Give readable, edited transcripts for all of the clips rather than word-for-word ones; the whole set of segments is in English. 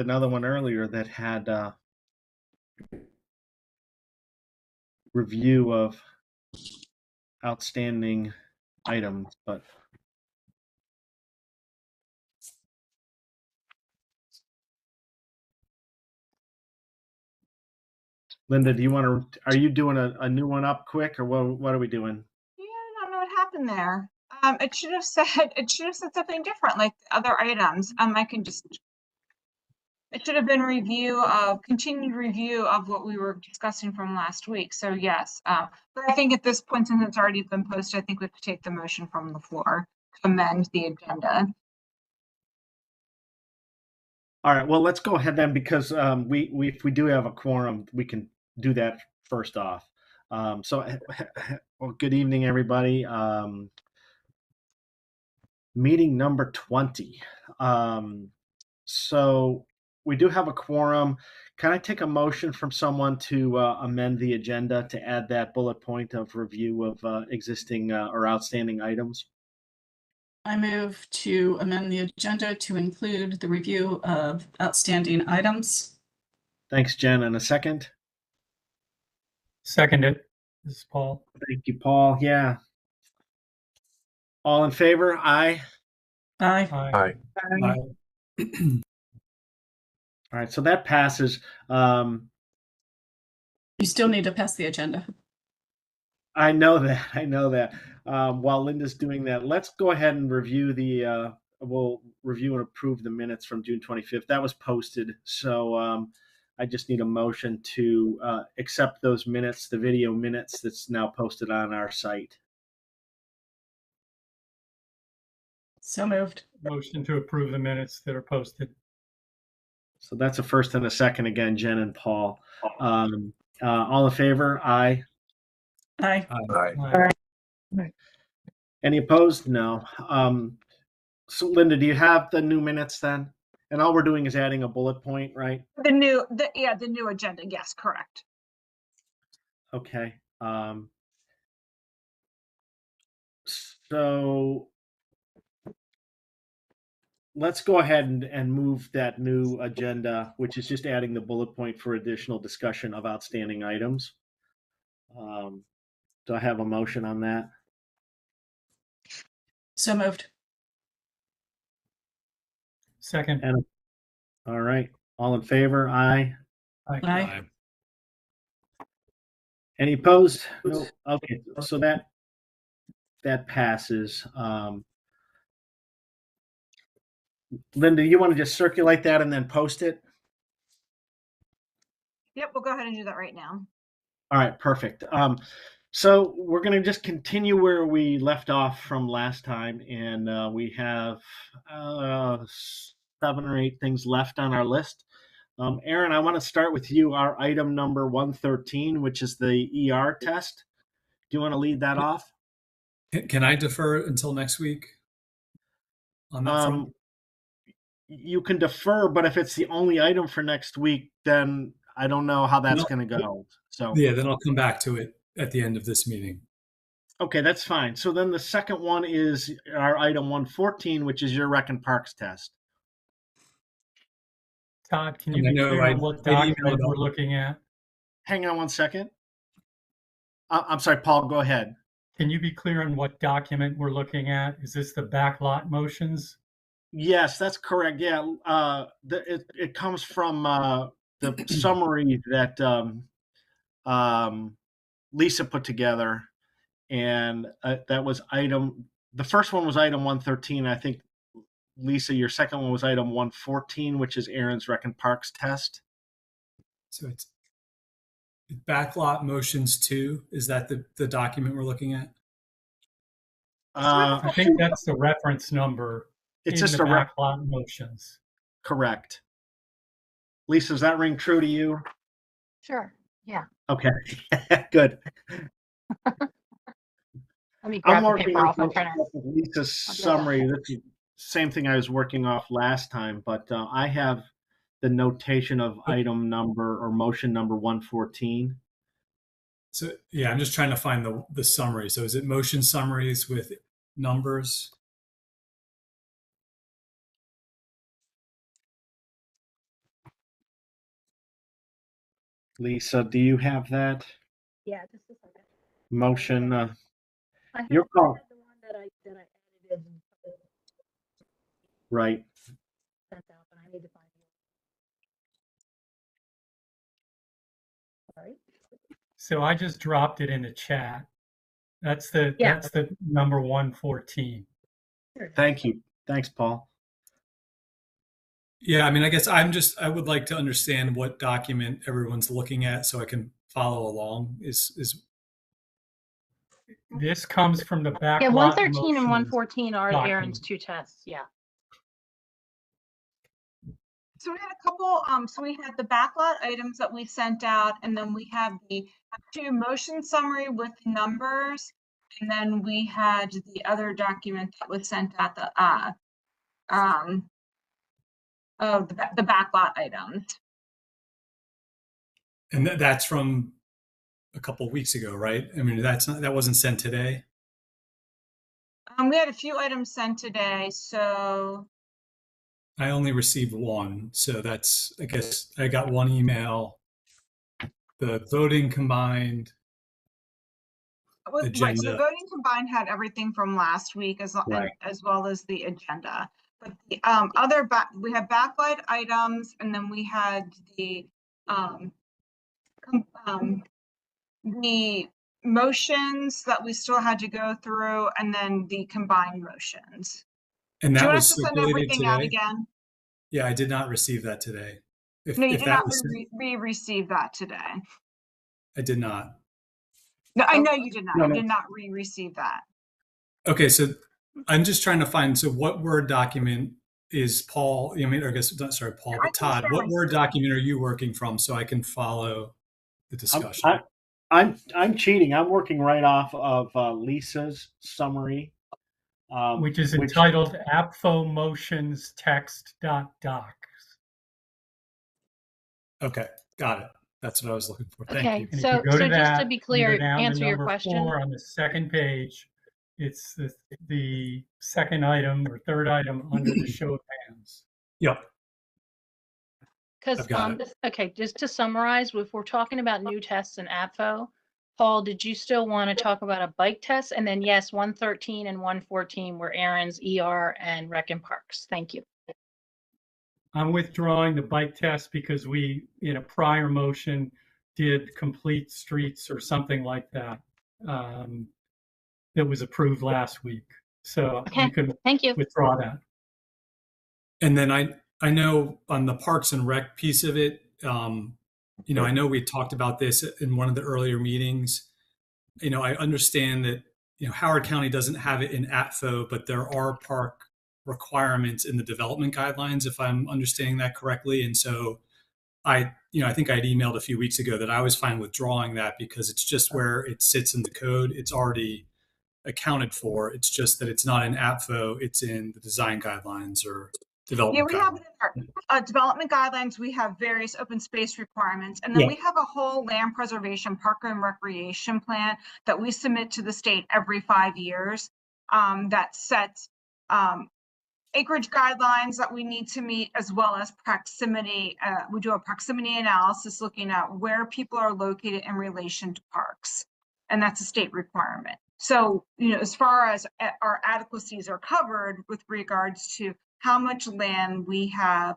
another one earlier that had review of outstanding items, but Linda, do you want to? Are you doing a new one up quick, or what are we doing? Yeah, I don't know what happened there. It should have said something different, like the other items. I can just. It should have been continued review of what we were discussing from last week. So yes, but I think at this point, since it's already been posted, I think we could take the motion from the floor to amend the agenda. All right. Well, let's go ahead then, because if we do have a quorum, we can do that first off. Well, good evening, everybody. Meeting number 20. So we do have a quorum. Can I take a motion from someone to amend the agenda to add that bullet point of review of existing or outstanding items? I move to amend the agenda to include the review of outstanding items. Thanks, Jen. And a second? Seconded. This is Paul. Thank you, Paul. Yeah. All in favor? Aye. Aye. Aye. Aye. All right, so that passes. You still need to pass the agenda. I know that. I know that. While Linda's doing that, let's go ahead and review we'll review and approve the minutes from June 25th. That was posted. So I just need a motion to accept those minutes, the video minutes that's now posted on our site. So moved. Motion to approve the minutes that are posted. So that's a first and a second again, Jen and Paul. All in favor? Aye. Aye. Aye. Any opposed? No. So Linda, do you have the new minutes then? And all we're doing is adding a bullet point, right? The new agenda. Yes, correct. Okay. So let's go ahead and move that new agenda, which is just adding the bullet point for additional discussion of outstanding items. Do I have a motion on that? So moved. Second. And all right. All in favor? Aye. Aye. Any opposed? No. Okay. So that passes. Linda, you want to just circulate that and then post it? Yep, we'll go ahead and do that right now. All right, perfect. So we're going to just continue where we left off from last time, and we have 7 or 8 things left on our list. Aaron, I want to start with you. Our item number 113, which is the ER test. Do you want to lead that off? Can I defer until next week on that front? You can defer, but if it's the only item for next week, then I don't know how that's going to go. So yeah, then I'll come back to it at the end of this meeting. Okay, that's fine. So then the second one is our item 114, which is your Rec and Parks test. Todd, can you be clear on what document we're looking at? Hang on one second. I'm sorry, Paul, go ahead. Can you be clear on what document we're looking at? Is this the backlot motions? Yes, that's correct. Yeah, it comes from the summary that Lisa put together, and that was the first one was item 113. I think, Lisa, your second one was item 114, which is Aaron's Rec and Parks test. So it's backlot motions 2. Is that the document we're looking at? I think that's the reference number. It's just a backlot motions. Correct. Lisa, does that ring true to you? Sure. Yeah. Okay. Good. Let me grab the paper off and print it. Lisa's summary. That's the same thing I was working off last time, but I have the notation of item number or motion number 114. So yeah, I'm just trying to find the summary. So is it motion summaries with numbers? Lisa, do you have that Yeah, just a second. motion? I have, Your call. I have the one that I edited and Right. sent out, but I need to find it. Sorry. So I just dropped it in the chat. That's the Yeah. that's the number 114. Thank you. Thanks, Paul. Yeah, I mean, I guess I would like to understand what document everyone's looking at so I can follow along. Is This comes from the backlot Yeah, 113 and motions 114 are document. Aaron's two tests. Yeah. So we had a couple, so we had the backlot items that we sent out, and then we have the two motion summary with numbers. And then we had the other document that was sent out, the backlot items. and that's from a couple of weeks ago, right? I mean, that wasn't sent today. We had a few items sent today, so I only received one, so that's, I guess I got one email. The voting combined. right, so the Agenda. voting combined had everything from last week as Right. well as the agenda. But the we had backlight items, and then we had the the motions that we still had to go through, and then the combined motions. And Do you that want us was to send circulated everything out today. again? Yeah, I did not receive that today. No, you if did that not was, receive that today. I did not. No, I know you did not. No, You no. did not receive that. Okay, so I'm just trying to find, so what Word document is Paul, I mean, I guess, not sorry, Paul, I but can Todd, share what my Word screen. document are you working from so I can follow the discussion? I'm cheating. I'm working right off of Lisa's summary, which is entitled APFO motions text.docs. Okay, got it. That's what I was looking for. Thank Okay, you. And if so you go to just that, to be you go clear, down to answer your number question. 4 on the second page. It's the second item or third item under the show of hands. Yep. Because, I've got okay, just to summarize, if we're talking about new tests in APFO, Paul, did you still want to talk about a bike test? And then yes, 113 and 114 were Aaron's ER and Rec and Parks. Thank you. I'm withdrawing the bike test because we, in a prior motion, did complete streets or something like that. That was approved last week. So Okay, you can thank you. withdraw that. And then I know on the Parks and Rec piece of it, I know we talked about this in one of the earlier meetings. I understand that, Howard County doesn't have it in ATFO, but there are park requirements in the development guidelines, if I'm understanding that correctly. And so I think I'd emailed a few weeks ago that I was fine withdrawing that because it's just where it sits in the code. It's already accounted for. It's just that it's not in APFO, it's in the design guidelines or development Yeah, we have guidelines. it in our development guidelines. We have various open space requirements, and then we have a whole land preservation park and recreation plan that we submit to the state every 5 years. That sets acreage guidelines that we need to meet, as well as proximity. We do a proximity analysis looking at where people are located in relation to parks, and that's a state requirement. So, as far as our adequacies are covered with regards to how much land we have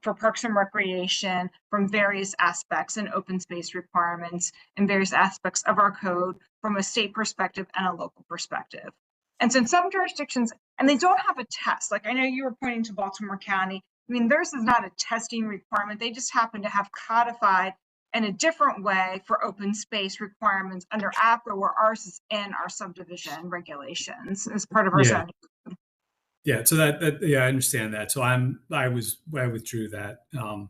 for parks and recreation from various aspects and open space requirements and various aspects of our code from a state perspective and a local perspective. And so in some jurisdictions, and they don't have a test, like I know you were pointing to Baltimore County. I mean, theirs is not a testing requirement. They just happen to have codified in a different way for open space requirements under APRA, where ours is in our subdivision regulations as part of our zoning. Yeah, so I understand that. So I withdrew that, and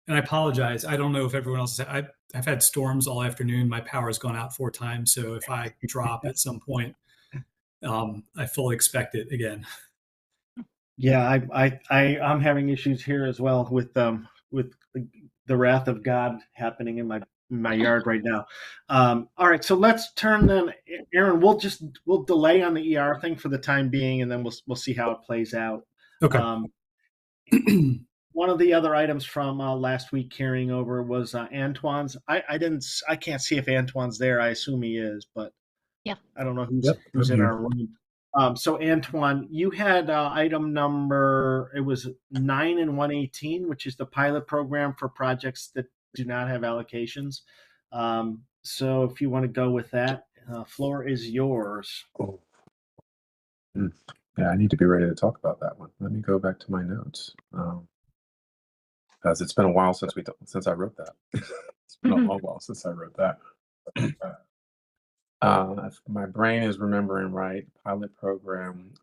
I apologize. I don't know if everyone else I've had storms all afternoon. My power has gone out 4 times. So if I drop at some point, I fully expect it again. Yeah, I'm having issues here as well with the wrath of God happening in my yard right now. All right, so let's turn then, Aaron. We'll delay on the ER thing for the time being, and then we'll see how it plays out. Okay. one of the other items from last week carrying over was Antoine's. I can't see if Antoine's there. I assume he is, but Yeah. I don't know who's Yep, who's I'm in here. our room. So Antoine, you had item number, it was 9 and 118, which is the pilot program for projects that do not have allocations. So if you want to go with that, floor is yours. Oh. Yeah, I need to be ready to talk about that one. Let me go back to my notes. Because it's been a while since I wrote that. It's been a long while since I wrote that. If my brain is remembering right, pilot program.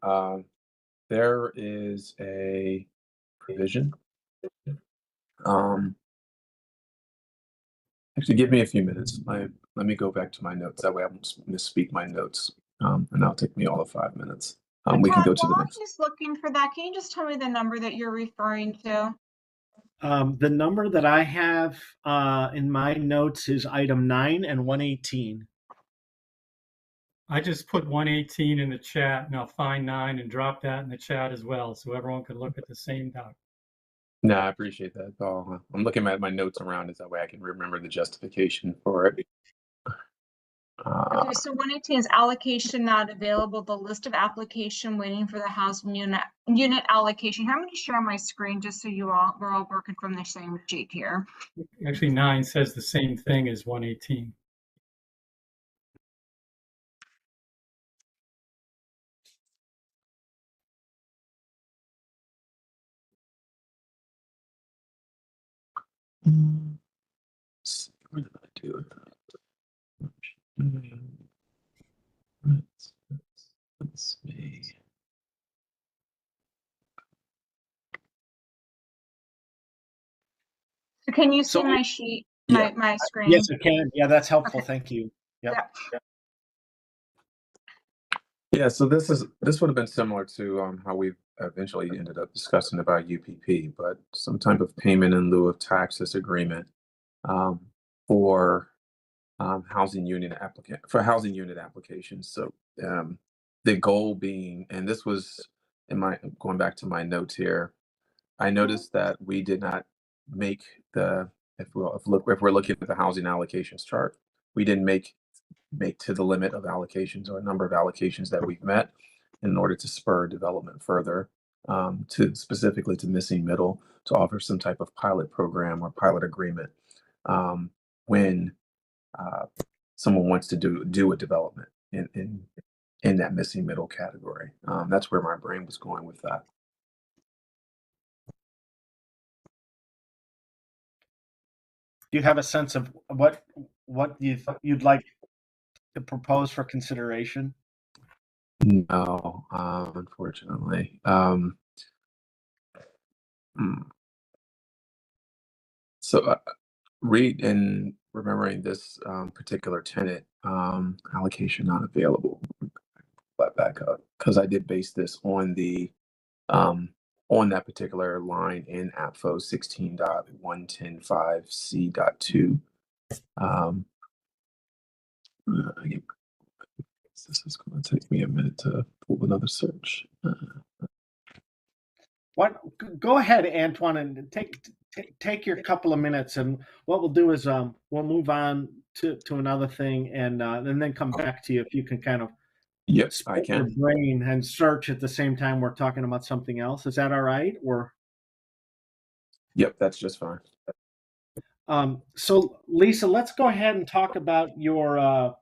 There is a provision. Actually, give me a few minutes. Let me go back to my notes. That way I won't misspeak my notes. And that'll take me all of 5 minutes. We can Todd, go to the while next. he's looking for that, can you just tell me the number that you're referring to? The number that I have in my notes is item 9 and 118. I just put 118 in the chat, and I'll find 9 and drop that in the chat as well, so everyone can look at the same doc. No, I appreciate that, Paul. I'm looking at my notes around it. That way I can remember the justification for it. Okay, so 118 is allocation not available, the list of application waiting for the housing unit allocation. How many share my screen just so we're all working from the same sheet here? Actually, 9 says the same thing as 118. What did I do? Let's see. So can you see So- my sheet, Yeah. my screen? Yes, I can. Yeah, that's helpful. Okay. Thank you. Yep. Yeah, so this would have been similar to how we eventually ended up discussing about UPP, but some type of payment in lieu of taxes agreement for housing unit applications. So the goal being, and this was going back to my notes here, I noticed that we did not make if we're looking at the housing allocations chart, we didn't make to the limit of allocations or a number of allocations that we've met in order to spur development further, specifically to missing middle, to offer some type of pilot program or pilot agreement when someone wants to do a development in that missing middle category. That's where my brain was going with that. Do you have a sense of what you'd like to propose for consideration? No, unfortunately. So read and remembering this particular tenant allocation not available. Let back up because I did base this on the on that particular line in APFO 16.1105C.2. This is going to take me a minute to pull another search. Go ahead, Antoine, and take your couple of minutes, and what we'll do is we'll move on to another thing, and then come back to you if you can kind of Yes, I split your can. brain and search at the same time we're talking about something else. Is that all right? Or Yep, that's just fine. so Lisa, let's go ahead and talk about your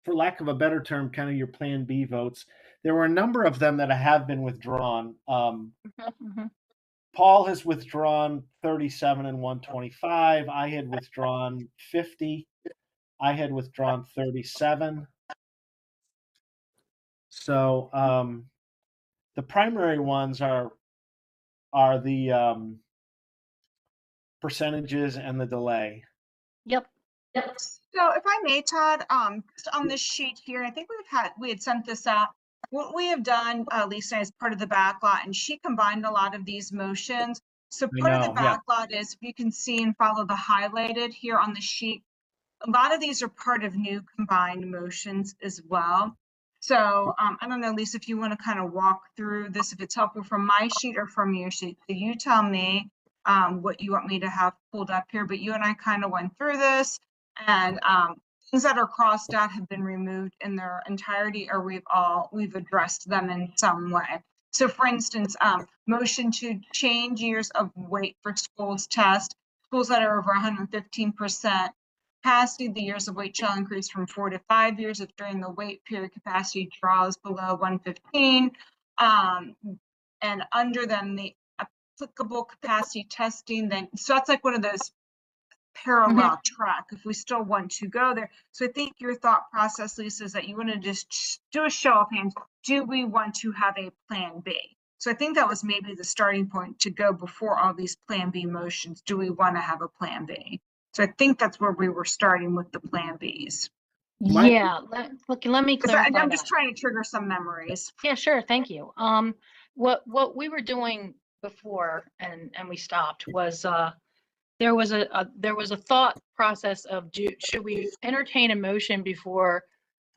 for lack of a better term, kind of your Plan B votes. There were a number of them that have been withdrawn. Paul has withdrawn 37 and 125. I had withdrawn 50. I had withdrawn 37. So the primary ones are the percentages and the delay. Yep. So if I may, Todd, just on this sheet here, I think we had sent this out. What we have done, Lisa, as part of the backlot, and she combined a lot of these motions. So part of the know, yeah. backlot is, if you can see and follow the highlighted here on the sheet, a lot of these are part of new combined motions as well. So I don't know, Lisa, if you want to kind of walk through this, if it's helpful from my sheet or from your sheet. So you tell me what you want me to have pulled up here, but you and I kind of went through this, and things that are crossed out have been removed in their entirety, or we've addressed them in some way. So for instance, motion to change years of weight for schools test, schools that are over 115% capacity, the years of weight shall increase from 4 to 5 years if during the weight period capacity draws below 115. And under them, the applicable capacity testing, then, so that's like one of those parallel track if we still want to go there. So I think your thought process, Lisa, is that you want to just do a show of hands. Do we want to have a plan B? So I think that was maybe the starting point to go before all these plan B motions. Do we want to have a plan B? So I think that's where we were starting with the plan Bs. Mike? Yeah, let me clarify I'm that. just trying to trigger some memories. Yeah, sure. Thank you. What we were doing before and we stopped was there was a thought process of should we entertain a motion before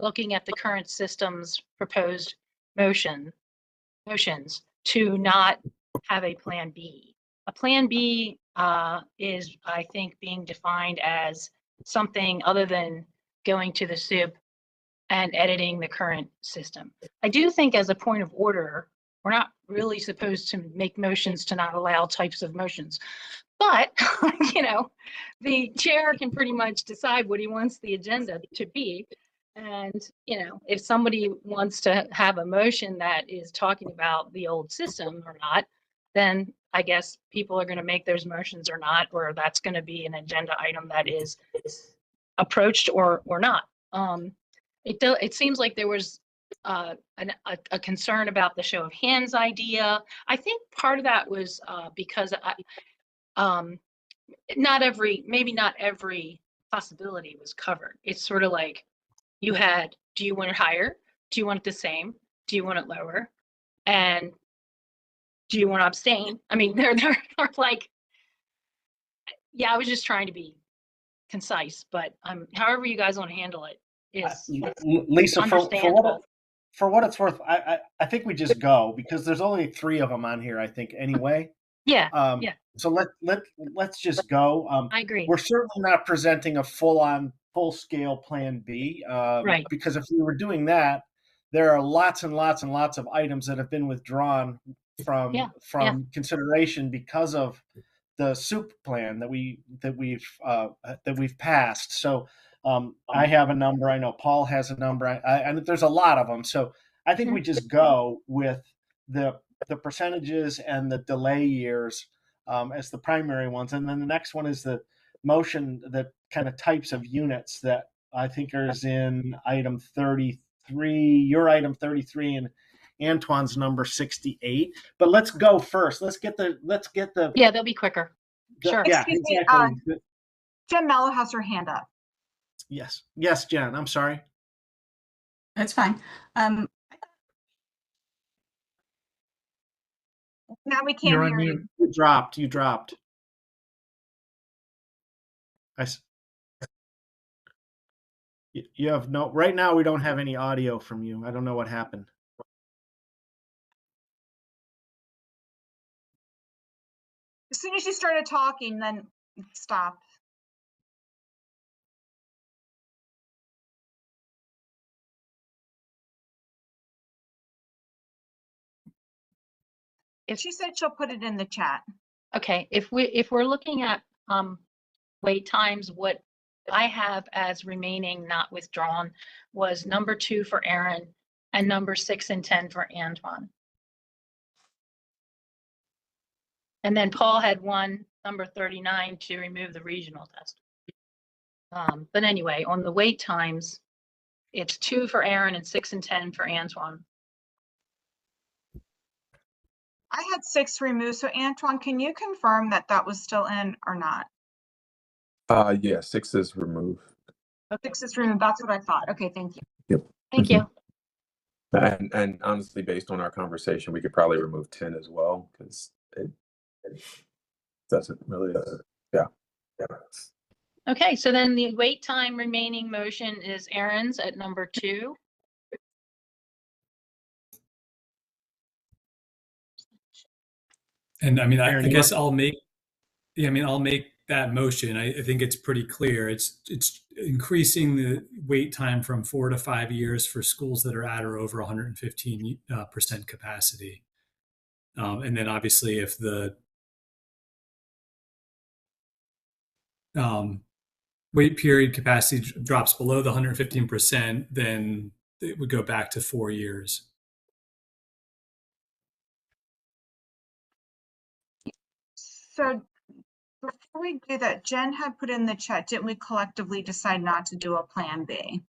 looking at the current system's proposed motions to not have a plan B. A plan B is, I think, being defined as something other than going to the SIP and editing the current system. I do think, as a point of order, we're not really supposed to make motions to not allow types of motions. But, you know, the chair can pretty much decide what he wants the agenda to be. And, you know, if somebody wants to have a motion that is talking about the old system or not, then I guess people are going to make those motions or not, or that's going to be an agenda item that is approached or not. It seems like there was a concern about the show of hands idea. I think part of that was because maybe not every possibility was covered. It's sort of like you had, do you want it higher? Do you want it the same? Do you want it lower? And do you want to abstain? I mean, they're like, yeah, I was just trying to be concise, but however you guys want to handle it is Lisa, understandable. for what it's worth, I think we just go, because there's only 3 of them on here, I think, anyway. Yeah, Yeah. So let's just go. I agree. We're certainly not presenting a full-scale plan B, Right. because if we were doing that, there are lots and lots and lots of items that have been withdrawn from consideration because of the soup plan that we've passed. So I have a number. I know Paul has a number. And there's a lot of them. So I think we just go with the percentages and the delay years as the primary ones. And then the next one is the motion, that kind of types of units that I think is in item 33, your item 33, and Antoine's number 68. But let's go first. Let's get the Yeah, they'll be quicker. Sure. Yeah, Excuse me, exactly. Jen Mello has her hand up. Yes, Jen. I'm sorry. That's fine. Now we can't You're on hear mute. you. You dropped. You have no. Right now, we don't have any audio from you. I don't know what happened. As soon as you started talking, then stop. She said she'll put it in the chat. Okay, if we're looking at wait times, what I have as remaining not withdrawn was number 2 for Aaron and number 6 and 10 for Antoine. And then Paul had one, number 39, to remove the regional test. But anyway, on the wait times, it's 2 for Aaron and 6 and 10 for Antoine. I had 6 removed. So Antoine, can you confirm that that was still in or not? Yeah, 6 is removed. 6 is removed. That's what I thought. Okay, thank you. Yep. Thank you. And honestly, based on our conversation, we could probably remove 10 as well, because it doesn't really. Yeah. Okay, so then the wait time remaining motion is Aaron's at number 2. And I mean, Aaron, I you guess I'll make that motion. I think it's pretty clear. It's increasing the wait time from 4 to 5 years for schools that are at or over 115% capacity. And then obviously if the wait period capacity drops below the 115%, then it would go back to 4 years. So before we do that, Jen had put in the chat, didn't we collectively decide not to do a plan B?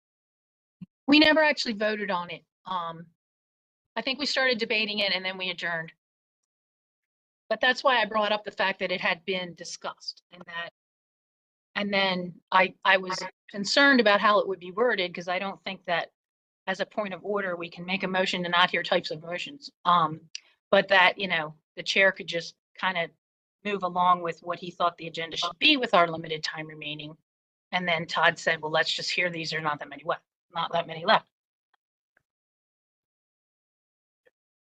We never actually voted on it. I think we started debating it and then we adjourned. But that's why I brought up the fact that it had been discussed and then I was concerned about how it would be worded because I don't think that as a point of order, we can make a motion to not hear types of motions. But that, the chair could just kind of move along with what he thought the agenda should be with our limited time remaining. And then Todd said, well, let's just hear these. There are not that many left.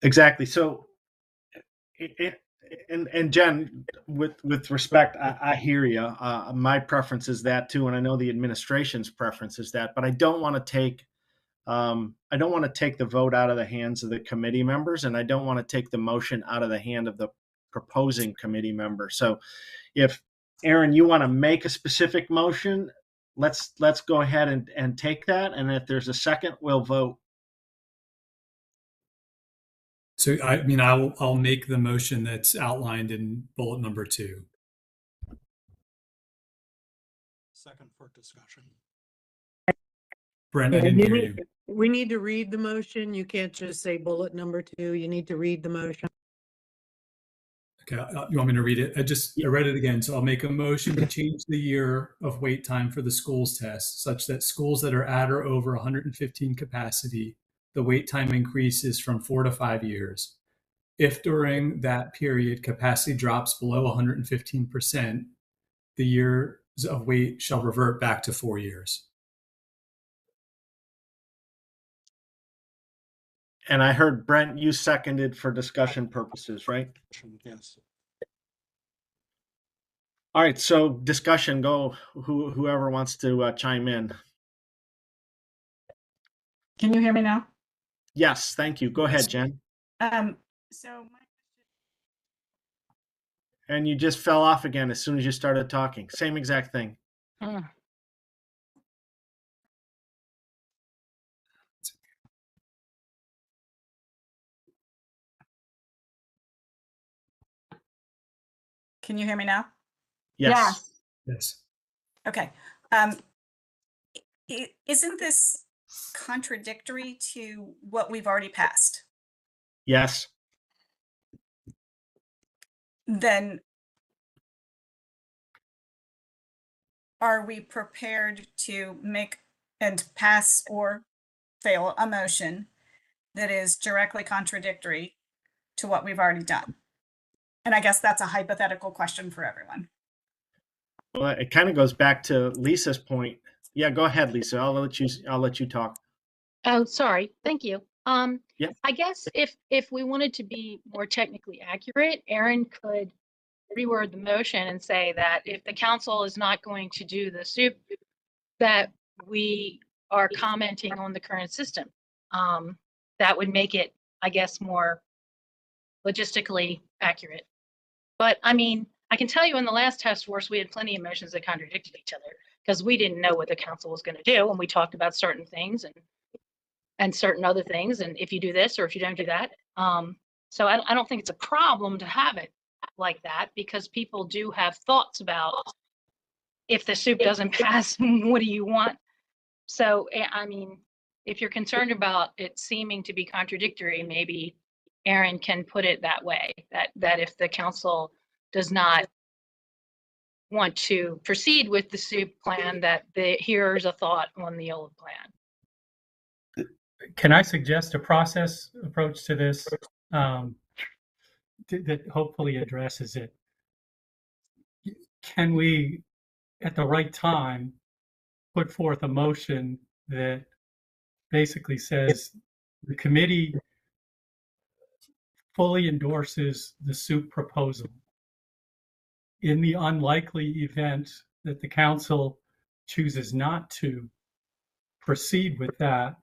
Exactly. So, and Jen, with respect, I hear you. My preference is that too, and I know the administration's preference is that. But I don't want to take the vote out of the hands of the committee members, and I don't want to take the motion out of the hand of the proposing committee member. So, if Aaron, you want to make a specific motion, let's go ahead and take that, and if there's a second, we'll vote. So I mean, I'll make the motion that's outlined in bullet number 2. Second for discussion. Brent, I didn't hear you. We need to read the motion. You can't just say bullet number 2. You need to read the motion. Okay, you want me to read it? I read it again. So I'll make a motion to change the year of wait time for the schools test such that schools that are at or over 115 capacity, the wait time increases from 4 to 5 years. If during that period capacity drops below 115%, the years of wait shall revert back to 4 years. And I heard Brent, you seconded for discussion purposes, right? Yes. All right. So discussion, go. Whoever wants to chime in. Can you hear me now? Yes, thank you. Go ahead, Jen. So And you just fell off again as soon as you started talking. Same exact thing. can you hear me now? Yes. Yes. Okay. Isn't this contradictory to what we've already passed? Yes. Then are we prepared to make and pass or fail a motion that is directly contradictory to what we've already done? And I guess that's a hypothetical question for everyone. Well, it kind of goes back to Lisa's point. Yeah, go ahead, Lisa. I'll let you talk. Oh, sorry. Thank you. Yeah. I guess if we wanted to be more technically accurate, Aaron could reword the motion and say that if the council is not going to do the soup, that we are commenting on the current system. That would make it, I guess, more logistically accurate. But I mean, I can tell you in the last task force, we had plenty of motions that contradicted each other because we didn't know what the council was going to do. And we talked about certain things and certain other things. And if you do this or if you don't do that. So I don't think it's a problem to have it like that because people do have thoughts about if the soup doesn't pass, what do you want? So, I mean, if you're concerned about it seeming to be contradictory, maybe Aaron can put it that way, that if the council does not want to proceed with the soup plan, that here's a thought on the old plan. Can I suggest a process approach to this that hopefully addresses it? Can we, at the right time, put forth a motion that basically says the committee fully endorses the SOUP proposal. In the unlikely event that the council chooses not to proceed with that,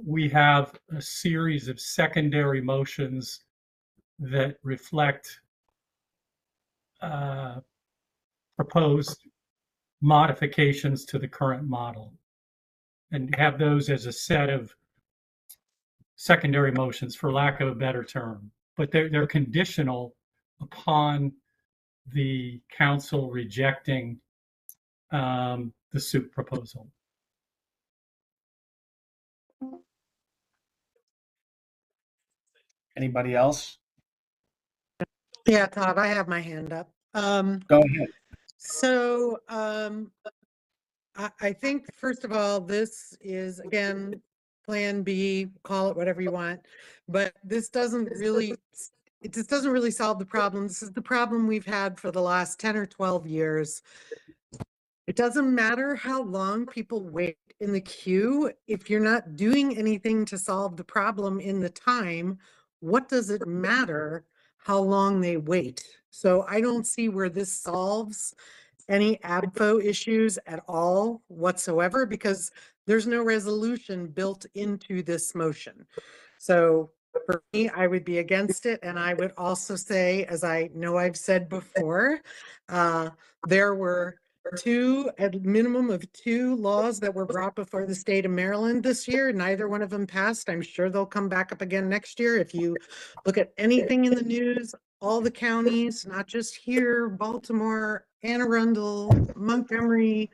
we have a series of secondary motions that reflect proposed modifications to the current model, and have those as a set of secondary motions, for lack of a better term. But they're conditional upon the council rejecting the SOUP proposal. Anybody else? Yeah, Todd, I have my hand up. Go ahead. So, I think, first of all, this is, again, Plan B, call it whatever you want, but this doesn't really, it just doesn't really solve the problem. This is the problem we've had for the last 10 or 12 years. It doesn't matter how long people wait in the queue. If you're not doing anything to solve the problem in the time, what does it matter how long they wait? So I don't see where this solves any ABFO issues at all whatsoever, because there's no resolution built into this motion. So for me, I would be against it. And I would also say, as I know I've said before, there were at minimum of two laws that were brought before the state of Maryland this year. Neither one of them passed. I'm sure they'll come back up again next year. If you look at anything in the news, all the counties, not just here, Baltimore, Anne Arundel, Montgomery,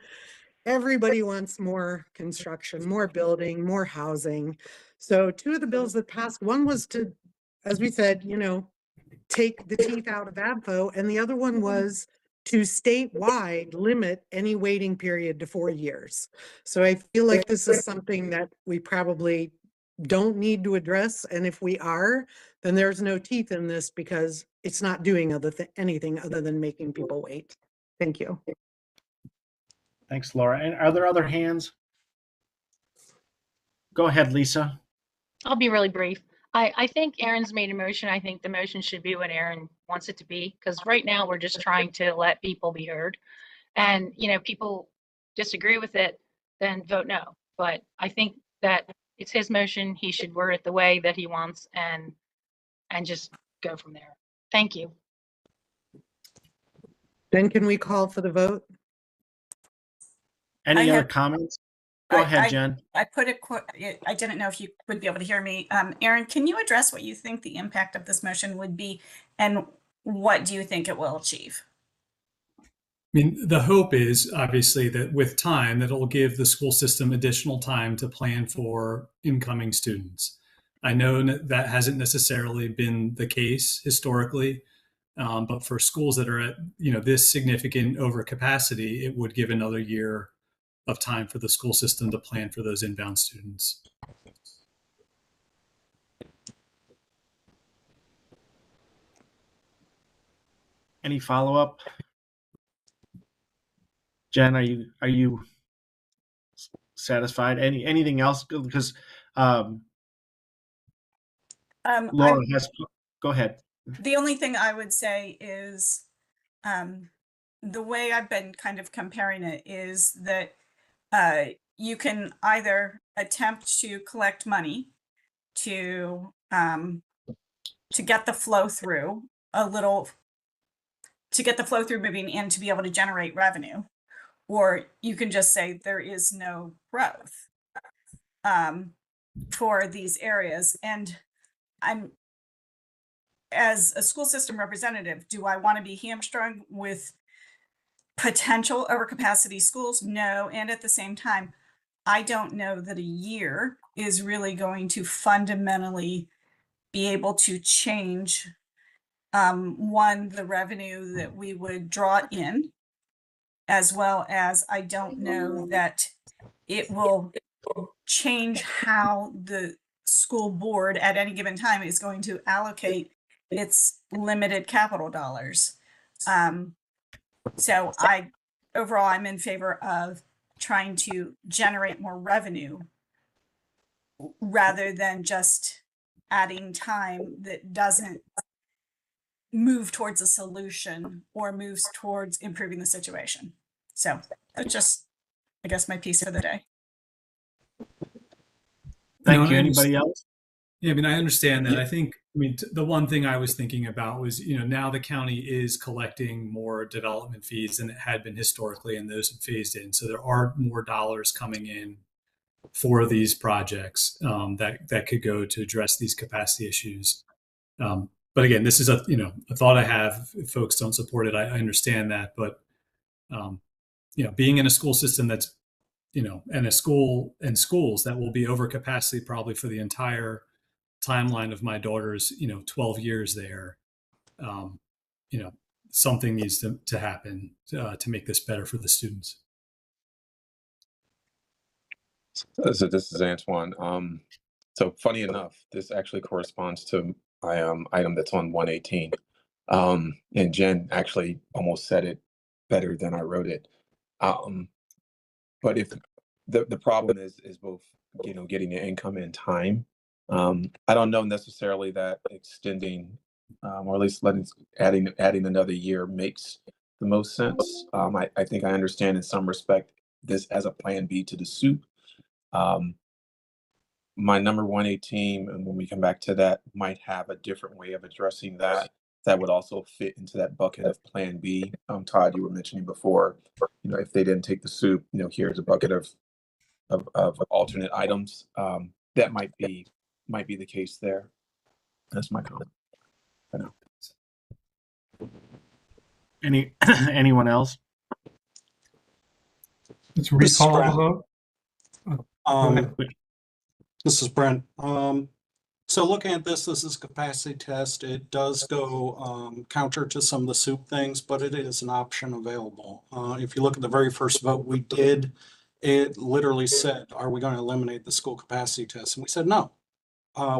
everybody wants more construction, more building, more housing. So two of the bills that passed, one was to, as we said, take the teeth out of ABFO, and the other one was to statewide limit any waiting period to 4 years. So I feel like this is something that we probably don't need to address. And if we are, then there's no teeth in this, because it's not doing anything other than making people wait. Thank you. Thanks, Laura. And are there other hands? Go ahead, Lisa. I'll be really brief. I think Aaron's made a motion. I think the motion should be what Aaron wants it to be, because right now we're just trying to let people be heard. And, people disagree with it, then vote no. But I think that it's his motion. He should word it the way that he wants and just go from there. Thank you. Then can we call for the vote? Any I other have- comments? Go ahead, Jen. I put it, I didn't know if you would be able to hear me. Aaron, can you address what you think the impact of this motion would be, and what do you think it will achieve? I mean, the hope is obviously that with time, that it'll give the school system additional time to plan for incoming students. I know that hasn't necessarily been the case historically, but for schools that are at this significant overcapacity, it would give another year of time for the school system to plan for those inbound students. Any follow-up? Jen, are you satisfied? Anything else? Because Laura has. Go ahead. The only thing I would say is, the way I've been kind of comparing it is that you can either attempt to collect money to get the flow through moving in to be able to generate revenue, or you can just say there is no growth for these areas. And as a school system representative, do I want to be hamstrung with potential overcapacity schools? No. And at the same time, I don't know that a year is really going to fundamentally be able to change, the revenue that we would draw in, as well as I don't know that it will change how the school board at any given time is going to allocate its limited capital dollars. So overall, I'm in favor of trying to generate more revenue rather than just adding time that doesn't move towards a solution or moves towards improving the situation. So that's just, I guess, my piece for the day. Thank and you. I Anybody else? Yeah, I mean, I understand that. I think, I mean, the one thing I was thinking about was, now the county is collecting more development fees than it had been historically, and those have phased in. So there are more dollars coming in for these projects that could go to address these capacity issues. But again, this is a thought I have. If folks don't support it, I understand that. But being in a school system that's and a school and schools that will be over capacity probably for the entire timeline of my daughter's 12 years there, something needs to happen to make this better for the students. So this is Antoine. So funny enough, this actually corresponds to my item that's on 118. And Jen actually almost said it better than I wrote it. But if the problem is both, getting the income and time, I don't know necessarily that extending, or at least adding another year makes the most sense. I think I understand in some respect this as a plan B to the soup. My number 118, and when we come back to that, might have a different way of addressing that. That would also fit into that bucket of Plan B. Todd, you were mentioning before, if they didn't take the soup, here's a bucket of alternate items. That might be the case there. That's my comment. I know. Anyone else? Let's recall the vote. This is Brent. So looking at this is a capacity test. It does go counter to some of the soup things, but it is an option available. If you look at the very first vote we did, it literally said, are we going to eliminate the school capacity test? And we said no.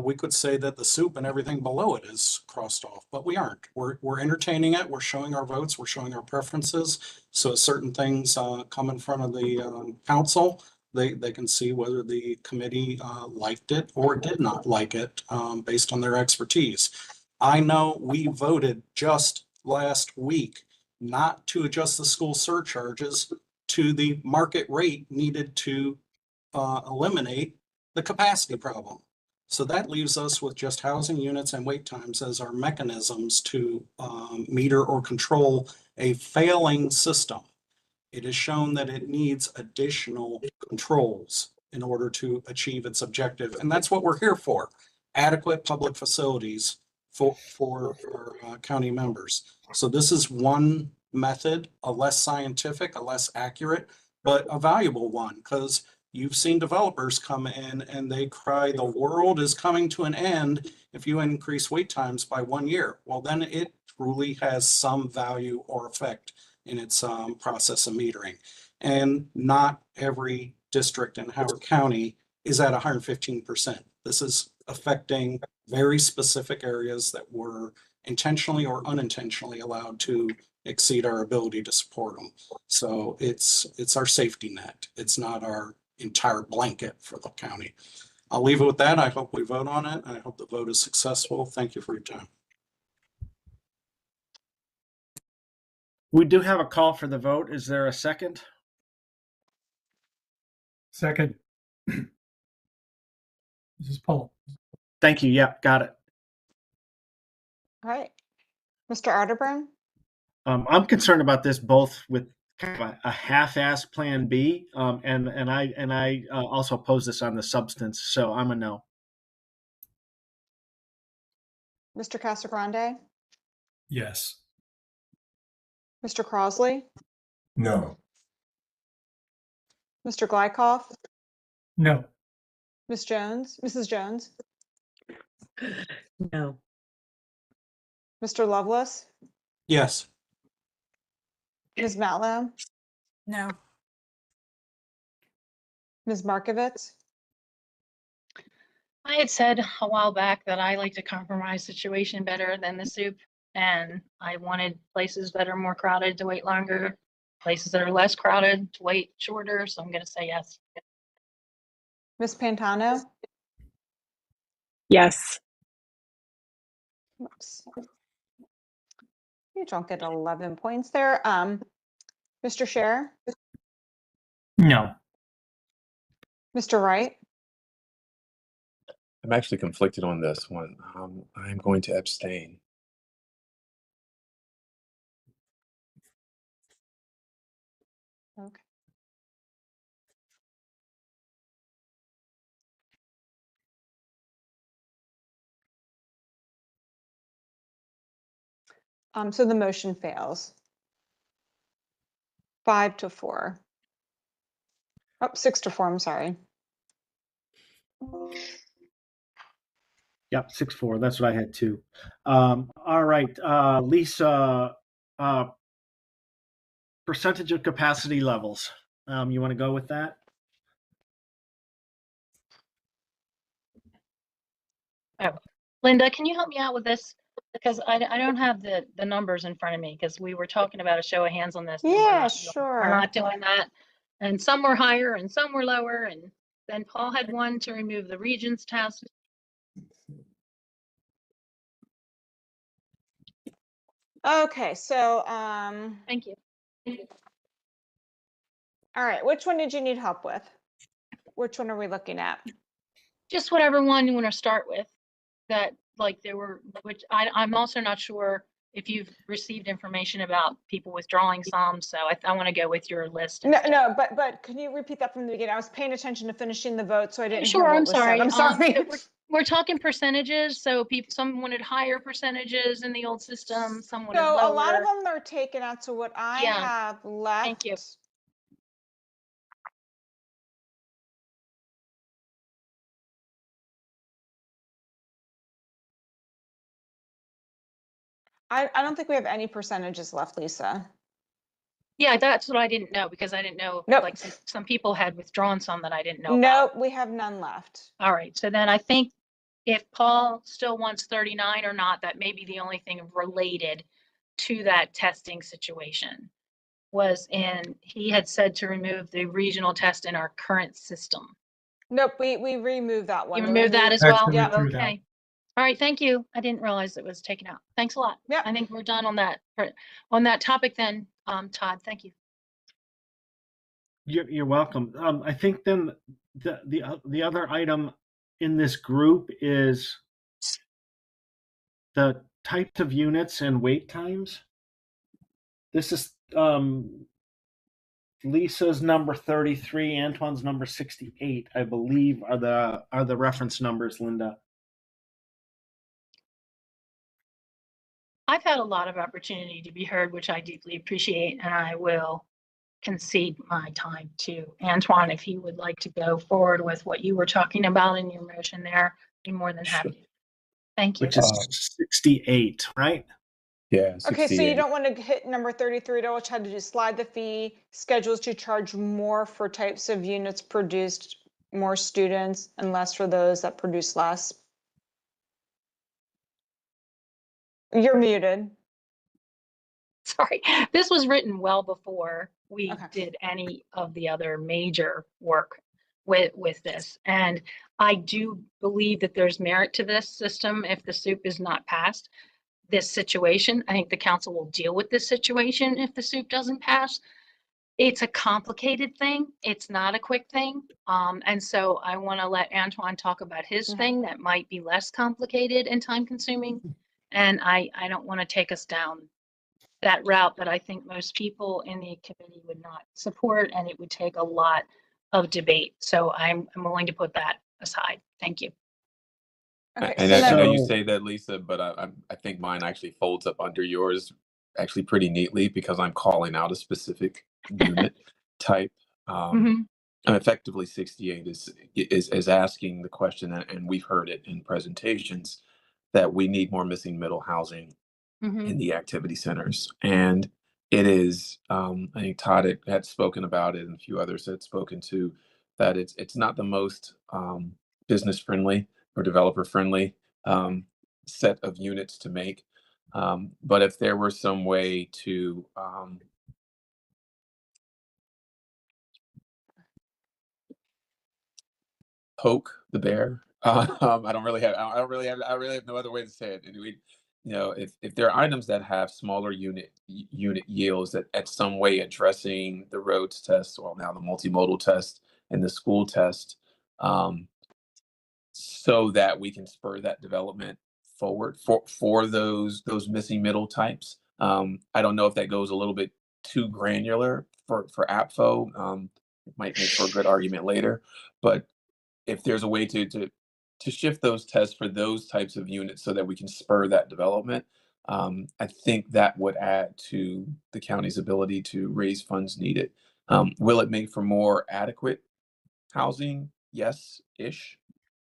We could say that the soup and everything below it is crossed off, but we aren't. We're entertaining it. We're showing our votes. We're showing our preferences. So as certain things come in front of the council, they can see whether the committee liked it or did not like it based on their expertise. I know we voted just last week not to adjust the school surcharges to the market rate needed to eliminate the capacity problem. So that leaves us with just housing units and wait times as our mechanisms to meter or control a failing system. It is shown that it needs additional controls in order to achieve its objective. And that's what we're here for, adequate public facilities for our county members. So this is one method, a less scientific, a less accurate, but a valuable one, because you've seen developers come in and they cry, the world is coming to an end if you increase wait times by 1 year. Well, then it truly has some value or effect in its process of metering. And not every district in Howard County is at 115%. This is affecting very specific areas that were intentionally or unintentionally allowed to exceed our ability to support them. So it's our safety net. It's not our entire blanket for the county. I'll leave it with that. I hope we vote on it. I hope the vote is successful. Thank you for your time. We do have a call for the vote. Is there a second? Second. This is Paul. Thank you. Yeah, got it. All right. Mr. Arterburn? I'm concerned about this both with kind of a half-assed Plan B, and I also oppose this on the substance. So I'm a no. Mr. Casagrande? Yes. Mr. Crosley? No. Mr. Glykoff? No. Mrs. Jones? No. Mr. Lovelace? Yes. Ms. Matlow? No. Ms. Markovitz? I had said a while back that I like to compromise situation better than the soup. And I wanted places that are more crowded to wait longer, places that are less crowded to wait shorter. So I'm going to say yes. Ms. Pantano? Yes. Oops. You don't get 11 points there. Mr. Scher, No. Mr. Wright, I'm actually conflicted on this one. I'm going to abstain. okay. So the motion fails. 5-4. Oh, 6-4, I'm sorry. Yep, 6-4. That's what I had too. All right, Lisa, percentage of capacity levels. You want to go with that? Linda, can you help me out with this? Because I don't have the numbers in front of me because we were talking about a show of hands on this. And Yeah, we're not sure. doing that. And some were higher and some were lower. And then Paul had one to remove the Regents test. Okay, so Thank you. all right, which one did you need help with? Which one are we looking at? Just whatever one you want to start with. That like there were, which I'm also not sure if you've received information about people withdrawing some. So I want to go with your list. No, instead. no, but can you repeat that from the beginning? I was paying attention to finishing the vote, so I didn't hear Sure, what I'm was said. sorry. I'm sorry. So we're talking percentages. So some wanted higher percentages in the old system, some wanted So lower. a lot of them are taken out. So what I Yeah, have left. thank you. I don't think we have any percentages left, Lisa. Yeah, that's what I didn't know because I didn't know, Nope. like some people had withdrawn some that I didn't know about. Nope, we have none left. All right, so then I think if Paul still wants 39 or not, that may be the only thing related to that testing situation was he had said to remove the regional test in our current system. Nope, we removed that one. You We removed that as removed- well? Yeah. Okay. All right, thank you. I didn't realize it was taken out. Thanks a lot. Yeah. I think we're done on that topic then, Todd, thank you. You're welcome. I think then the other item in this group is the types of units and wait times. This is Lisa's number 33, Antoine's number 68, I believe, are the reference numbers, Linda. I've had a lot of opportunity to be heard, which I deeply appreciate, and I will concede my time to Antoine if he would like to go forward with what you were talking about in your motion there. Be more than happy. Sure. Thank you. Which is 68, right? Yeah. Okay, so you 68. don't want to hit number 33 at all, which had to do slide the fee, schedules to charge more for types of units produced, more students, and less for those that produce less. You're muted. Sorry, this was written well before we Okay. did any of the other major work with this. And I do believe that there's merit to this system if the soup is not passed. This situation, I think the council will deal with this situation if the soup doesn't pass. It's a complicated thing. It's not a quick thing. And so I want to let Antoine talk about his Mhm. thing that might be less complicated and time consuming. And I don't want to take us down that route that I think most people in the committee would not support, and it would take a lot of debate. So I'm willing to put that aside. Thank you. Okay, And so I know then, you say that, Lisa, but I think mine actually folds up under yours actually pretty neatly because I'm calling out a specific unit type. Mhm. And effectively 68 is asking the question, and we've heard it in presentations, that we need more missing middle housing Mhm. in the activity centers. And it is, I think Todd had spoken about it and a few others had spoken to, that it's not the most business friendly or developer friendly set of units to make. But if there were some way to poke the bear, I don't really have no other way to say it. you know, if there are items that have smaller unit yields that at some way addressing the roads test, well, now the multimodal test and the school test, so that we can spur that development forward for those missing middle types. I don't know if that goes a little bit too granular for APFO. It might make for a good argument later, but if there's a way to shift those tests for those types of units so that we can spur that development, I think that would add to the county's ability to raise funds needed. Will it make for more adequate housing? Yes, ish.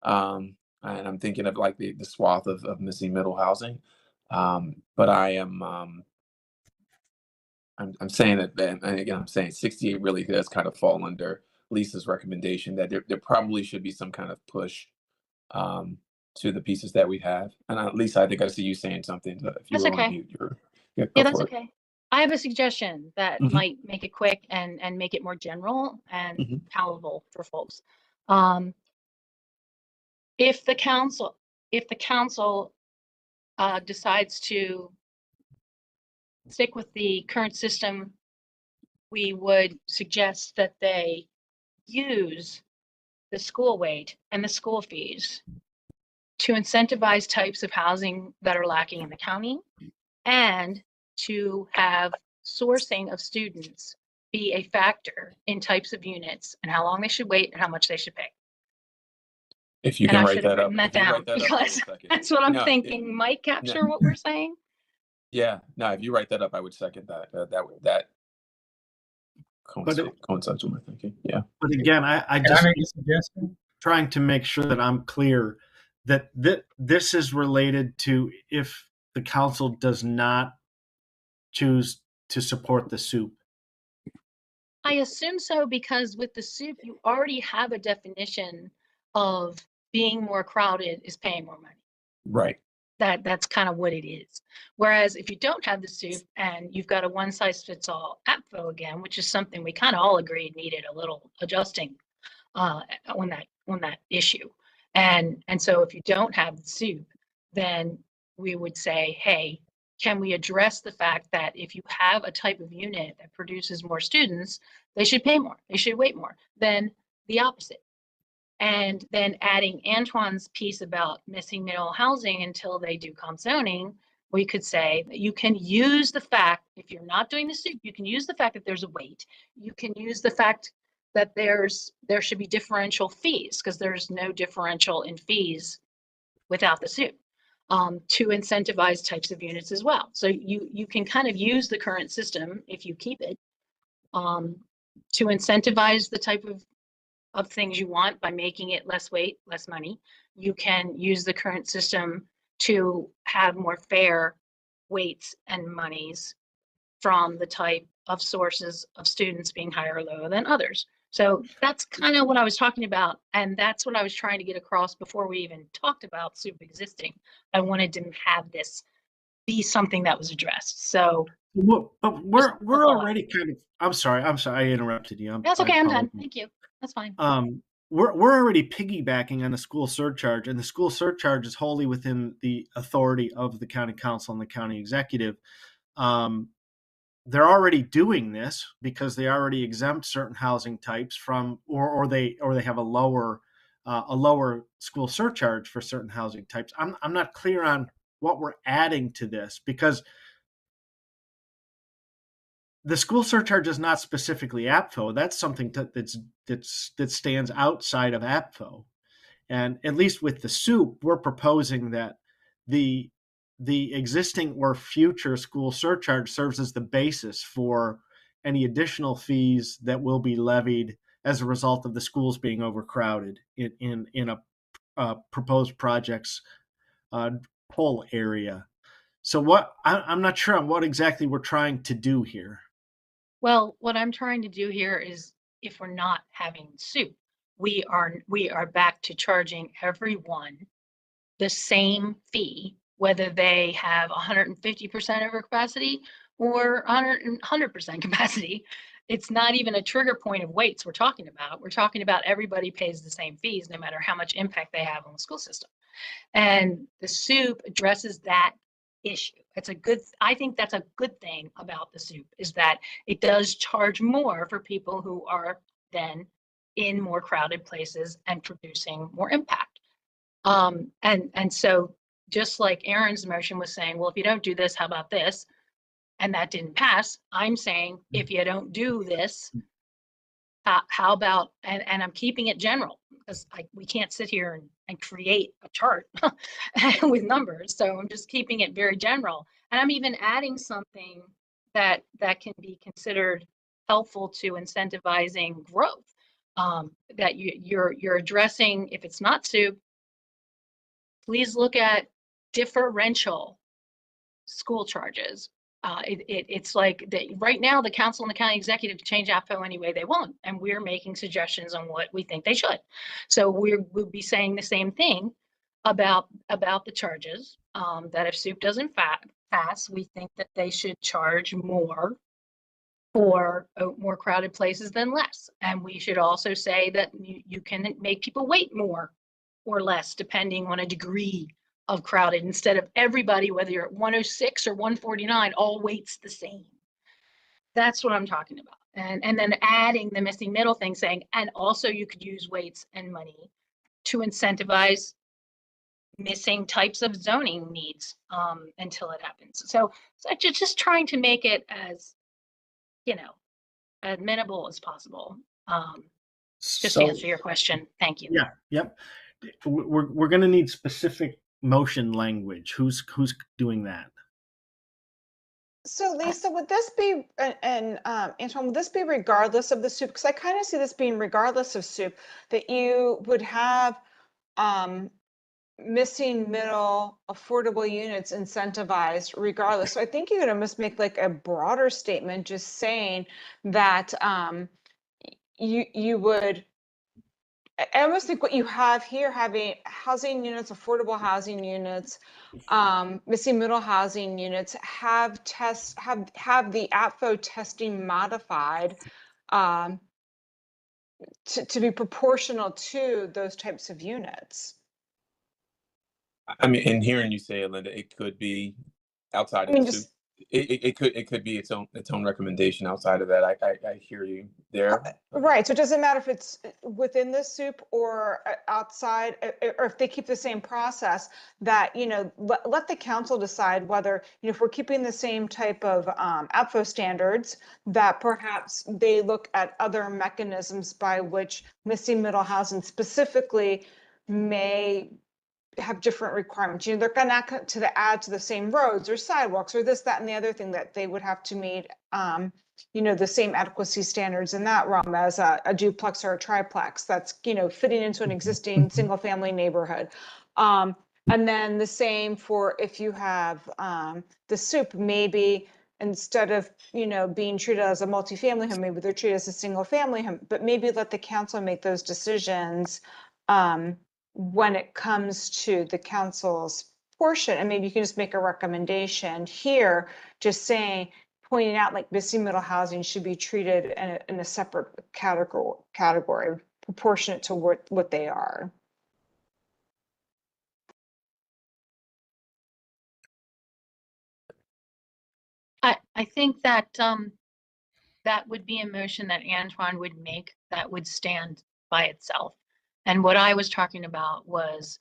And I'm thinking of like the swath of missing middle housing. But I'm saying that, and again, I'm saying 68 really does kind of fall under Lisa's recommendation that there probably should be some kind of push to the pieces that we have. And Lisa, I think I see you saying something. If you That's were on okay. mute, go Yeah, that's for it. okay. I have a suggestion that Mhm. might make it quick and make it more general and Mhm. palatable for folks. If the council decides to stick with the current system, we would suggest that they use the school weight and the school fees to incentivize types of housing that are lacking in the county and to have sourcing of students be a factor in types of units and how long they should wait and how much they should pay. If you And can I write should have that up, written that if you down write that up, I would because second. that's what I'm No, thinking might no. capture what we're saying. Yeah, no, if you write that up, I would second that. That coincides with my thinking. Yeah. But again, I Can just I make a suggestion? trying to make sure that I'm clear that this is related to if the council does not choose to support the soup. I assume so because with the soup, you already have a definition of being more crowded is paying more money. Right. That's kind of what it is. Whereas if you don't have the soup and you've got a one size fits all APFO again, which is something we kind of all agreed needed a little adjusting on that issue. And so if you don't have the soup, then we would say, hey, can we address the fact that if you have a type of unit that produces more students, they should pay more, they should wait more than the opposite. And then adding Antoine's piece about missing middle housing until they do comp zoning, we could say that you can use the fact, if you're not doing the soup, you can use the fact that there's a wait. You can use the fact that there should be differential fees because there's no differential in fees without the soup to incentivize types of units as well. So you can kind of use the current system if you keep it to incentivize the type of things you want by making it less weight, less money. You can use the current system to have more fair weights and monies from the type of sources of students being higher or lower than others. So that's kind of what I was talking about. And that's what I was trying to get across before we even talked about soup existing. I wanted to have this be something that was addressed. So But we're already kind of. I'm sorry. I interrupted you. that's okay. I'm done. apologize. Thank you. That's fine. We're already piggybacking on the school surcharge, and the school surcharge is wholly within the authority of the county council and the county executive. They're already doing this because they already exempt certain housing types from, or they have a lower school surcharge for certain housing types. I'm not clear on what we're adding to this because the school surcharge is not specifically APFO. That's something that stands outside of APFO. And at least with the soup, we're proposing that the existing or future school surcharge serves as the basis for any additional fees that will be levied as a result of the schools being overcrowded in a proposed project's poll area. So I'm not sure on what exactly we're trying to do here. Well, what I'm trying to do here is if we're not having soup, we are back to charging everyone the same fee, whether they have 150% overcapacity or 100% capacity. It's not even a trigger point of weights we're talking about. We're talking about everybody pays the same fees no matter how much impact they have on the school system. And the soup addresses that issue. I think that's a good thing about the SOUP, is that it does charge more for people who are then in more crowded places and producing more impact. And so just like Aaron's motion was saying, well, if you don't do this, how about this? And that didn't pass. I'm saying, if you don't do this, how about, and I'm keeping it general, because we can't sit here and create a chart with numbers. So I'm just keeping it very general. And I'm even adding something that can be considered helpful to incentivizing growth. That you're addressing, if it's not SOUP, please look at differential school charges. It's like right now the council and the county executive can change APFO any way they want, and we're making suggestions on what we think they should. So we'll be saying the same thing about the charges, that if SOUP doesn't pass, we think that they should charge more for more crowded places than less. And we should also say that you can make people wait more or less depending on a degree of crowded, instead of everybody, whether you're at 106 or 149, all weights the same. That's what I'm talking about. And then adding the missing middle thing, saying, and also you could use weights and money to incentivize missing types of zoning needs until it happens. So just trying to make it as, as minimal as possible. Just to answer your question. Thank you. Yeah. Yep. We're going to need specific motion language. Who's doing that? So Lisa, would this be, and Antoine, would this be regardless of the SOUP? Because I kind of see this being regardless of SOUP, that you would have missing middle affordable units incentivized regardless. So I think you could almost make like a broader statement just saying that you would, I almost think what you have here, having housing units, affordable housing units, missing middle housing units, have the APFO testing modified to be proportional to those types of units. I mean, in hearing you say it, Linda, it could be outside of the SOUP. It could be its own recommendation outside of that. I hear you there. Right. So it doesn't matter if it's within the SOUP or outside, or if they keep the same process, that, let the council decide whether, if we're keeping the same type of APFO standards, that perhaps they look at other mechanisms by which missing middle housing specifically may have different requirements. They're going to add to the same roads or sidewalks or this, that, and the other thing, that they would have to meet, the same adequacy standards in that realm as a duplex or a triplex that's, fitting into an existing single family neighborhood. And then the same for if you have the SOUP, maybe instead of, being treated as a multifamily home, maybe they're treated as a single family home, but maybe let the council make those decisions when it comes to the council's portion. And maybe you can just make a recommendation here, just saying, pointing out like missing middle housing should be treated in a separate category proportionate to what they are. I think that that would be a motion that Antoine would make that would stand by itself. And what I was talking about was,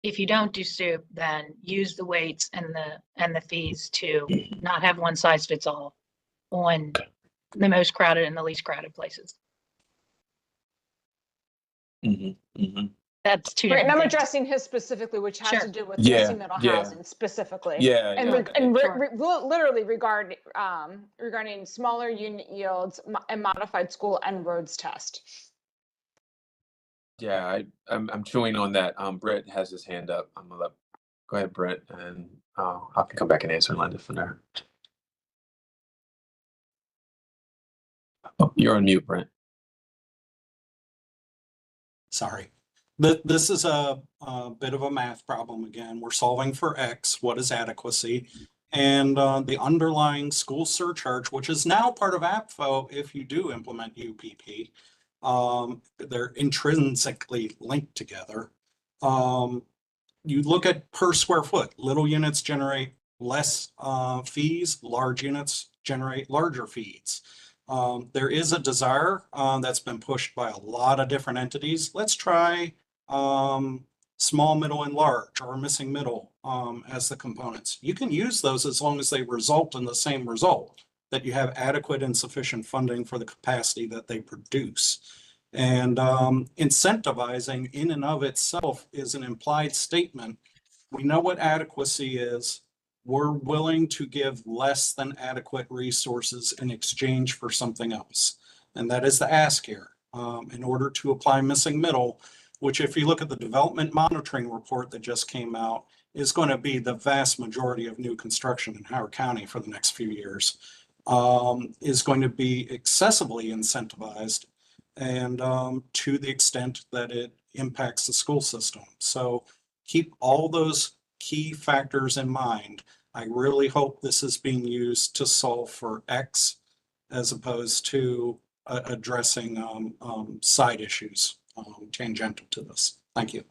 if you don't do SOUP, then use the weights and the fees to not have one size fits all on the most crowded and the least crowded places. That's two Right, and different I'm things. addressing his specifically, which has Sure. to do with Yeah, missing middle yeah. housing specifically. Yeah. And, yeah. literally regarding smaller unit yields and modified school and roads test. Yeah, I'm chewing on that. Brett has his hand up. I'm gonna go ahead, Brett, and I can come back and answer Linda from there. Oh, you're on mute, Brent. Sorry. This is a bit of a math problem again. We're solving for X, what is adequacy? And the underlying school surcharge, which is now part of APFO if you do implement UPP, they're intrinsically linked together. You look at per square foot, little units generate less fees, large units generate larger fees. There is a desire that's been pushed by a lot of different entities. Let's try small, middle, and large, or missing middle as the components. You can use those as long as they result in the same result, that you have adequate and sufficient funding for the capacity that they produce. And incentivizing in and of itself is an implied statement. We know what adequacy is. We're willing to give less than adequate resources in exchange for something else. And that is the ask here. In order to apply missing middle, which if you look at the development monitoring report that just came out, is going to be the vast majority of new construction in Howard County for the next few years, is going to be excessively incentivized, and to the extent that it impacts the school system. So keep all those key factors in mind. I really hope this is being used to solve for X as opposed to addressing side issues tangential to this. Thank you.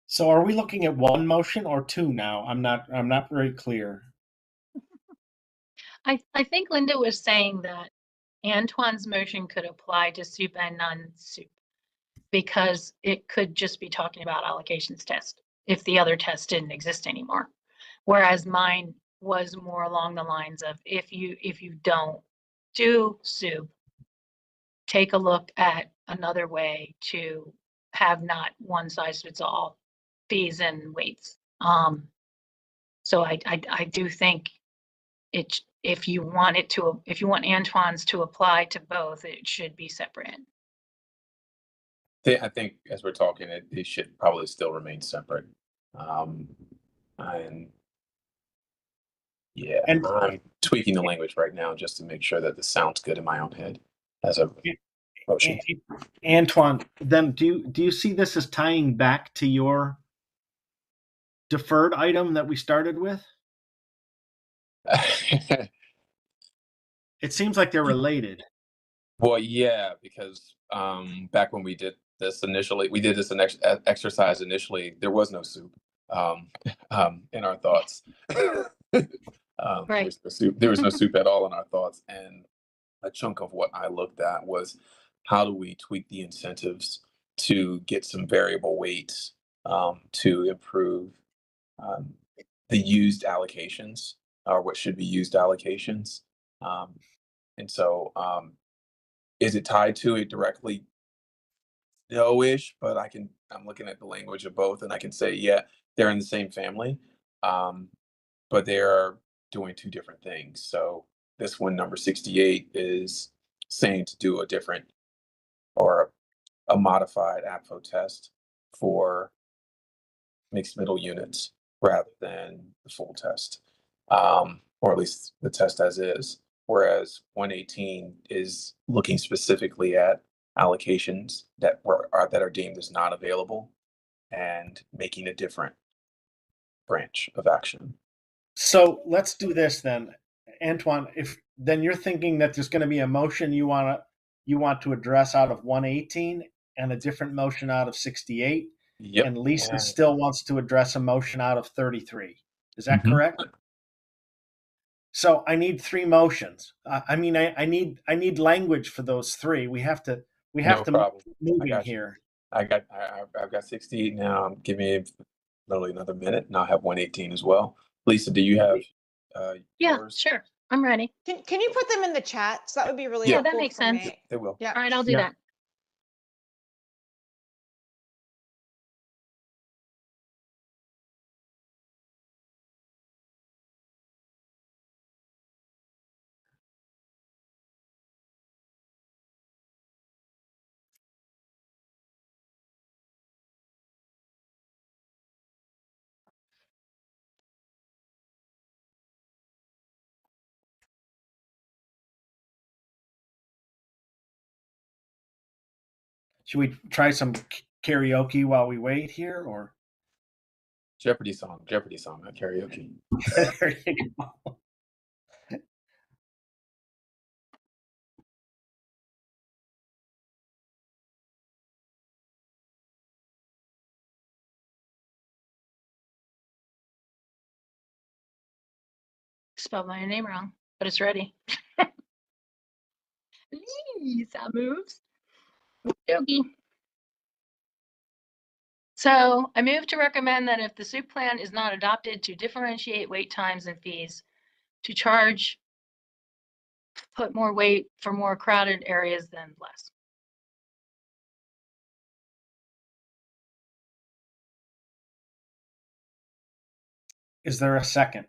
So are we looking at one motion or two now? I'm not very clear. I think Linda was saying that Antoine's motion could apply to soup and non-soup because it could just be talking about allocations test if the other test didn't exist anymore. Whereas mine was more along the lines of if you don't do soup, take a look at another way to have not one size fits all fees and weights. So I do think it, if you want Antoine's to apply to both, it should be separate. I think as we're talking, it should probably still remain separate. And yeah, And- I'm tweaking the language right now just to make sure that this sounds good in my own head as a motion. Antoine, then do you see this as tying back to your deferred item that we started with? It seems like they're related. Well, yeah, because back when we did this exercise initially, there was no soup in our thoughts. Right. There was no soup at all in our thoughts. And a chunk of what I looked at was how do we tweak the incentives to get some variable weights to improve the used allocations, or what should be used allocations. And so is it tied to it directly? No-ish, but I'm looking at the language of both and I can say, yeah, they're in the same family, but they're doing two different things. So this one, number 68, is saying to do a different or a modified APFO test for mixed middle units rather than the full test, or at least the test as is. Whereas 118 is looking specifically at allocations that are deemed as not available and making a different branch of action. So let's do this then, Antoine. If then you're thinking that there's going to be a motion you want to address out of 118 and a different motion out of 68, Yep. and Lisa still wants to address a motion out of 33. Is that correct? So I need three motions. I need language for those three. We have to problem. move I in got you. here. I've got 68 now. Give me literally another minute and I'll have 118 as well. Lisa, do you have Yeah, yours? sure. I'm ready. Can you put them in the chat? So that would be really Yeah, helpful that makes for sense. me. They will. Yeah. All right, I'll do Yeah. that. Should we try some karaoke while we wait here, or Jeopardy song, not karaoke. there you go. spelled my name wrong, but it's ready. Lisa moves. Yogi. So I move to recommend that if the SUP plan is not adopted, to differentiate wait times and fees, to charge, put more weight for more crowded areas than less. Is there a second?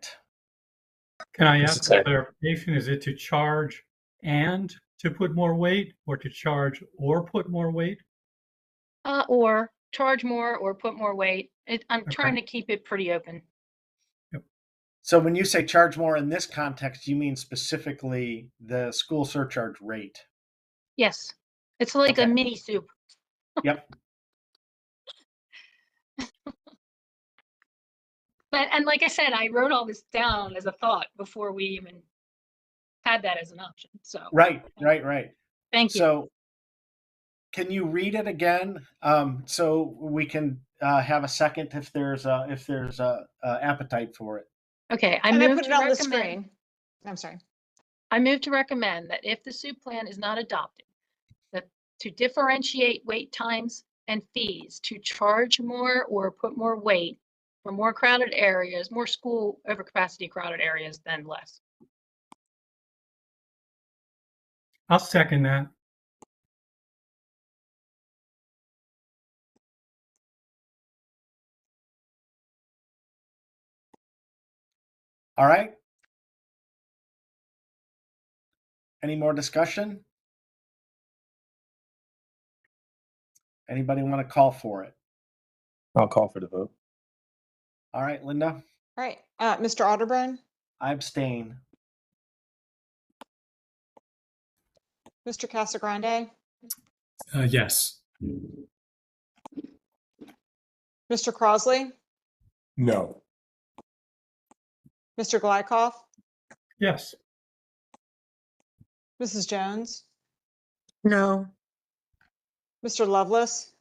Can I Just a ask a second. clarification? Is it to charge and to put more weight, or to charge or put more weight? Or charge more or put more weight. I'm Okay. trying to keep it pretty open. So when you say charge more in this context, you mean specifically the school surcharge rate? Yes, it's like Okay. a mini soup. Yep. And like I said, I wrote all this down as a thought before we even had that as an option. So Right. thank you. So can you read it again? So we can have a second if there's a appetite for it. Okay, I And I move put it to on the recommend. screen. I'm sorry. I move to recommend that if the SUP plan is not adopted, that to differentiate wait times and fees, to charge more or put more weight for more crowded areas, more school overcapacity crowded areas than less. I'll second that. All right. Any more discussion? Anybody want to call for it? I'll call for the vote. All right, Linda, All right, Mr. Otterburn, I abstain. Mr. Casagrande, Yes. Mr. Crosley, No. Mr. Glykoff, Yes. Mrs. Jones, No, Mr. Lovelace,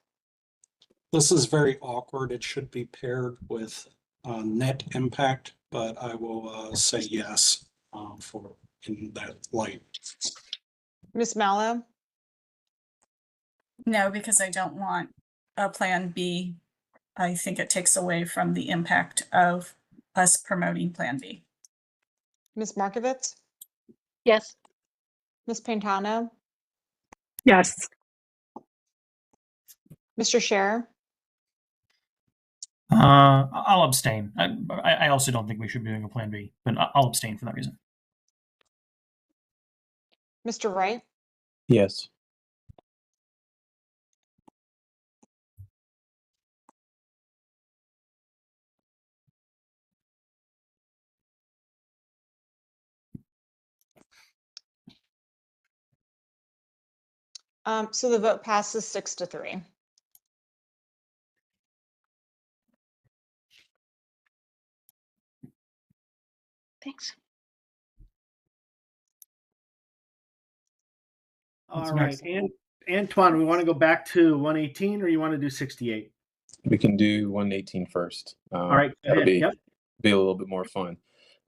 This is very awkward. It should be paired with net impact, but I will say yes for in that light. Miss Mallow, No, because I don't want a Plan B. I think it takes away from the impact of us promoting Plan B. Miss Markovitz, Yes. Miss Pantano, Yes. Mr. Scherer, I'll abstain. I also don't think we should be doing a plan B, but I'll abstain for that reason. Mr. Wright, Yes. so the vote passes 6-3. Thanks. All What's right, next? and Antoine, we want to go back to 118 or you want to do 68? We can do 118 first. All right, go That'll ahead. Yep. be a little bit more fun.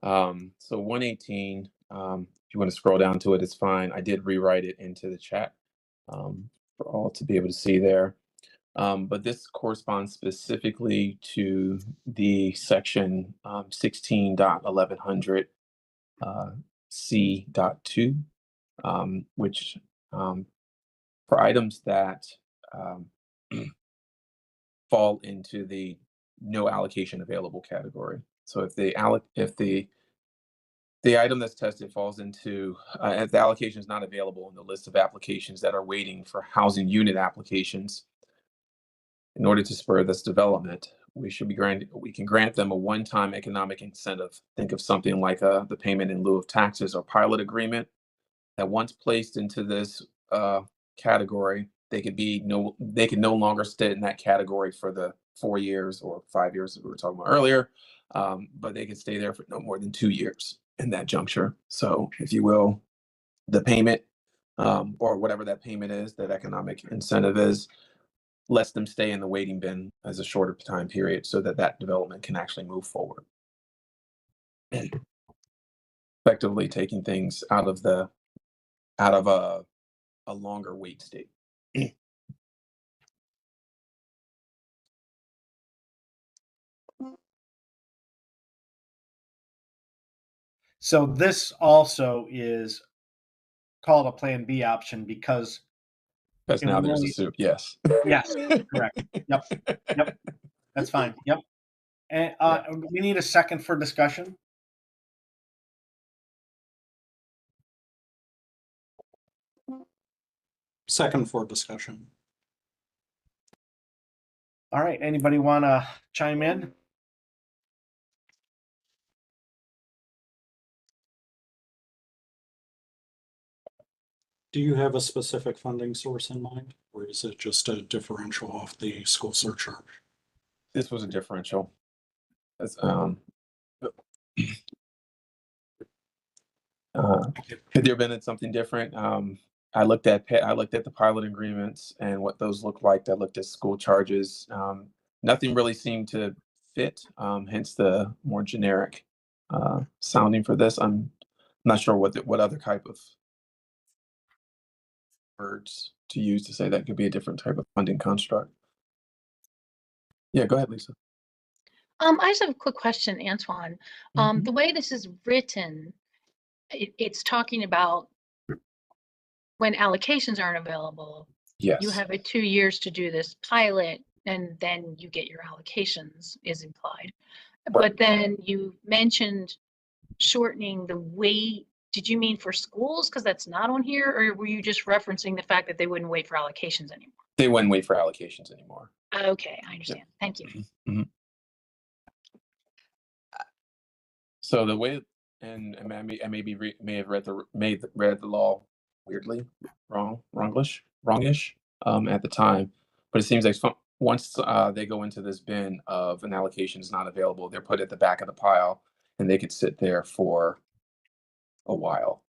So 118, if you want to scroll down to it, it's fine. I did rewrite it into the chat for all to be able to see there. But this corresponds specifically to the section 16.1100 C.2, which for items that fall into the no allocation available category. So if the item that's tested falls into, if the allocation is not available in the list of applications that are waiting for housing unit applications, in order to spur this development, we can grant them a one-time economic incentive. Think of something like the payment in lieu of taxes or pilot agreement that once placed into this category, they could no longer stay in that category for the 4 years or 5 years that we were talking about earlier, but they could stay there for no more than 2 years in that juncture. So, if you will, the payment or whatever that payment is, that economic incentive is, lets them stay in the waiting bin as a shorter time period so that that development can actually move forward. effectively taking things out of a longer wait state. So this also is called a Plan B option because Because it now would there's a only- soup. Yes. Yes, correct. Yep. That's fine. Yep. And we need a second for discussion. Second for discussion. All right. Anybody want to chime in? Do you have a specific funding source in mind, or is it just a differential off the school surcharge? This was a differential. That's, could there have been something different? I looked at the pilot agreements and what those look like. I looked at school charges. Nothing really seemed to fit. Hence the more generic sounding for this. I'm not sure what other type of words to use to say that could be a different type of funding construct. Yeah, go ahead, Lisa. I just have a quick question, Antoine. The way this is written, it's talking about when allocations aren't available, Yes. you have 2 years to do this pilot, and then you get your allocations is implied. But then you mentioned shortening the wait. Did you mean for schools? Because that's not on here, or were you just referencing the fact that they wouldn't wait for allocations anymore? They wouldn't wait for allocations anymore. Okay, I understand. Thank you. So the way, and I may have read the law weirdly wrongish at the time, but it seems like once they go into this bin of an allocation is not available, they're put at the back of the pile, and they could sit there for a while,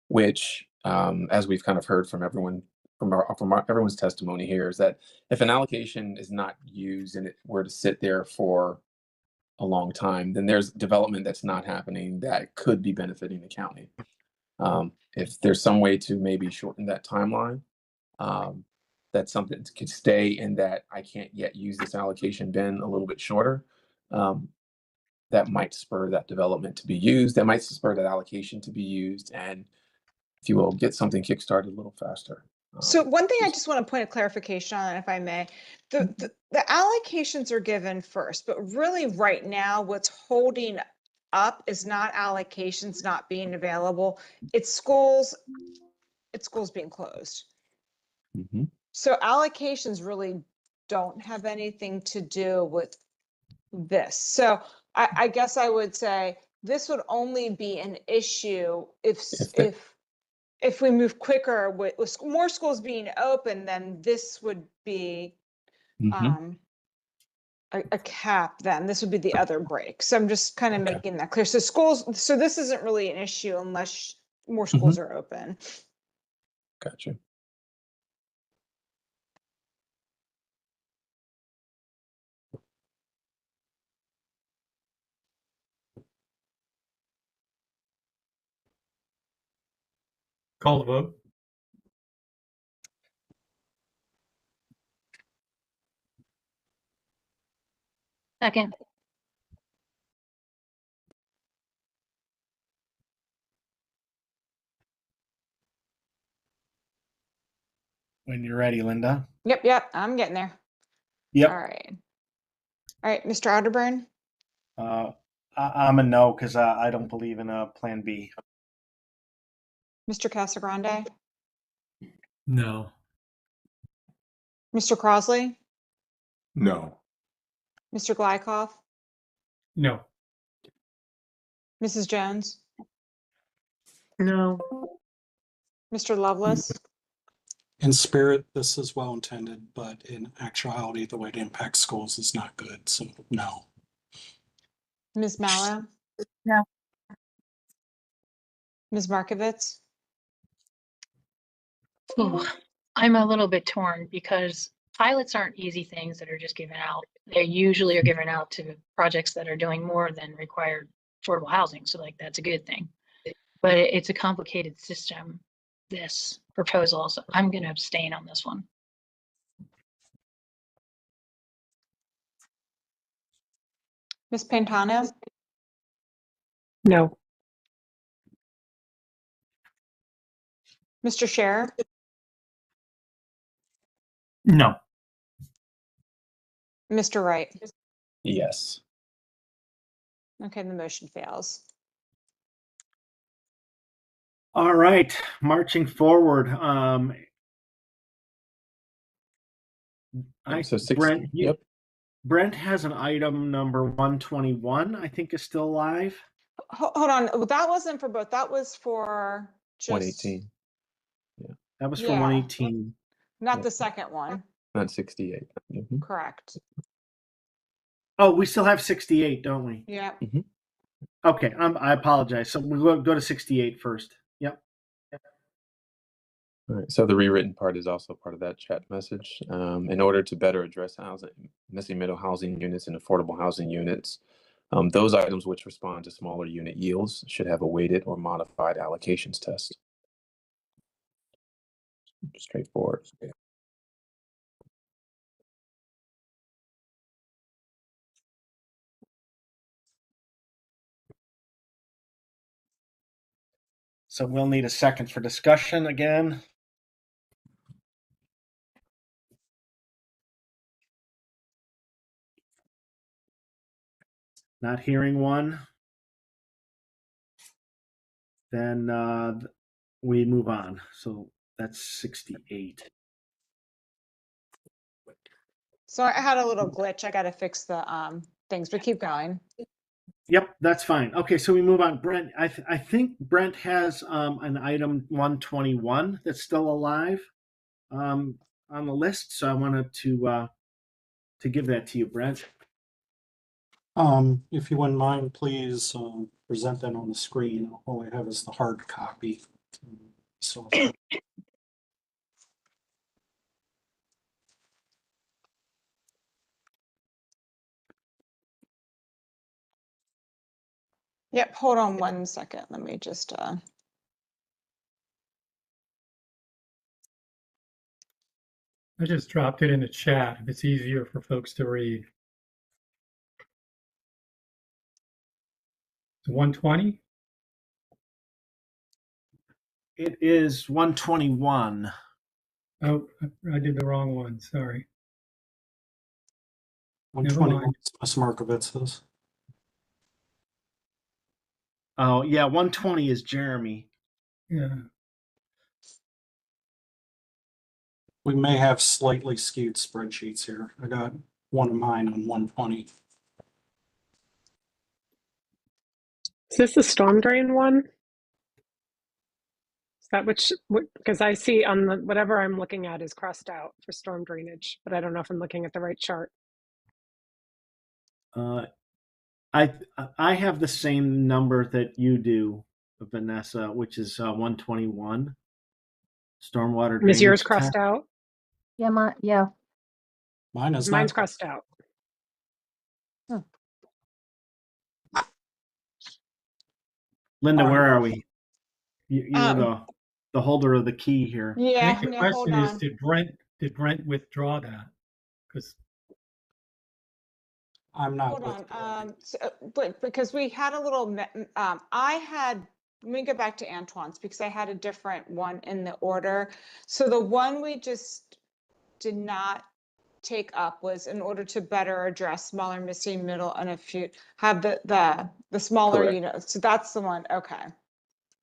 which as we've kind of heard from everyone everyone's testimony here, is that if an allocation is not used and it were to sit there for a long time, then there's development that's not happening that could be benefiting the county. If there's some way to maybe shorten that timeline, that's something that could stay in that I can't yet use this allocation bin a little bit shorter. That might spur that development to be used. That might spur that allocation to be used, and if you will, get something kickstarted a little faster. So one thing I just want to point a clarification on, if I may, the allocations are given first, but really right now what's holding up is not allocations not being available. It's schools being closed. So allocations really don't have anything to do with this. So I guess I would say this would only be an issue if we move quicker with more schools being open, then this would be a cap. Then this would be the other break. So I'm just kind of making that clear. So this isn't really an issue unless more schools are open. Gotcha. Call the vote. Second. When you're ready, Linda. Yep, I'm getting there. Yep. All right, Mr. Otterburn, I'm a no because I don't believe in a Plan B. Mr. Casagrande, No. Mr. Crosley, No. Mr. Glykoff, No. Mrs. Jones, No. Mr. Lovelace, In spirit, this is well intended, but in actuality, the way it impacts schools is not good. So no. Ms. Mallow. No. Ms. Markovitz, Ooh, I'm a little bit torn because pilots aren't easy things that are just given out. They usually are given out to projects that are doing more than required affordable housing. So like, that's a good thing. But it's a complicated system, this proposal. So I'm going to abstain on this one. Ms. Pantano, No. Mr. Scherer, No. Mr. Wright. Yes. Okay, the motion fails. All right, marching forward. So six. Brent, Yep. Brent has an item number 121, I think is still alive. Hold on, that wasn't for both. That was for just 118. That was for Yeah. 118. not the second one. Not 68. Mhm. Correct. Oh, we still have 68, don't we? Yeah. Okay, I apologize. So we'll go to 68 first. Yep. All right. So the rewritten part is also part of that chat message. In order to better address missing middle housing units and affordable housing units, those items which respond to smaller unit yields should have a weighted or modified allocations test. Straightforward. So we'll need a second for discussion again. Not hearing one. Then we move on. So that's 68. So I had a little glitch. I got to fix the things, but keep going. Yep, that's fine. Okay, so we move on. Brent, I think Brent has an item 121 that's still alive on the list. So I wanted to give that to you, Brent. If you wouldn't mind, please present that on the screen. All I have is the hard copy. So Yep, hold on 1 second. Let me just I just dropped it in the chat if it's easier for folks to read. It's 120? It is 121. Oh, I did the wrong one. Sorry. 121 is Ms. Markovitz's. Oh, yeah, 120 is Jeremy. Yeah. We may have slightly skewed spreadsheets here. I got one of mine on 120. Is this the storm drain one? Is that because I see on the whatever I'm looking at is crossed out for storm drainage, but I don't know if I'm looking at the right chart. I have the same number that you do, Vanessa, which is 121. Stormwater drainage. Is yours crossed test. out? Yeah, Mine's Mine's crossed out. Linda, where are we? You're the holder of the key here. I yeah, think the no, hold question is, on. did Brent withdraw that? Because I'm not. Hold with on. But because we had a little, let me go back to Antoine's because I had a different one in the order. So the one we just did not take up was in order to better address smaller missing middle and have the smaller Correct. units. So that's the one. Okay.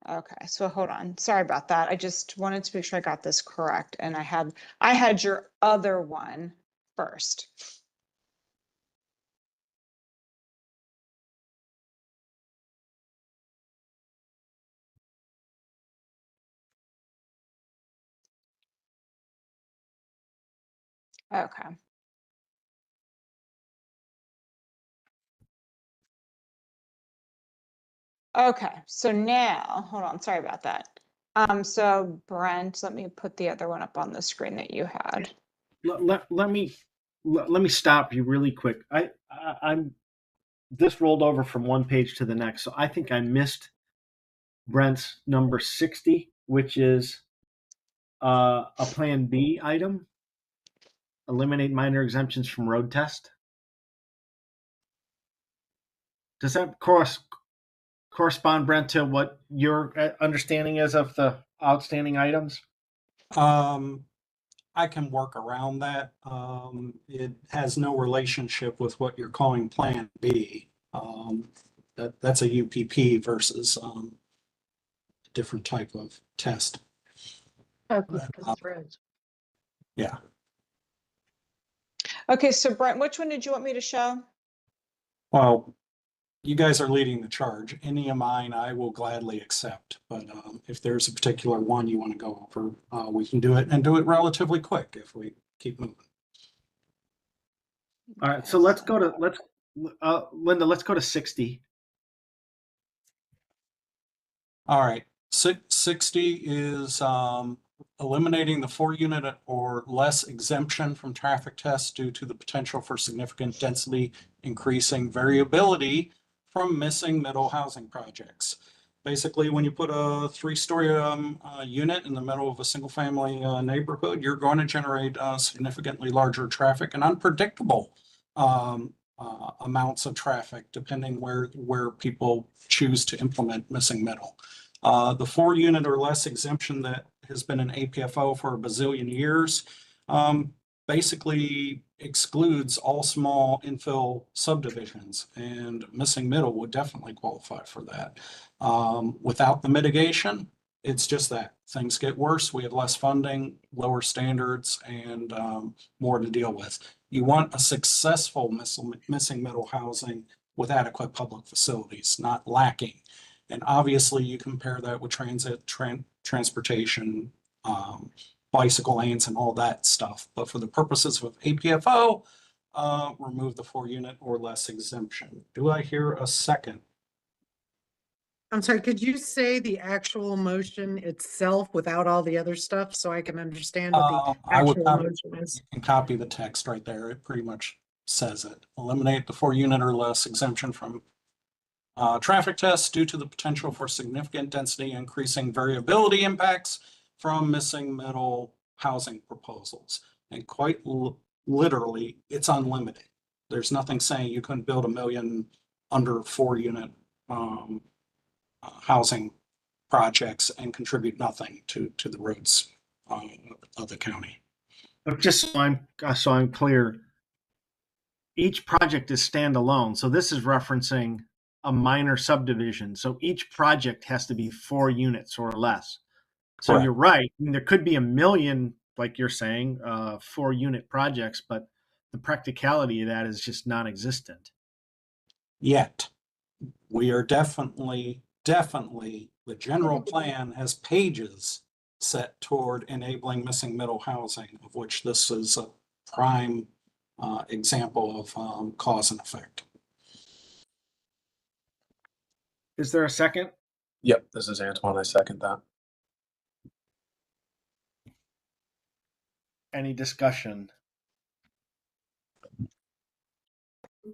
Okay. So hold on. Sorry about that. I just wanted to make sure I got this correct. And I had your other one first. Okay. Okay, so now, hold on, sorry about that. So Brent, let me put the other one up on the screen that you had. Let me stop you really quick. this rolled over from one page to the next. So I think I missed Brent's number 60, which is a Plan B item. Eliminate minor exemptions from road test. Does that correspond, Brent, to what your understanding is of the outstanding items? I can work around that. It has no relationship with what you're calling Plan B. That's a UPP versus a different type of test. Yeah. Okay, so Brent, which one did you want me to show? Well, you guys are leading the charge. Any of mine I will gladly accept, but if there's a particular one you want to go over, we can do it and do it relatively quick if we keep moving. All right, so let's go to Linda. Let's go to 60. All right, 60 is eliminating the 4-unit or less exemption from traffic tests due to the potential for significant density increasing variability from missing middle housing projects. Basically, when you put a 3-story unit in the middle of a single-family neighborhood, you're going to generate significantly larger traffic and unpredictable amounts of traffic, depending where people choose to implement missing middle. The 4-unit or less exemption that has been an APFO for a bazillion years basically excludes all small infill subdivisions, and missing middle would definitely qualify for that. Without the mitigation, it's just that things get worse. We have less funding, lower standards, and more to deal with. You want a successful missing middle housing with adequate public facilities, not lacking. And obviously you compare that with transportation, bicycle lanes and all that stuff. But for the purposes of APFO, remove the 4-unit or less exemption. Do I hear a second? I'm sorry, could you say the actual motion itself without all the other stuff so I can understand what the actual motion is? You can copy the text right there. It pretty much says it. Eliminate the 4-unit or less exemption from traffic tests due to the potential for significant density increasing variability impacts from missing middle housing proposals. And quite literally, it's unlimited. There's nothing saying you couldn't build 1 million under 4-unit housing projects and contribute nothing to the roads of the county. But just so I'm clear, each project is standalone. So this is referencing a minor subdivision. So each project has to be 4 units or less. So Correct. You're right. I mean, there could be 1 million, like you're saying, 4-unit projects, but the practicality of that is just non-existent. Yet, we are definitely, the general plan has pages set toward enabling missing middle housing, of which this is a prime example of cause and effect. Is there a second? Yep, this is Antoine. I second that. Any discussion?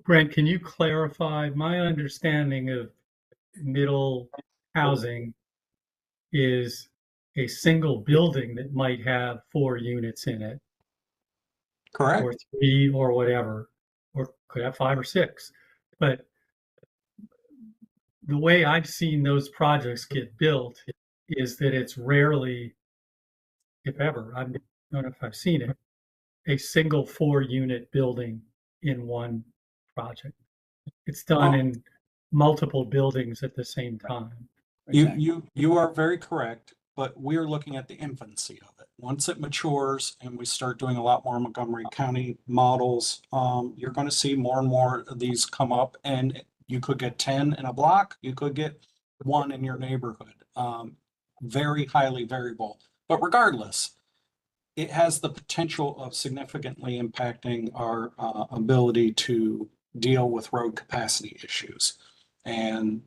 Brent, can you clarify? My understanding of middle housing is a single building that might have 4 units in it. Correct. Or 3 or whatever, or could have 5 or 6. But the way I've seen those projects get built is that it's rarely, if ever, I don't know if I've seen it, a single 4-unit building in one project. It's done in multiple buildings at the same time. You are very correct, but we're looking at the infancy of it. Once it matures and we start doing a lot more Montgomery County models, you're going to see more and more of these come up, and you could get 10 in a block, you could get 1 in your neighborhood. Very highly variable. But regardless, it has the potential of significantly impacting our ability to deal with road capacity issues. And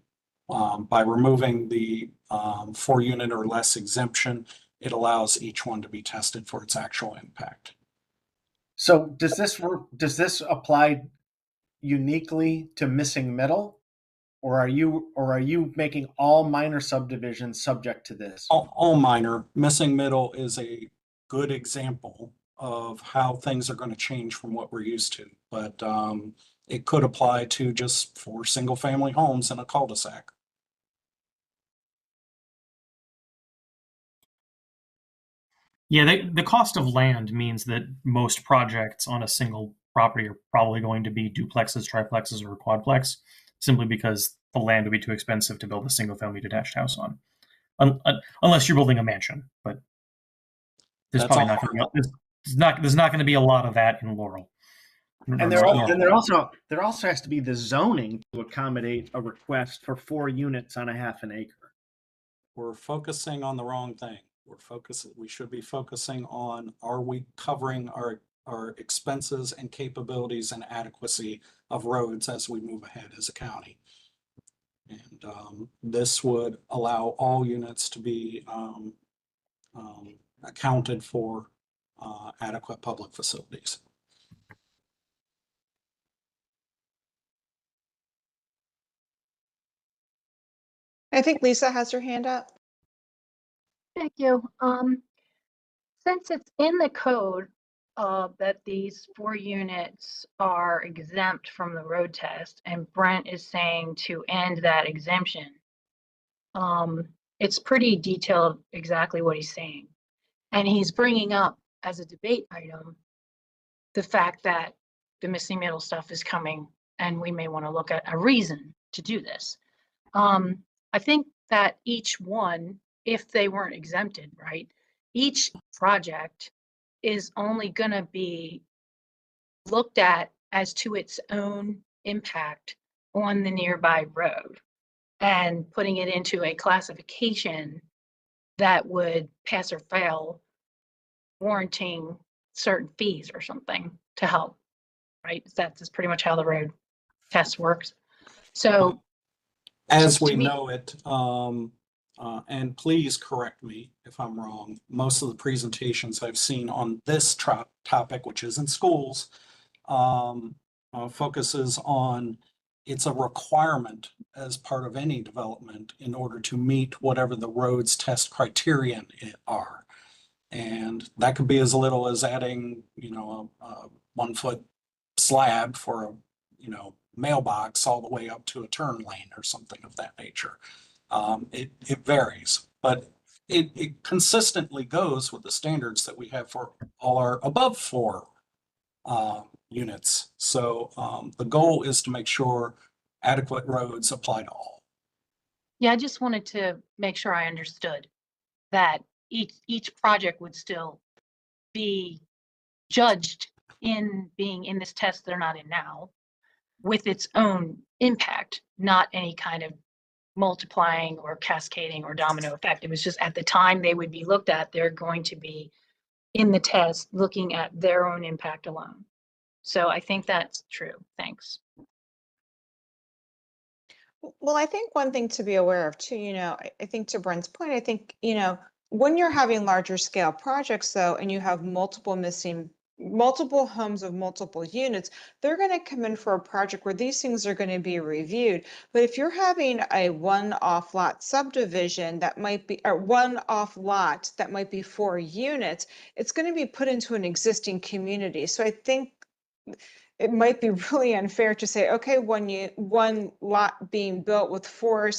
by removing the 4-unit or less exemption, it allows each one to be tested for its actual impact. So does this apply uniquely to Missing Middle, or are you making all minor subdivisions subject to this? All minor. Missing Middle is a good example of how things are going to change from what we're used to. But it could apply to just 4 single-family homes in a cul-de-sac. Yeah, the cost of land means that most projects on a single property are probably going to be duplexes, triplexes, or quadplex, simply because the land would be too expensive to build a single-family detached house on, unless you're building a mansion. But there's That's probably all. not going to be there's not going to be a lot of that in Laurel. And there also has to be the zoning to accommodate a request for 4 units on a half an acre. We're focusing on the wrong thing. We should be focusing on, are we covering our expenses and capabilities and adequacy of roads as we move ahead as a county? And this would allow all units to be accounted for adequate public facilities. I think Lisa has her hand up. Thank you. Since it's in the code that these 4 units are exempt from the road test, and Brent is saying to end that exemption, it's pretty detailed exactly what he's saying. And he's bringing up as a debate item the fact that the Missing Middle stuff is coming, and we may want to look at a reason to do this. I think that each one, if they weren't exempted, right, each project is only going to be looked at as to its own impact on the nearby road, and putting it into a classification that would pass or fail, warranting certain fees or something to help, right? That's pretty much how the road test works. So as we to me, know it, and please correct me if I'm wrong, most of the presentations I've seen on this topic, which is in schools, focuses on it's a requirement as part of any development in order to meet whatever the roads test criterion are. And that could be as little as adding, a 1-foot slab for a, mailbox all the way up to a turn lane or something of that nature. It varies, but it consistently goes with the standards that we have for all our above 4 units. So the goal is to make sure adequate roads apply to all. yeah, I just wanted to make sure I understood that each project would still be judged in being in this test they're not in now, with its own impact, not any kind of multiplying or cascading or domino effect. It was just at the time they would be looked at, they're going to be in the test looking at their own impact alone. So I think that's true. Thanks. Well, I think one thing to be aware of too, I think to Brent's point, I think, when you're having larger scale projects though, and you have multiple homes of multiple units, they're going to come in for a project where these things are going to be reviewed. But if you're having a one-off lot subdivision that might be, or one-off lot that might be 4 units, it's going to be put into an existing community. So I think it might be really unfair to say, okay, one lot being built with 4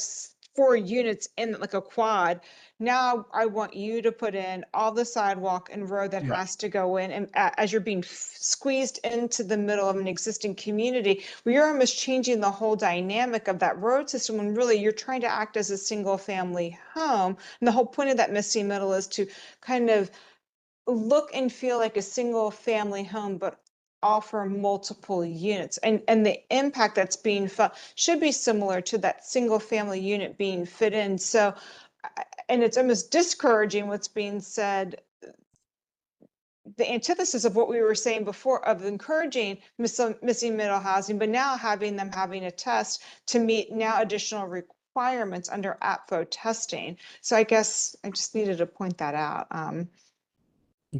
units in like a quad. Now I want you to put in all the sidewalk and road that has to go in, and as you're being squeezed into the middle of an existing community, where you're almost changing the whole dynamic of that road system, when really you're trying to act as a single family home. And the whole point of that Missing Middle is to kind of look and feel like a single family home, but offer multiple units, and the impact that's being felt should be similar to that single family unit being fit in. So, and it's almost discouraging what's being said, the antithesis of what we were saying before, of encouraging Missing Middle housing, but now having a test to meet now additional requirements under APFO testing. So I guess I just needed to point that out.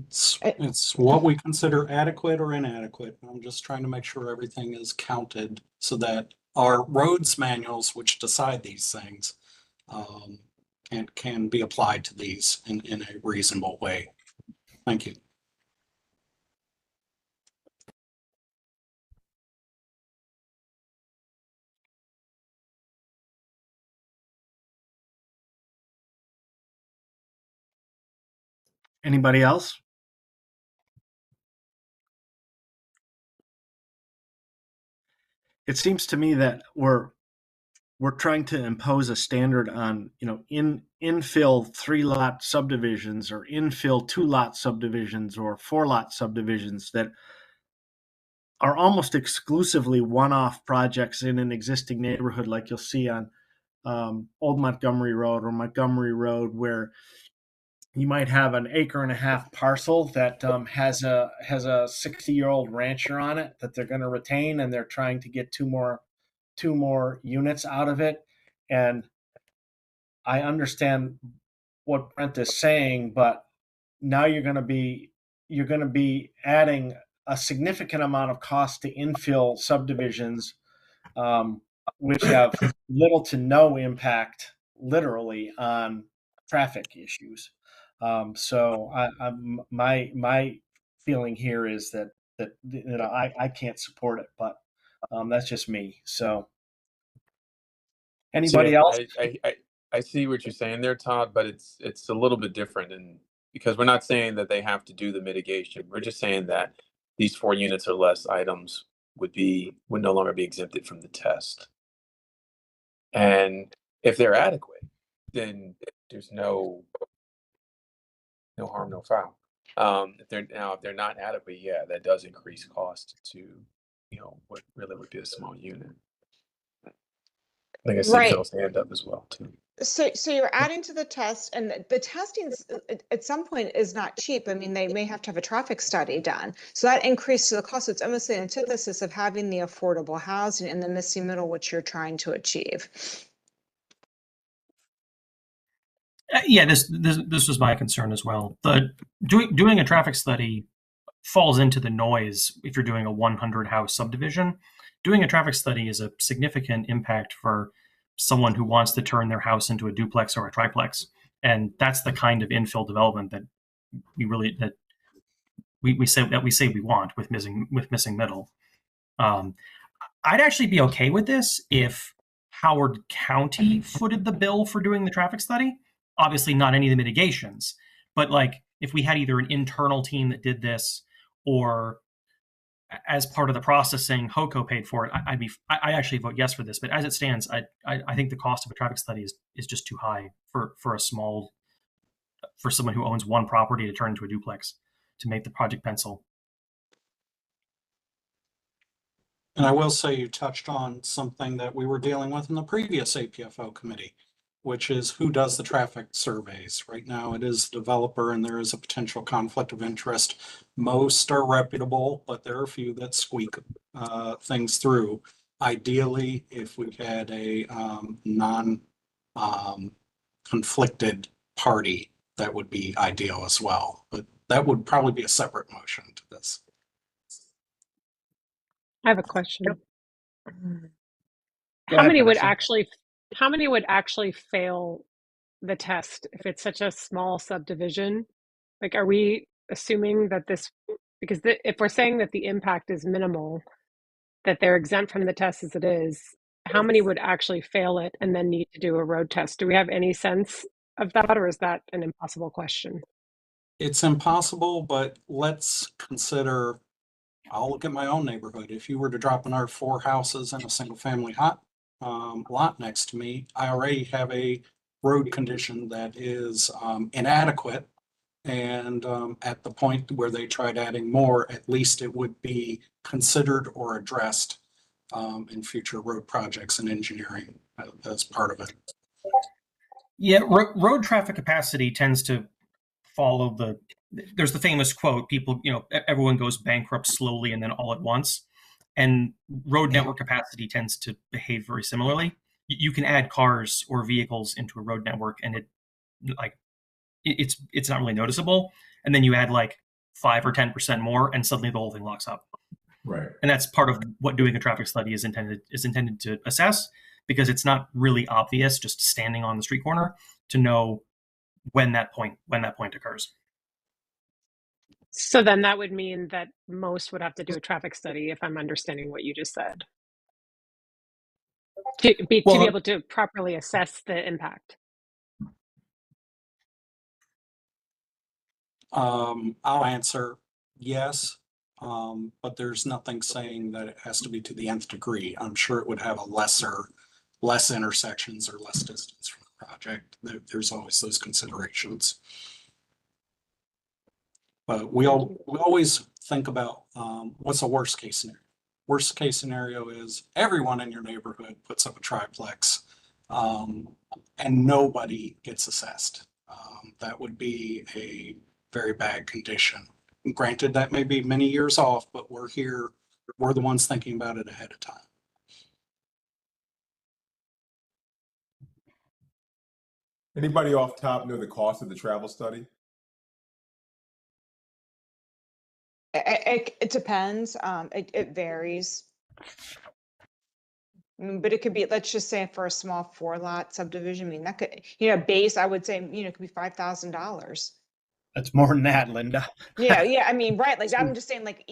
It's what we consider adequate or inadequate. I'm just trying to make sure everything is counted so that our roads manuals, which decide these things, can be applied to these in a reasonable way. Thank you. Anybody else? It seems to me that we're trying to impose a standard on, infill 3-lot subdivisions or infill 2-lot subdivisions or 4-lot subdivisions that are almost exclusively one-off projects in an existing neighborhood, like you'll see on Old Montgomery Road or Montgomery Road, where you might have an 1.5 acre parcel that has a 60-year-old rancher on it that they're going to retain, and they're trying to get two more units out of it. And I understand what Brent is saying, but now you're going to be adding a significant amount of cost to infill subdivisions, which have little to no impact, literally, on traffic issues. So my feeling here is that I can't support it, but that's just me. So anybody else? I see what you're saying there, Todd, but it's a little bit different, and because we're not saying that they have to do the mitigation. We're just saying that these 4 units or less items would no longer be exempted from the test. And if they're adequate, then there's no harm, no foul. If they're not adequate, yeah, that does increase cost to, what really would be a small unit. I think I see Right. Phil's hand up as well too. So you're adding to the test, and the testing at some point is not cheap. I mean, they may have to have a traffic study done. So that increases the cost. It's almost the antithesis of having the affordable housing in the missing middle, which you're trying to achieve. Yeah, this was my concern as well. Doing a traffic study falls into the noise if you're doing a 100 house subdivision. Doing a traffic study is a significant impact for someone who wants to turn their house into a duplex or a triplex, and that's the kind of infill development that we say we want with missing middle. I'd actually be okay with this if Howard County footed the bill for doing the traffic study. Obviously not any of the mitigations, but like if we had either an internal team that did this or as part of the processing, HOCO paid for it, I actually vote yes for this. But as it stands, I think the cost of a traffic study is just too high for someone who owns one property to turn into a duplex to make the project pencil. And I will say you touched on something that we were dealing with in the previous APFO committee, which is who does the traffic surveys. Right now it is the developer, and there is a potential conflict of interest. Most are reputable, but there are a few that squeak things through. Ideally, if we had a non-conflicted party, that would be ideal as well. But that would probably be a separate motion to this. I have a question. Go How ahead, many would Vanessa. actually fail the test if it's such a small subdivision? Like, are we assuming that because if we're saying that the impact is minimal, that they're exempt from the test as it is, how many would actually fail it and then need to do a road test? Do we have any sense of that, or is that an impossible question? It's impossible, but let's consider, I'll look at my own neighborhood. If you were to drop another 4 houses and a single family lot next to me, I already have a road condition that is inadequate. And at the point where they tried adding more, at least it would be considered or addressed in future road projects and engineering as part of it. Yeah, road traffic capacity tends to follow there's the famous quote, people, everyone goes bankrupt slowly and then all at once. And road network capacity tends to behave very similarly. You can add cars or vehicles into a road network and it's not really noticeable. And then you add like 5 or 10% more, and suddenly the whole thing locks up. Right. And that's part of what doing a traffic study is intended to assess, because it's not really obvious just standing on the street corner to know when that point occurs. So then that would mean that most would have to do a traffic study, if I'm understanding what you just said, to be able to properly assess the impact. I'll answer yes, but there's nothing saying that it has to be to the nth degree. I'm sure it would have less intersections or less distance from the project. There's always those considerations. But we always think about what's the worst case scenario. Worst case scenario is everyone in your neighborhood puts up a triplex and nobody gets assessed. That would be a very bad condition. Granted, that may be many years off, but we're the ones thinking about it ahead of time. Anybody off top know the cost of the travel study? It depends. It varies. But it could be, let's just say for a small 4-lot subdivision, I mean, that could, base, I would say, it could be $5,000. That's more than that, Linda. Yeah. I mean, right. Like, I'm just saying, like,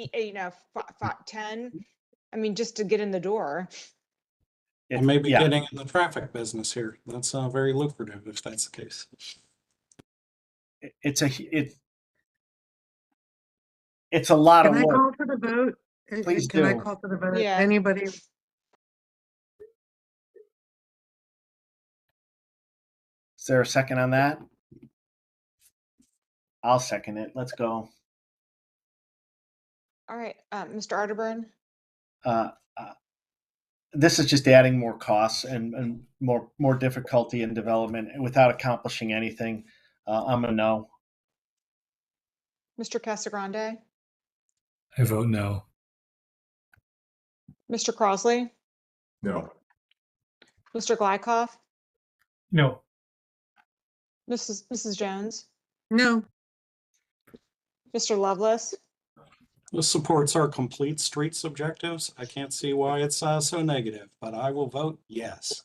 10, I mean, just to get in the door. Well, maybe getting in the traffic business here. That's very lucrative if that's the case. It's a lot of Can I work. call for the vote? Please Can I do. call for the vote? Yeah. Anybody? Is there a second on that? I'll second it. Let's go. All right, Mr. Arterburn. This is just adding more costs and more difficulty in development without accomplishing anything. I'm a no. Mr. Casagrande. I vote no. Mr. Crosley. No. Mr. Glykoff. No. Mrs. Jones. No. Mr. Lovelace. This supports our complete streets objectives. I can't see why it's so negative, but I will vote yes.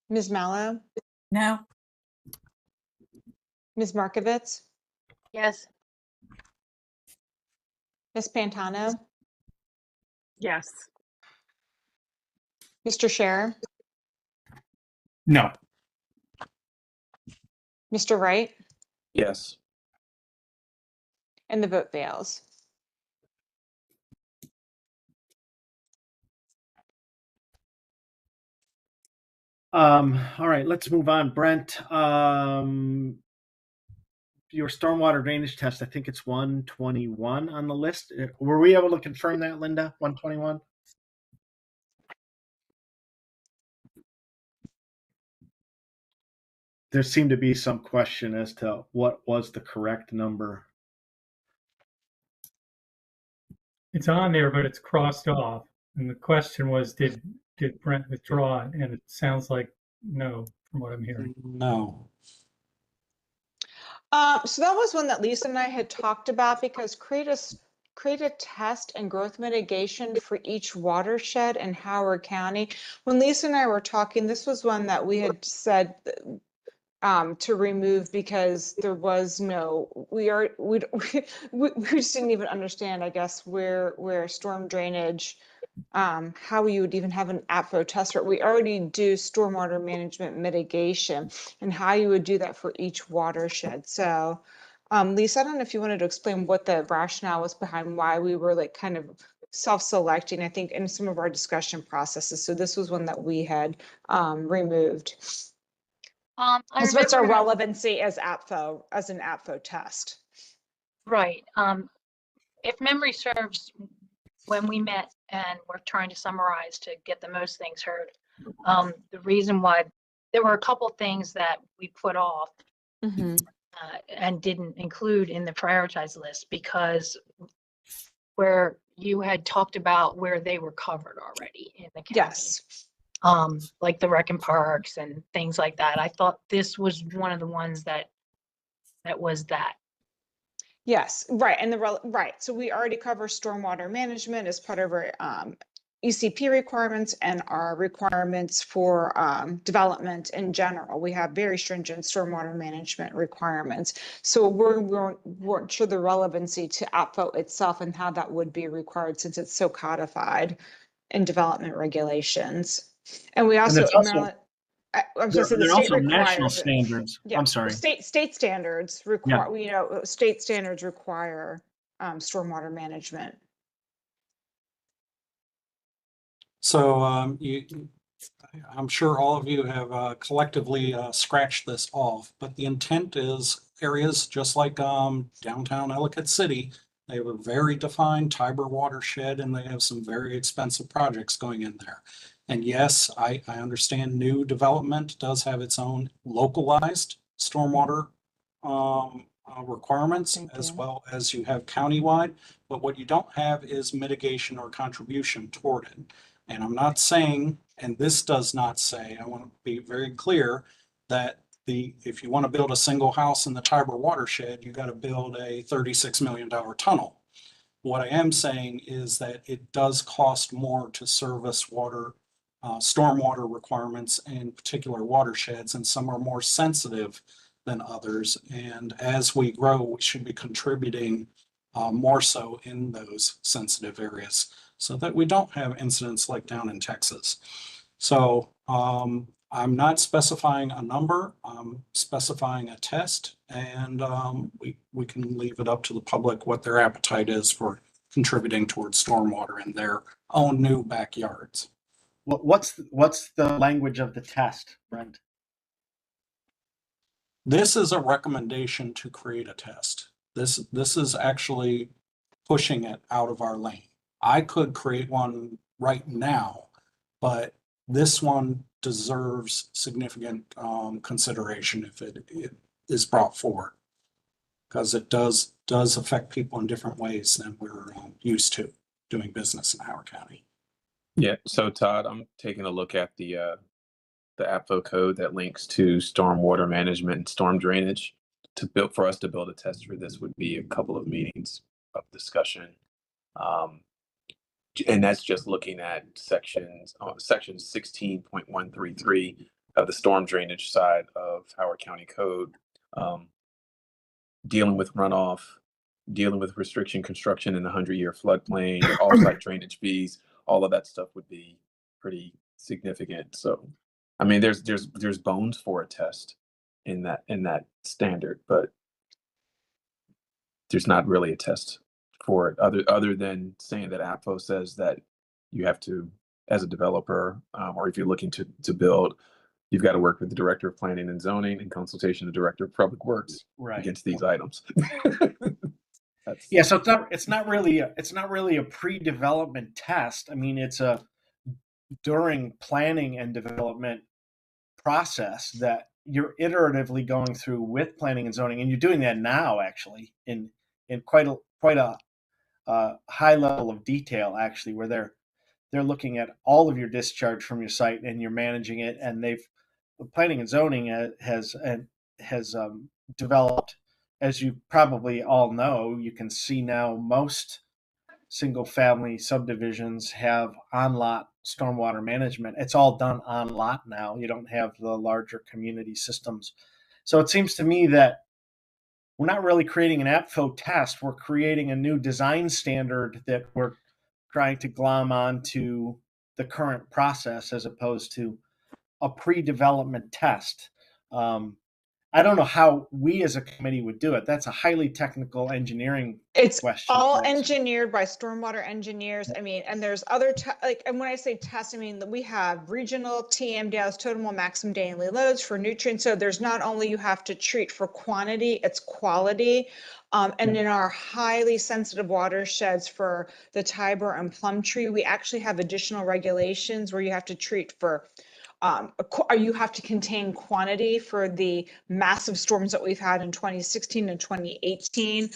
Ms. Mallow. No. Ms. Markovitz. Yes. Ms. Pantano. Yes. Mr. Scherer. No. Mr. Wright. Yes. And the vote fails. All right, let's move on. Brent, your stormwater drainage test, I think it's 121 on the list. Were we able to confirm that, Linda? 121? There seemed to be some question as to what was the correct number. It's on there, but it's crossed off. And the question was, did Brent withdraw it? And it sounds like no, from what I'm hearing. No. So that was one that Lisa and I had talked about, because create a test and growth mitigation for each watershed in Howard County. When Lisa and I were talking, this was one that we had said to remove because there was no, we just didn't even understand, I guess, where storm drainage, how you would even have an APFO test. We already do stormwater management mitigation, and how you would do that for each watershed. So Lisa, I don't know if you wanted to explain what the rationale was behind why we were like kind of self-selecting, I think, in some of our discussion processes. So this was one that we had removed. What's our relevancy as APFO, as an APFO test? Right. If memory serves, when we met and we're trying to summarize to get the most things heard, the reason why there were a couple things that we put off and didn't include in the prioritized list, because where you had talked about where they were covered already in the county. Yes. Like the rec and parks and things like that. I thought this was one of the ones that was that. Yes, right, and right, so we already cover stormwater management as part of our ECP requirements and our requirements for development in general. We have very stringent stormwater management requirements. So we weren't sure the relevancy to APFO itself and how that would be required since it's so codified in development regulations. And we also, it's also- Maryland, I was gonna say the There are state also national requires it. standards. Yeah, I'm sorry. state standards require, you know, state standards require stormwater management. So I'm sure all of you have collectively scratched this off, but the intent is areas just like downtown Ellicott City, they have a very defined Tiber watershed and they have some very expensive projects going in there. And yes, I understand new development does have its own localized stormwater requirements as well as you have countywide, but what you don't have is mitigation or contribution toward it. And I'm not saying, and this does not say, I want to be very clear that if you want to build a single house in the Tiber watershed, you got to build a $36 million tunnel. What I am saying is that it does cost more to service water, stormwater requirements in particular watersheds, and some are more sensitive than others. And as we grow, we should be contributing more so in those sensitive areas so that we don't have incidents like down in Texas. So I'm not specifying a number, I'm specifying a test, and we can leave it up to the public what their appetite is for contributing towards stormwater in their own new backyards. What's the language of the test, Brent? This is a recommendation to create a test. This is actually pushing it out of our lane. I could create one right now, but this one deserves significant consideration if it is brought forward, because it does affect people in different ways than we're used to doing business in Howard County. Yeah, so Todd, I'm taking a look at the APFO code that links to stormwater management and storm drainage. For us to build a test for this would be a couple of meetings of discussion. And that's just looking at section 16.133 of the storm drainage side of Howard County Code, dealing with runoff, dealing with restriction construction in the 100-year floodplain, off-site drainage fees. All of that stuff would be pretty significant. So, I mean, there's bones for a test in that standard, but there's not really a test for it other than saying that APFO says that you have to, as a developer, or if you're looking to build, you've got to work with the director of planning and zoning in consultation with the director of public works against these items. Yeah, so it's not really a pre-development test. I mean, it's a during planning and development process that you're iteratively going through with planning and zoning, and you're doing that now actually in quite a high level of detail, actually, where they're looking at all of your discharge from your site and you're managing it. And planning and zoning has developed, as you probably all know. You can see now most single family subdivisions have on lot stormwater management. It's all done on lot now. You don't have the larger community systems. So it seems to me that we're not really creating an APFO test. We're creating a new design standard that we're trying to glom onto the current process as opposed to a pre-development test. I don't know how we as a committee would do it. That's a highly technical engineering It's question. all engineered by stormwater engineers. I mean, and there's other, and when I say test, I mean, we have regional TMDLs, total maximum daily loads for nutrients. So there's not only you have to treat for quantity, it's quality. And in our highly sensitive watersheds for the Tiber and Plumtree, we actually have additional regulations where you have to treat for you have to contain quantity for the massive storms that we've had in 2016 and 2018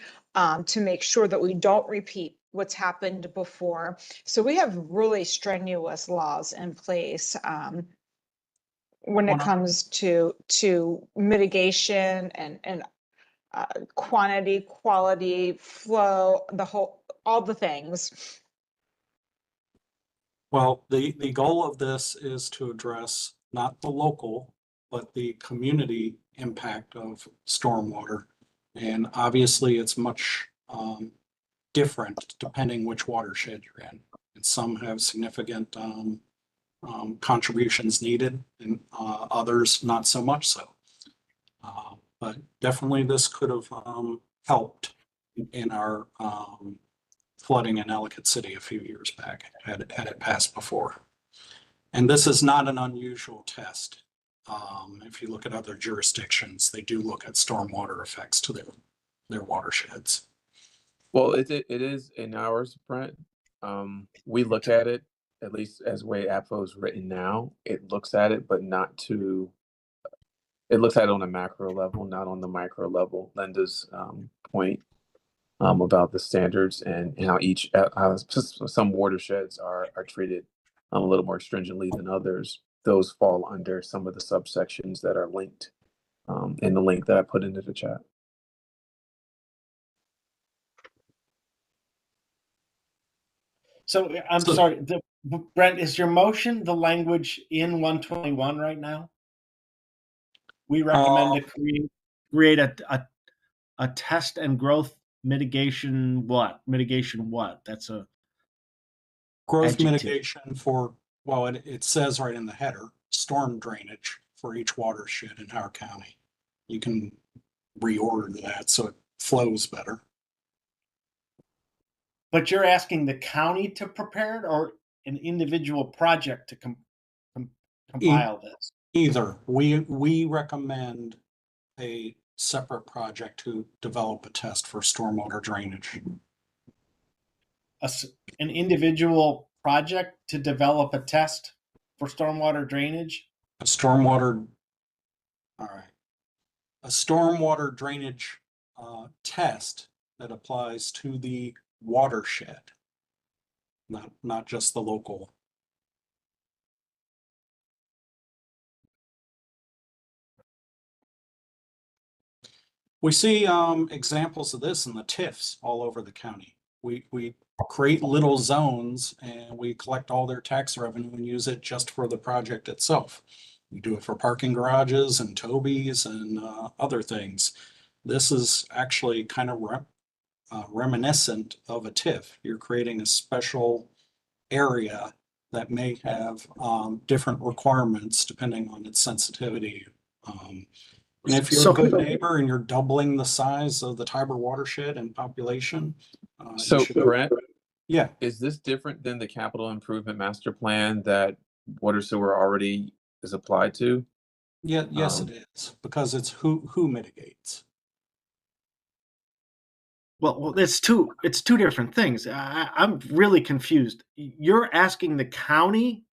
to make sure that we don't repeat what's happened before. So we have really strenuous laws in place when it comes to mitigation and quantity, quality, flow, all the things. Well, the goal of this is to address not the local, but the community impact of stormwater. And obviously, it's much different depending which watershed you're in. And some have significant contributions needed, and others not so much so. But definitely, this could have helped in our flooding in Ellicott City a few years back, had it passed before. And this is not an unusual test. If you look at other jurisdictions, they do look at stormwater effects to their watersheds. Well, it is in ours, Brent. We look at it, at least as way APFO is written now, it looks at it, but not to, it looks at it on a macro level, not on the micro level. Linda's point about the standards and how some watersheds are treated a little more stringently than others. Those fall under some of the subsections that are linked in the link that I put into the chat. So I'm sorry, Brent, is your motion the language in 121 right now? We recommend to create a test and growth mitigation what? Mitigation what? That's a growth adjective. Mitigation for, well, it says right in the header, storm drainage for each watershed in Howard County. You can reorder that so it flows better. But you're asking the county to prepare it or an individual project to compile this? Either. We recommend a separate project to develop a test for stormwater drainage. An individual project to develop a test for stormwater drainage? A stormwater drainage test that applies to the watershed, not just the local. We see examples of this in the TIFs all over the county. We create little zones and we collect all their tax revenue and use it just for the project itself. We do it for parking garages and Toby's and other things. This is actually kind of reminiscent of a TIF. You're creating a special area that may have different requirements depending on its sensitivity. And if you're a good neighbor and you're doubling the size of the Tiber watershed and population. So Brent, yeah, is this different than the capital improvement master plan that water sewer already is applied to? Yeah, yes, it is, because it's who mitigates. Well, it's two different things. I'm really confused. You're asking the county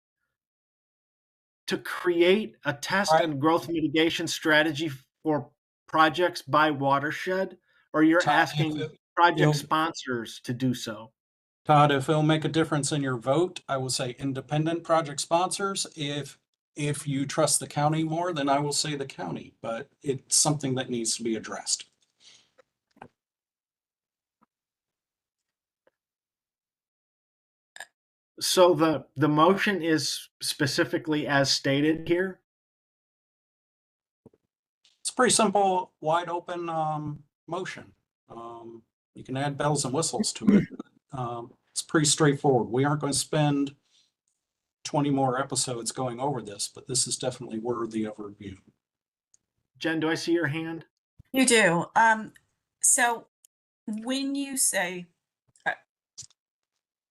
to create a test and growth mitigation strategy for projects by watershed, or you're asking project sponsors to do so? Todd, if it'll make a difference in your vote, I will say independent project sponsors. If you trust the county more, then I will say the county, but it's something that needs to be addressed. So the motion is specifically as stated here? It's a pretty simple, wide open motion. You can add bells and whistles to it. It's pretty straightforward. We aren't going to spend 20 more episodes going over this, but this is definitely worthy of review. Jen, do I see your hand? You do. So when you say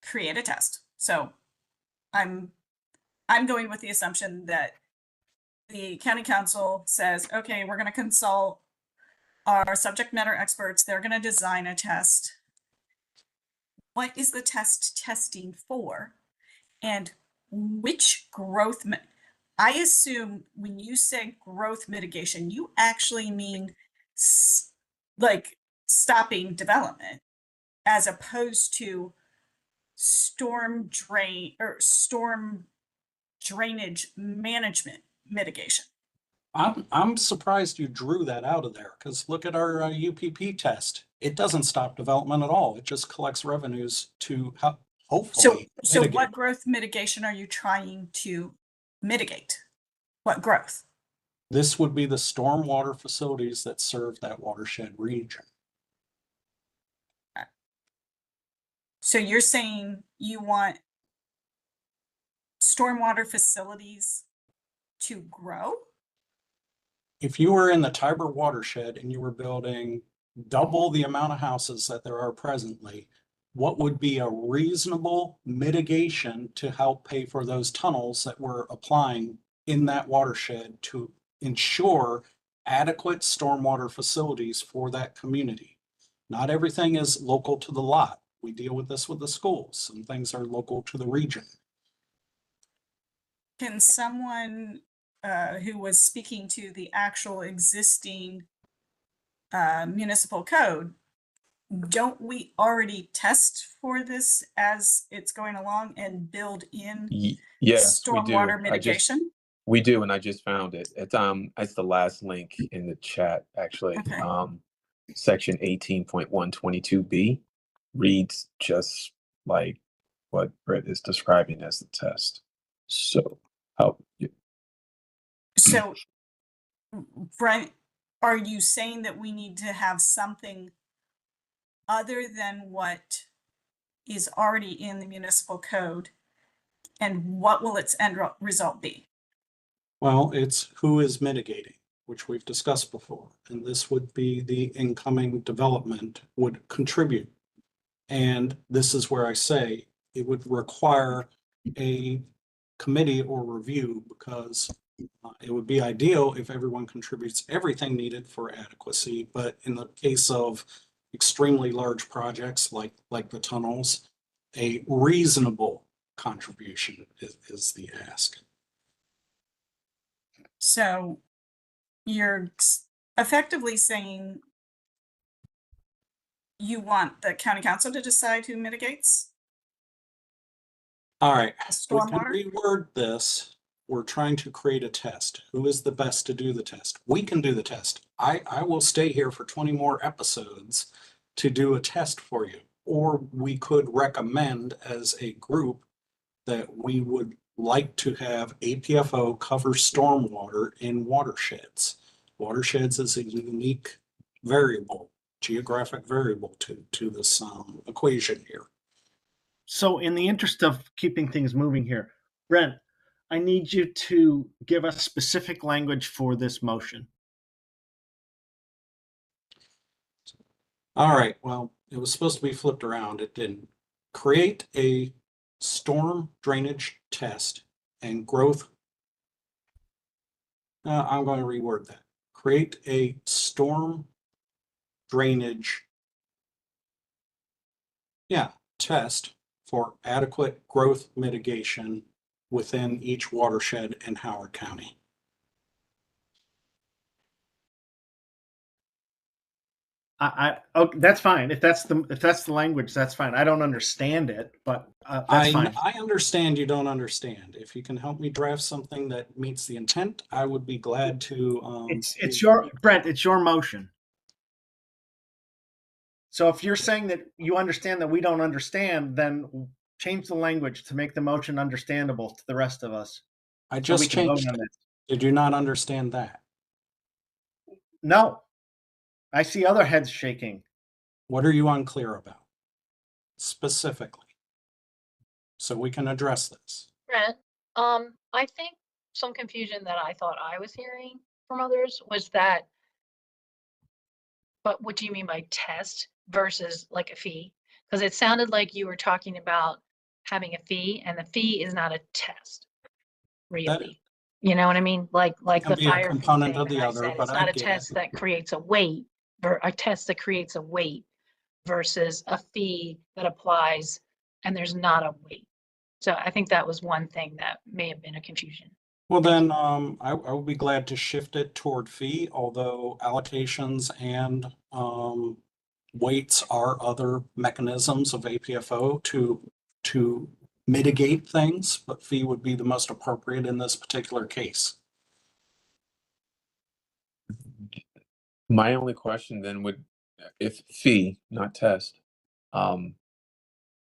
create a test, so I'm going with the assumption that the county council says, okay, we're going to consult our subject matter experts. They're going to design a test. What is the test testing for? And which growth? I assume when you say growth mitigation, you actually mean like stopping development as opposed to storm drainage management mitigation. I'm surprised you drew that out of there, because look at our UPP test. It doesn't stop development at all. It just collects revenues to hopefully So mitigate. what growth mitigation are you trying to mitigate? What growth? This would be the stormwater facilities that serve that watershed region. So you're saying you want stormwater facilities to grow? If you were in the Tiber watershed and you were building double the amount of houses that there are presently, what would be a reasonable mitigation to help pay for those tunnels that we're applying in that watershed to ensure adequate stormwater facilities for that community? Not everything is local to the lot. We deal with this with the schools. Some things are local to the region. Can someone who was speaking to the actual existing municipal code, don't we already test for this as it's going along and build in Yes, we do. stormwater mitigation? We do, and I just found it. It's the last link in the chat, actually. Okay. Section 18.122B reads just like what Britt is describing as the test. So, So, Brent, are you saying that we need to have something other than what is already in the municipal code? And what will its end result be? Well, it's who is mitigating, which we've discussed before. And this would be the incoming development would contribute. And this is where I say it would require a committee or review, because it would be ideal if everyone contributes everything needed for adequacy. But in the case of extremely large projects like the tunnels, a reasonable contribution is the ask. So you're effectively saying you want the county council to decide who mitigates? All right, we can Stormwater? reword this. We're trying to create a test. Who is the best to do the test? We can do the test. I will stay here for 20 more episodes to do a test for you. Or we could recommend as a group that we would like to have APFO cover stormwater in watersheds. Watersheds is a unique variable, geographic variable to this equation here. So in the interest of keeping things moving here, Brent, I need you to give us specific language for this motion. All right, well, it was supposed to be flipped around. It didn't. Create a storm drainage test and growth. I'm going to reword that. Create a storm drainage test for adequate growth mitigation within each watershed in Howard County. Okay, that's fine. If that's the language, that's fine. I don't understand it, but that's fine. I understand you don't understand. If you can help me draft something that meets the intent, I would be glad to. It's your Brent. It's your motion. So if you're saying that you understand that we don't understand, then change the language to make the motion understandable to the rest of us. I just changed it. Did you not understand that? No. I see other heads shaking. What are you unclear about specifically? So we can address this. Brent, I think some confusion that I thought I was hearing from others was that, but what do you mean by test versus like a fee? Because it sounded like you were talking about having a fee, and the fee is not a test, really. You know what I mean? Like the fire component of the thing other, said, but it's not I a get test it. that creates a weight, or a test that creates a weight versus a fee that applies and there's not a weight. So I think that was one thing that may have been a confusion. Well, then I would be glad to shift it toward fee, although allocations and weights are other mechanisms of APFO to mitigate things, but fee would be the most appropriate in this particular case. My only question then would, if fee, not test, and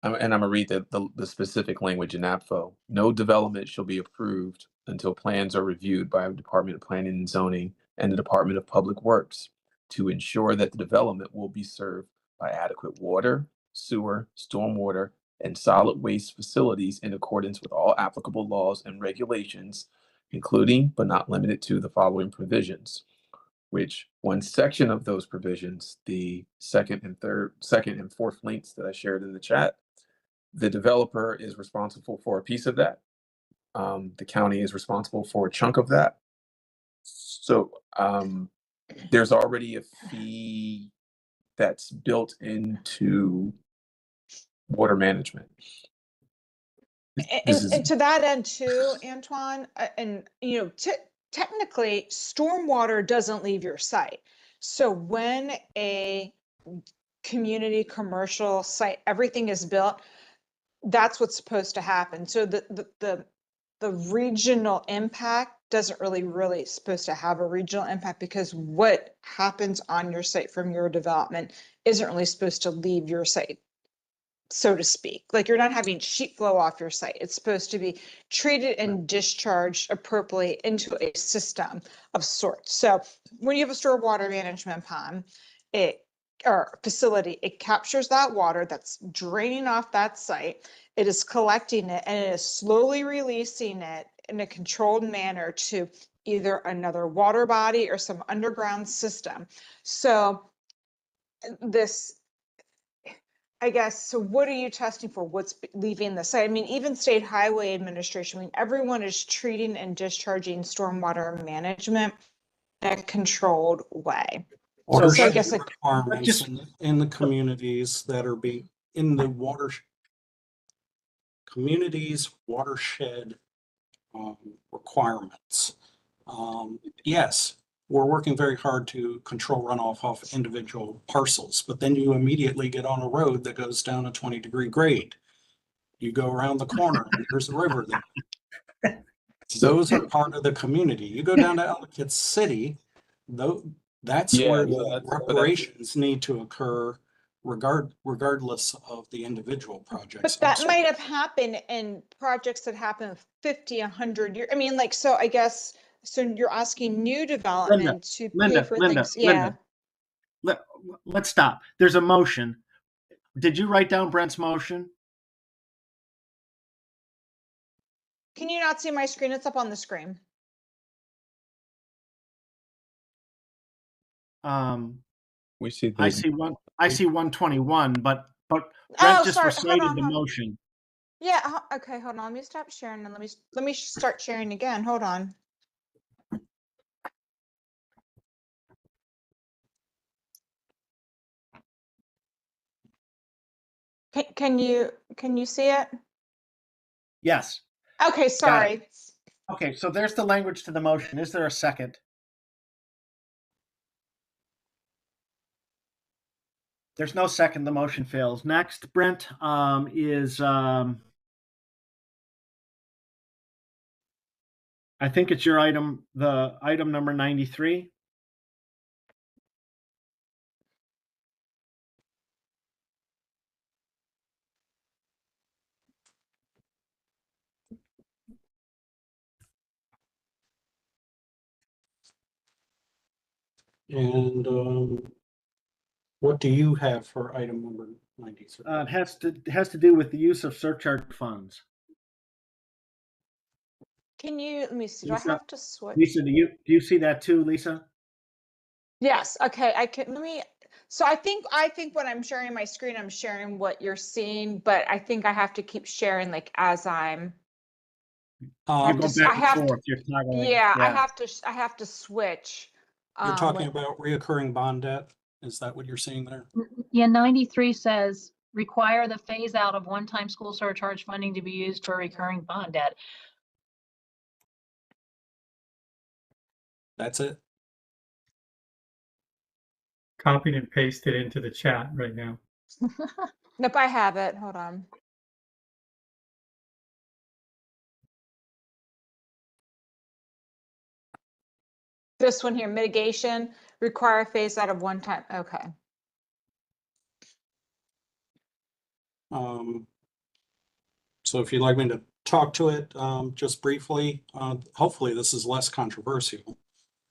I'm gonna read the specific language in APFO. No development shall be approved until plans are reviewed by the Department of Planning and Zoning and the Department of Public Works to ensure that the development will be served by adequate water, sewer, stormwater, and solid waste facilities in accordance with all applicable laws and regulations, including but not limited to the following provisions. Which one section of those provisions, the second and fourth links that I shared in the chat, the developer is responsible for a piece of that. The county is responsible for a chunk of that. So there's already a fee that's built into water management. And to that end too, Antoine, and technically stormwater doesn't leave your site. So when a community commercial site, everything is built, that's what's supposed to happen. So the regional impact doesn't really supposed to have a regional impact, because what happens on your site from your development isn't really supposed to leave your site, so to speak. Like, you're not having sheet flow off your site. It's supposed to be treated and discharged appropriately into a system of sorts. So when you have a stormwater management pond, or facility, it captures that water that's draining off that site. It is collecting it and it is slowly releasing it in a controlled manner to either another water body or some underground system. So this, I guess, so what are you testing for? What's leaving the site? I mean, even State Highway Administration, I mean, everyone is treating and discharging stormwater management in a controlled way. So I guess, like, requirements in the communities that are in the communities watershed requirements. Yes, we're working very hard to control runoff off individual parcels, but then you immediately get on a road that goes down a 20-degree grade. You go around the corner and there's a river there. Those are part of the community. You go down to Ellicott City, though, that's where the reparations need to occur regardless of the individual projects. But that might have happened in projects that happen 50, 100 years. I mean, like, so I guess, so you're asking new development to pay for things. Yeah. Let's stop. There's a motion. Did you write down Brent's motion? Can you not see my screen? It's up on the screen. We see. I see 121, but Brent just sorry. recited the motion. Yeah. Okay. Hold on. Let me stop sharing and let me start sharing again. Hold on. Can you see it? Yes. Okay. Sorry. Okay. So there's the language to the motion. Is there a second? There's no second. The motion fails. Next, Brent, is I think it's your item, the item number 93. And what do you have for item number 93? It has to do with the use of surcharge funds. Can you, let me see, do I Lisa, have to switch? Lisa, do you see that too, Lisa? Yes. Okay. I can, so I think when I'm sharing my screen, I'm sharing what you're seeing, but I think I have to keep sharing, like, as I'm. You go back and forth. You're toggling. Yeah, I have to switch. You're talking about reoccurring bond debt? Is that what you're seeing there? Yeah, 93 says require the phase out of one-time school surcharge funding to be used for recurring bond debt. That's it. Copied and pasted into the chat right now. Nope, I have it. Hold on. This one here, mitigation, require a phase out of one time, okay. So if you'd like me to talk to it, just briefly, hopefully this is less controversial.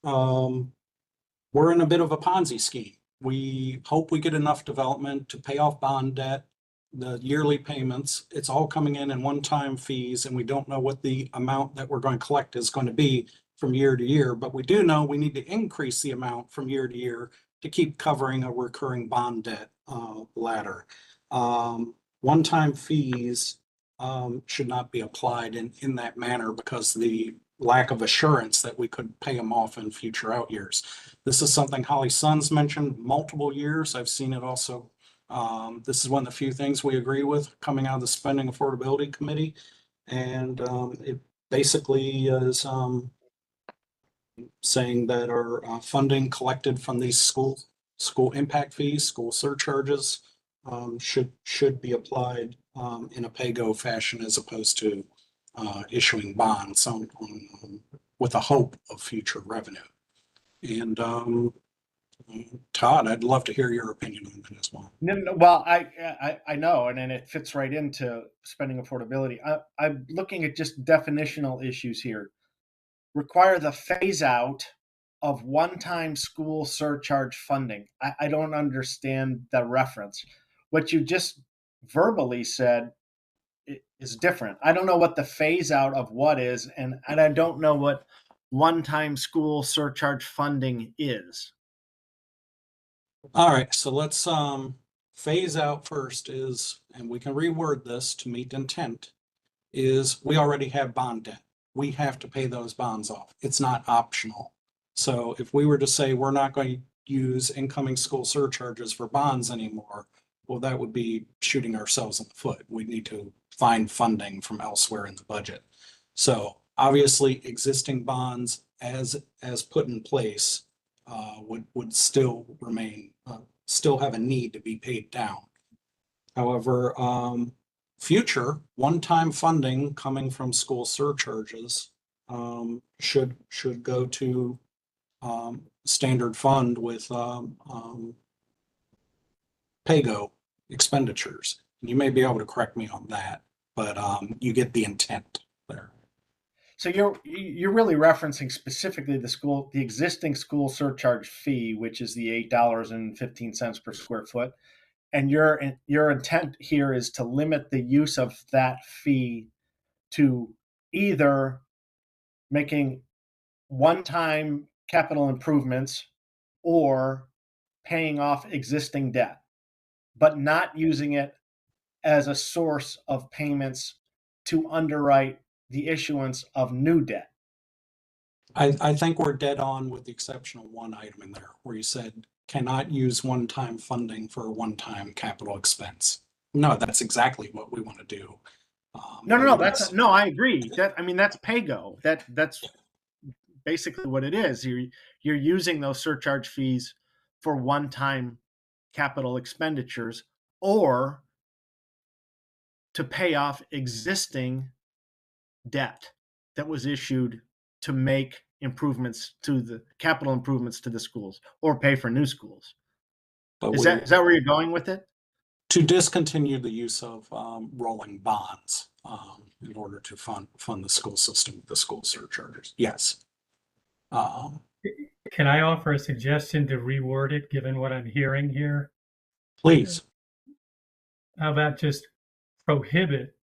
We're in a bit of a Ponzi scheme. We hope we get enough development to pay off bond debt, the yearly payments. It's all coming in one-time fees, and we don't know what the amount that we're going to collect is going to be from year to year, but we do know we need to increase the amount from year to year to keep covering a recurring bond debt ladder. One-time fees should not be applied in that manner because the lack of assurance that we could pay them off in future out years. This is something Holly Sons mentioned multiple years. I've seen it also. This is one of the few things we agree with coming out of the Spending Affordability Committee. And it basically is saying that our funding collected from these school impact fees, school surcharges, should be applied in a pay-go fashion as opposed to issuing bonds with a hope of future revenue. And Todd, I'd love to hear your opinion on that as well. No, well, I know, and then it fits right into spending affordability. I'm looking at just definitional issues here. Require the phase out of one-time school surcharge funding. I don't understand the reference. What you just verbally said is different. I don't know what the phase out of what is, and I don't know what one-time school surcharge funding is. All right, so let's phase out first is, and we can reword this to meet intent, is we already have bond debt. We have to pay those bonds off. It's not optional. So if we were to say we're not going to use incoming school surcharges for bonds anymore, well, that would be shooting ourselves in the foot. We need to find funding from elsewhere in the budget. So obviously existing bonds as put in place would still remain, still have a need to be paid down. However, future one-time funding coming from school surcharges should go to standard fund with pay-go expenditures. You may be able to correct me on that, but you get the intent there. So you're really referencing specifically the existing school surcharge fee, which is the $8.15 per square foot, and your intent here is to limit the use of that fee to either making one-time capital improvements or paying off existing debt, but not using it as a source of payments to underwrite the issuance of new debt. I think we're dead on with the exception of one item in there where you said cannot use one-time funding for a one-time capital expense. No, that's exactly what we want to do. No, I agree. That's pay-go. That's basically what it is. You're using those surcharge fees for one-time capital expenditures or to pay off existing debt that was issued to make improvements to the capital improvements to the schools or pay for new schools. Is that where you're going with it? To discontinue the use of rolling bonds in order to fund the school system, the school surcharges. Yes. Can I offer a suggestion to reword it, given what I'm hearing here? Please. How about just prohibit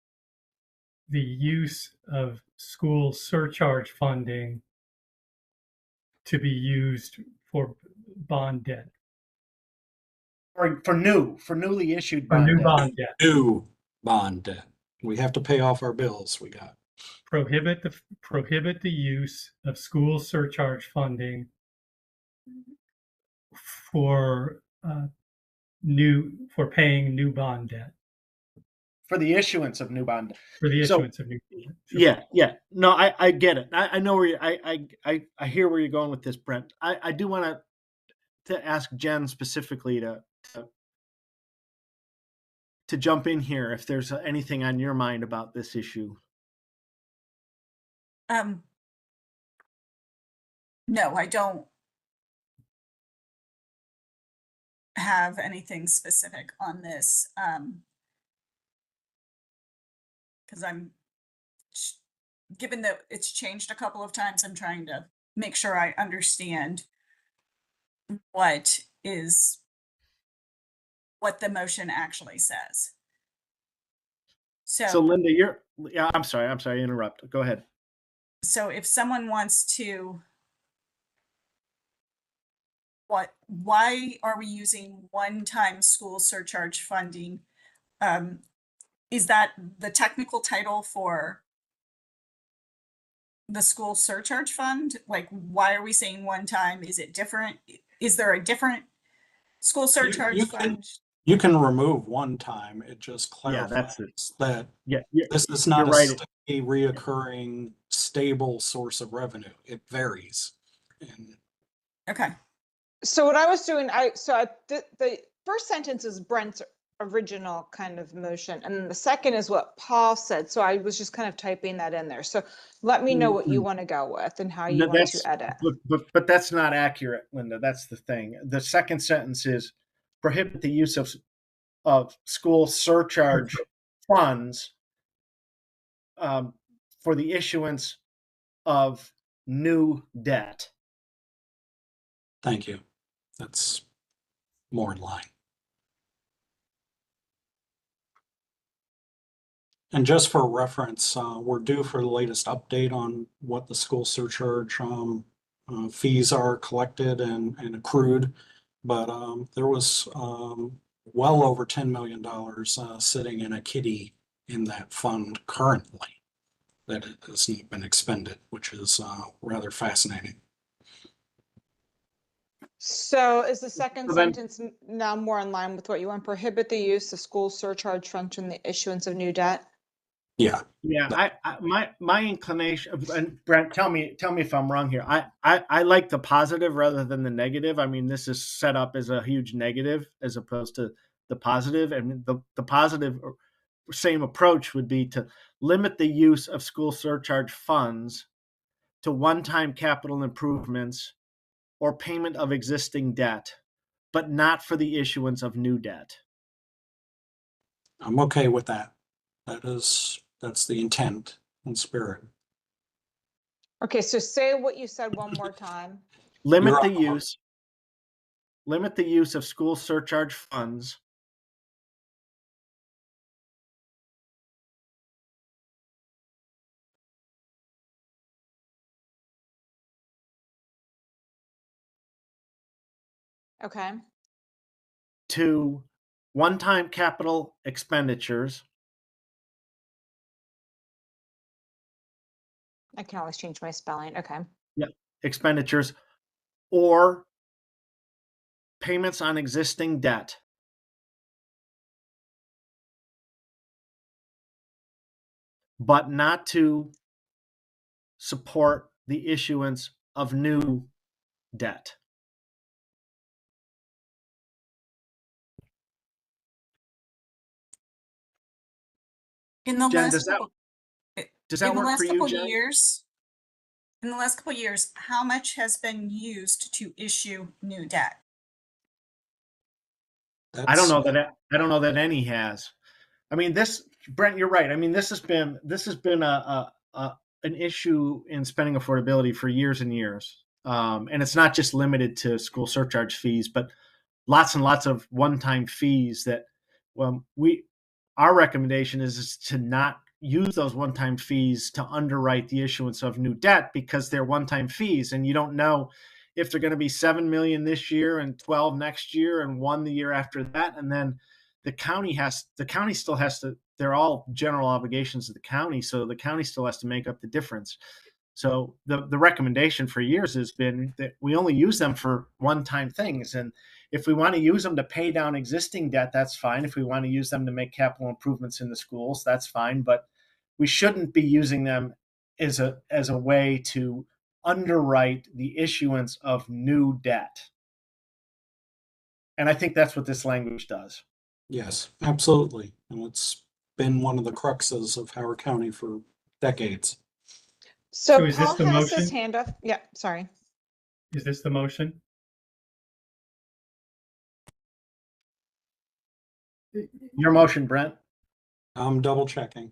the use of school surcharge funding to be used for bond debt? Or for newly issued bond new debt. Bond debt. New bond debt. We have to pay off our bills we got. Prohibit the use of school surcharge funding for paying new bond debt. For the issuance of new bond. For the issuance of new bond. Sure. Yeah. No, I get it. I know where I hear where you're going with this, Brent. I do want to ask Jen specifically to jump in here if there's anything on your mind about this issue. No, I don't have anything specific on this. Because given that it's changed a couple of times, I'm trying to make sure I understand what the motion actually says. So Linda, yeah, I'm sorry to interrupt. Go ahead. So if someone wants to, why are we using one-time school surcharge funding? Is that the technical title for the school surcharge fund? Like, why are we saying one time? Is it different? Is there a different school surcharge fund? You can remove one time. It just Yeah, clarifies that's it. that Yeah, this is not you're a right. steady, reoccurring, stable source of revenue. It varies. And Okay. So what I was doing, the first sentence is Brent's original kind of motion, and then the second is what Paul said. So I was just kind of typing that in there. So let me know what you want to go with and how you No, want to edit. But that's not accurate, Linda. That's the thing. The second sentence is prohibit the use of school surcharge funds for the issuance of new debt. thank you. That's more in line. And just for reference, we're due for the latest update on what the school surcharge fees are collected and accrued. But there was well over $10 million sitting in a kitty in that fund currently that has not been expended, which is rather fascinating. So is the second So then- sentence now more in line with what you want? Prohibit the use of school surcharge fund from the issuance of new debt? Yeah. Yeah, my inclination, and Brent, tell me if I'm wrong here. I like the positive rather than the negative. I mean, this is set up as a huge negative as opposed to the positive. I mean, the positive same approach would be to limit the use of school surcharge funds to one-time capital improvements or payment of existing debt, but not for the issuance of new debt. I'm okay with that. That's the intent and spirit. Okay, so say what you said one more time. Limit You're the up. use of school surcharge funds Okay. to one-time capital expenditures I can always change my spelling. Okay. expenditures or payments on existing debt, but not to support the issuance of new debt. In the Jen, last does that couple, work last for you, couple Jen? years, in the last couple of years, how much has been used to issue new debt? I don't know that any has. I mean, Brent, you're right. I mean, this has been an issue in spending affordability for years and years. And it's not just limited to school surcharge fees, but lots and lots of one-time fees that our recommendation is to not use those one-time fees to underwrite the issuance of new debt because they're one-time fees and you don't know if they're going to be 7 million this year and 12 next year and 1 the year after that. And then the county still has to, they're all general obligations of the county. So the county still has to make up the difference. So the recommendation for years has been that we only use them for one-time things. And if we want to use them to pay down existing debt, that's fine. If we want to use them to make capital improvements in the schools, that's fine. But we shouldn't be using them as a way to underwrite the issuance of new debt. And I think that's what this language does. Yes, absolutely. And it's been one of the cruxes of Howard County for decades. So is this Paul the has his motion? hand up. Yeah, sorry. Is this the motion? Your motion, Brent. I'm double checking.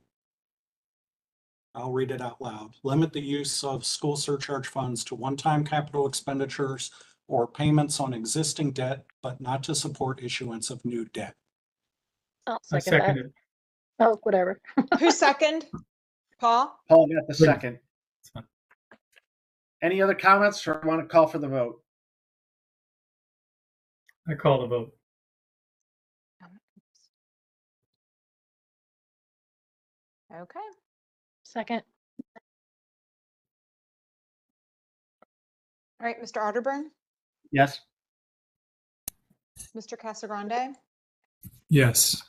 I'll read it out loud. Limit the use of school surcharge funds to one-time capital expenditures or payments on existing debt, but not to support issuance of new debt. I'll I second that. second it. Oh, whatever. Who's second? Paul? Paul got the second. Any other comments or want to call for the vote? I call the vote. Okay. Second. All right, Mr. Otterburn, Yes. Mr. Casagrande, Yes.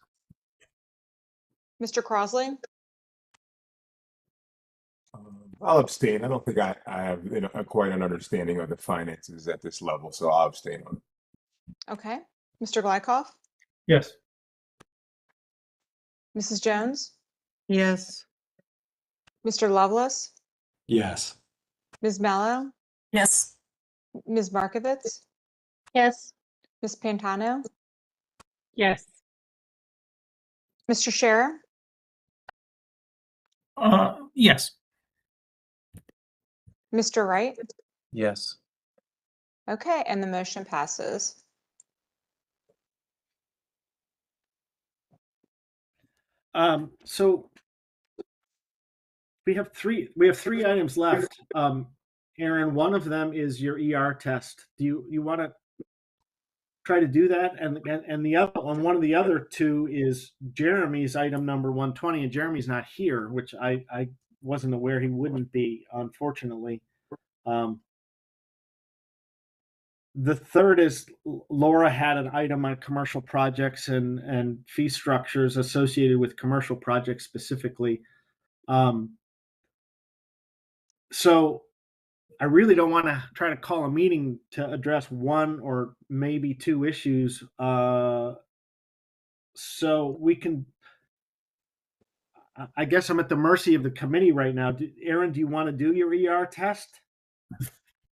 Mr. Crosley, I'll abstain. I don't think I have quite an understanding of the finances at this level, so I'll abstain on it. okay. Mr. Glykoff, Yes. Mrs. Jones, Yes. Mr. Lovelace, Yes. Ms. Mallow, Yes. Ms. Markovitz, Yes. Ms. Pantano, Yes. Mr. Scherer, Yes. Mr. Wright. Yes. Okay, and the motion passes. So we have three items left. Aaron, one of them is your ER test. Do you want to try to do that? And the other on one of the other two is Jeremy's item number 120, and Jeremy's not here, which I wasn't aware he wouldn't be, unfortunately. The third is Laura had an item on commercial projects and fee structures associated with commercial projects specifically. So I really don't want to try to call a meeting to address one or maybe two issues. So we can, I guess I'm at the mercy of the committee right now. Aaron, do you want to do your ER test?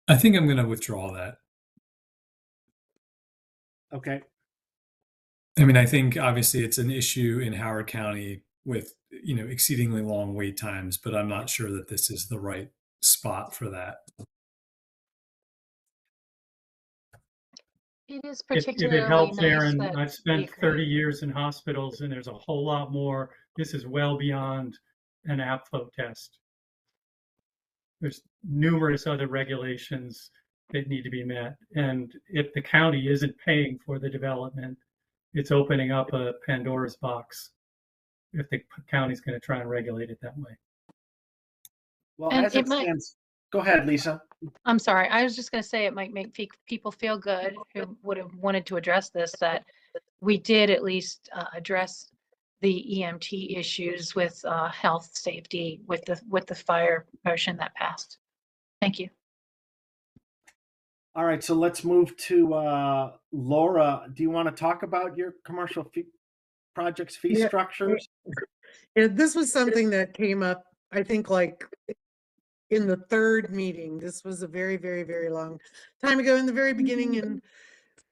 I think I'm going to withdraw that. Okay. I mean, I think obviously it's an issue in Howard County with, exceedingly long wait times, but I'm not sure that this is the right spot for that. It is If particularly it helps, nice Aaron, that I've spent we 30 years in hospitals and there's a whole lot more. This is well beyond an APFO test. There's numerous other regulations that need to be met. And if the county isn't paying for the development, it's opening up a Pandora's box if the county's going to try and regulate it that way. Well, And as it stands, go ahead, Lisa. I'm sorry. I was just going to say it might make people feel good who would have wanted to address this, that we did at least address the EMT issues with health safety with the fire motion that passed. Thank you. All right, so let's move to Laura. Do you want to talk about your commercial projects fee Yeah. structures? Yeah, this was something that came up, I think, like in the third meeting. This was a very, very, very long time ago in the very beginning. And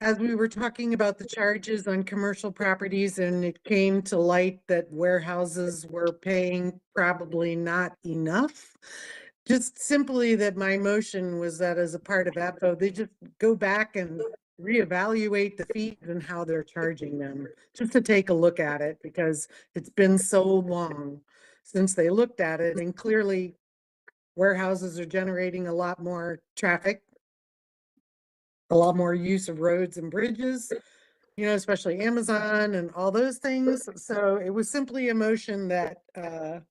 as we were talking about the charges on commercial properties, and it came to light that warehouses were paying probably not enough. Just simply that my motion was that as a part of APFO, they just go back and reevaluate the fees and how they're charging them, just to take a look at it, because it's been so long since they looked at it, and clearly warehouses are generating a lot more traffic, a lot more use of roads and bridges, especially Amazon and all those things. So it was simply a motion that, and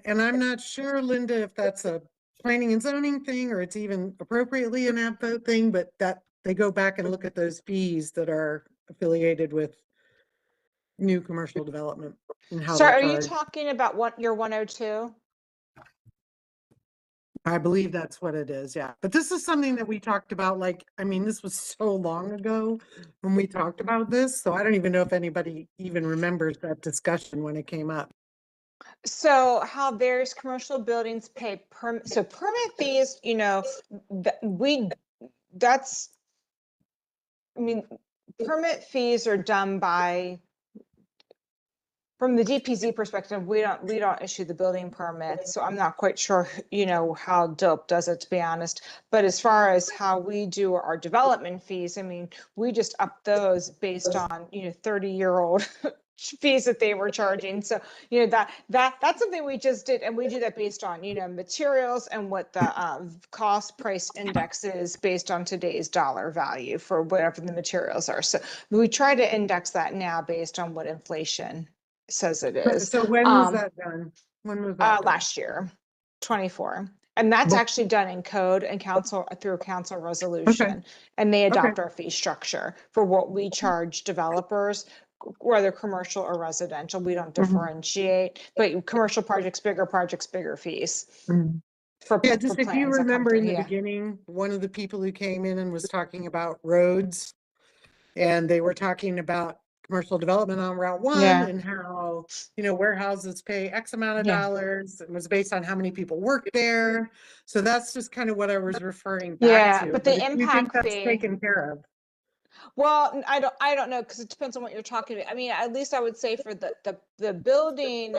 I'm not sure, Linda, if that's a planning and zoning thing or it's even appropriately an APFO thing, but that they go back and look at those fees that are affiliated with new commercial development and how So they're are you charged. talking about what your 102? I believe that's what it is, yeah. But this is something that we talked about, this was so long ago when we talked about this, so I don't even know if anybody even remembers that discussion when it came up. So how various commercial buildings pay permit fees, that's, permit fees are done by, from the DPZ perspective, we don't issue the building permits, so I'm not quite sure, how DOPE does it, to be honest. But as far as how we do our development fees, I mean, we just up those based on, 30-year-old fees that they were charging. So, that's something we just did, and we do that based on, materials and what the cost price index is based on today's dollar value for whatever the materials are. So we try to index that now based on what inflation says it is. So when was that done? When was that done? Last year, 24. And that's actually done in code and council, through council resolution. And they adopt our fee structure for what we charge developers, whether commercial or residential. We don't differentiate, but commercial projects, bigger fees. For, Yeah, just if you plans that come remember through, in the yeah. beginning, one of the people who came in and was talking about roads, and they were talking about commercial development on Route 1 Yeah. and how, warehouses pay X amount of Yeah. dollars. It was based on how many people work there. So that's just kind of what I was referring back Yeah, to. but the if you think impact that's fee. taken care of. Well, I don't know, because it depends on what you're talking about. I mean, at least I would say for the building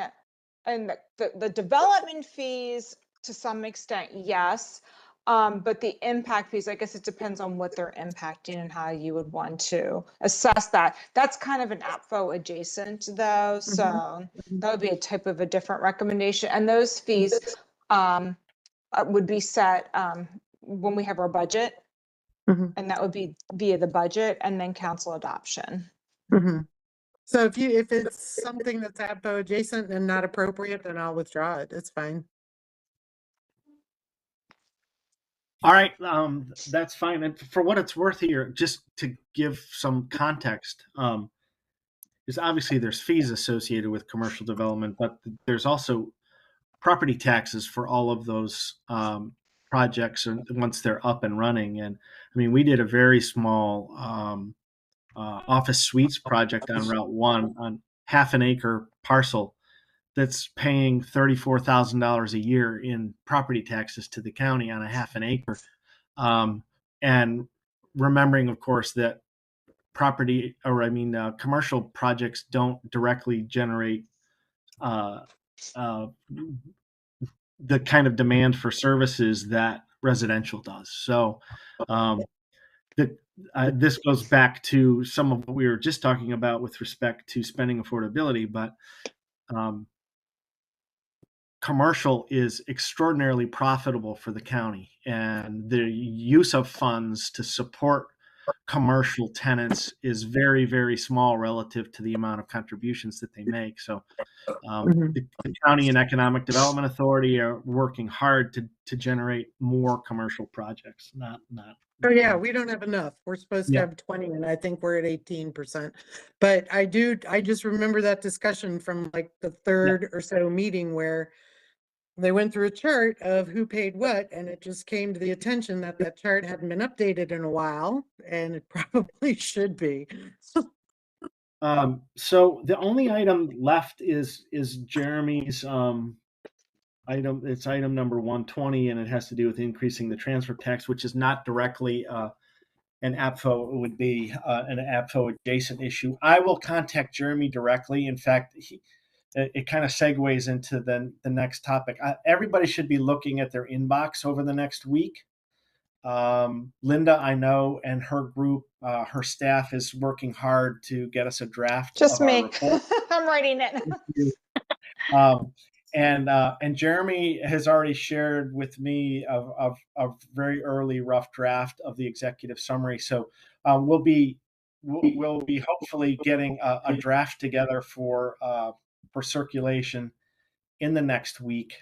and the development fees, to some extent, yes. But the impact fees, I guess it depends on what they're impacting and how you would want to assess that. That's kind of an APFO adjacent though, so that would be a type of a different recommendation. And those fees would be set when we have our budget. And that would be via the budget and then council adoption. So if it's something that's APFO adjacent and not appropriate, then I'll withdraw it. It's fine. All right, that's fine. And for what it's worth here, just to give some context, because obviously there's fees associated with commercial development, but there's also property taxes for all of those projects once they're up and running. And I mean, we did a very small office suites project on Route 1 on half an acre parcel that's paying $34,000 a year in property taxes to the county on a half an acre. And remembering, of course, that commercial projects don't directly generate the kind of demand for services that residential does. So this goes back to some of what we were just talking about with respect to spending affordability, but commercial is extraordinarily profitable for the county, and the use of funds to support commercial tenants is very, very small relative to the amount of contributions that they make. So the county and economic development authority are working hard to generate more commercial projects, not. Oh yeah, we don't have enough. We're supposed to have 20 and I think we're at 18%. But I just remember that discussion from like the third or so meeting where they went through a chart of who paid what, and it just came to the attention that that chart hadn't been updated in a while, and it probably should be. So the only item left is Jeremy's item. It's item number 120, and it has to do with increasing the transfer tax, which is not directly an APFO. It would be an APFO adjacent issue. I will contact Jeremy directly. In fact, it kind of segues into the next topic. Everybody should be looking at their inbox over the next week. Linda, I know, and her group, her staff is working hard to get us a draft Just of me. our report. I'm writing it. And Jeremy has already shared with me a very early rough draft of the executive summary. So we'll be hopefully getting a draft together for circulation in the next week.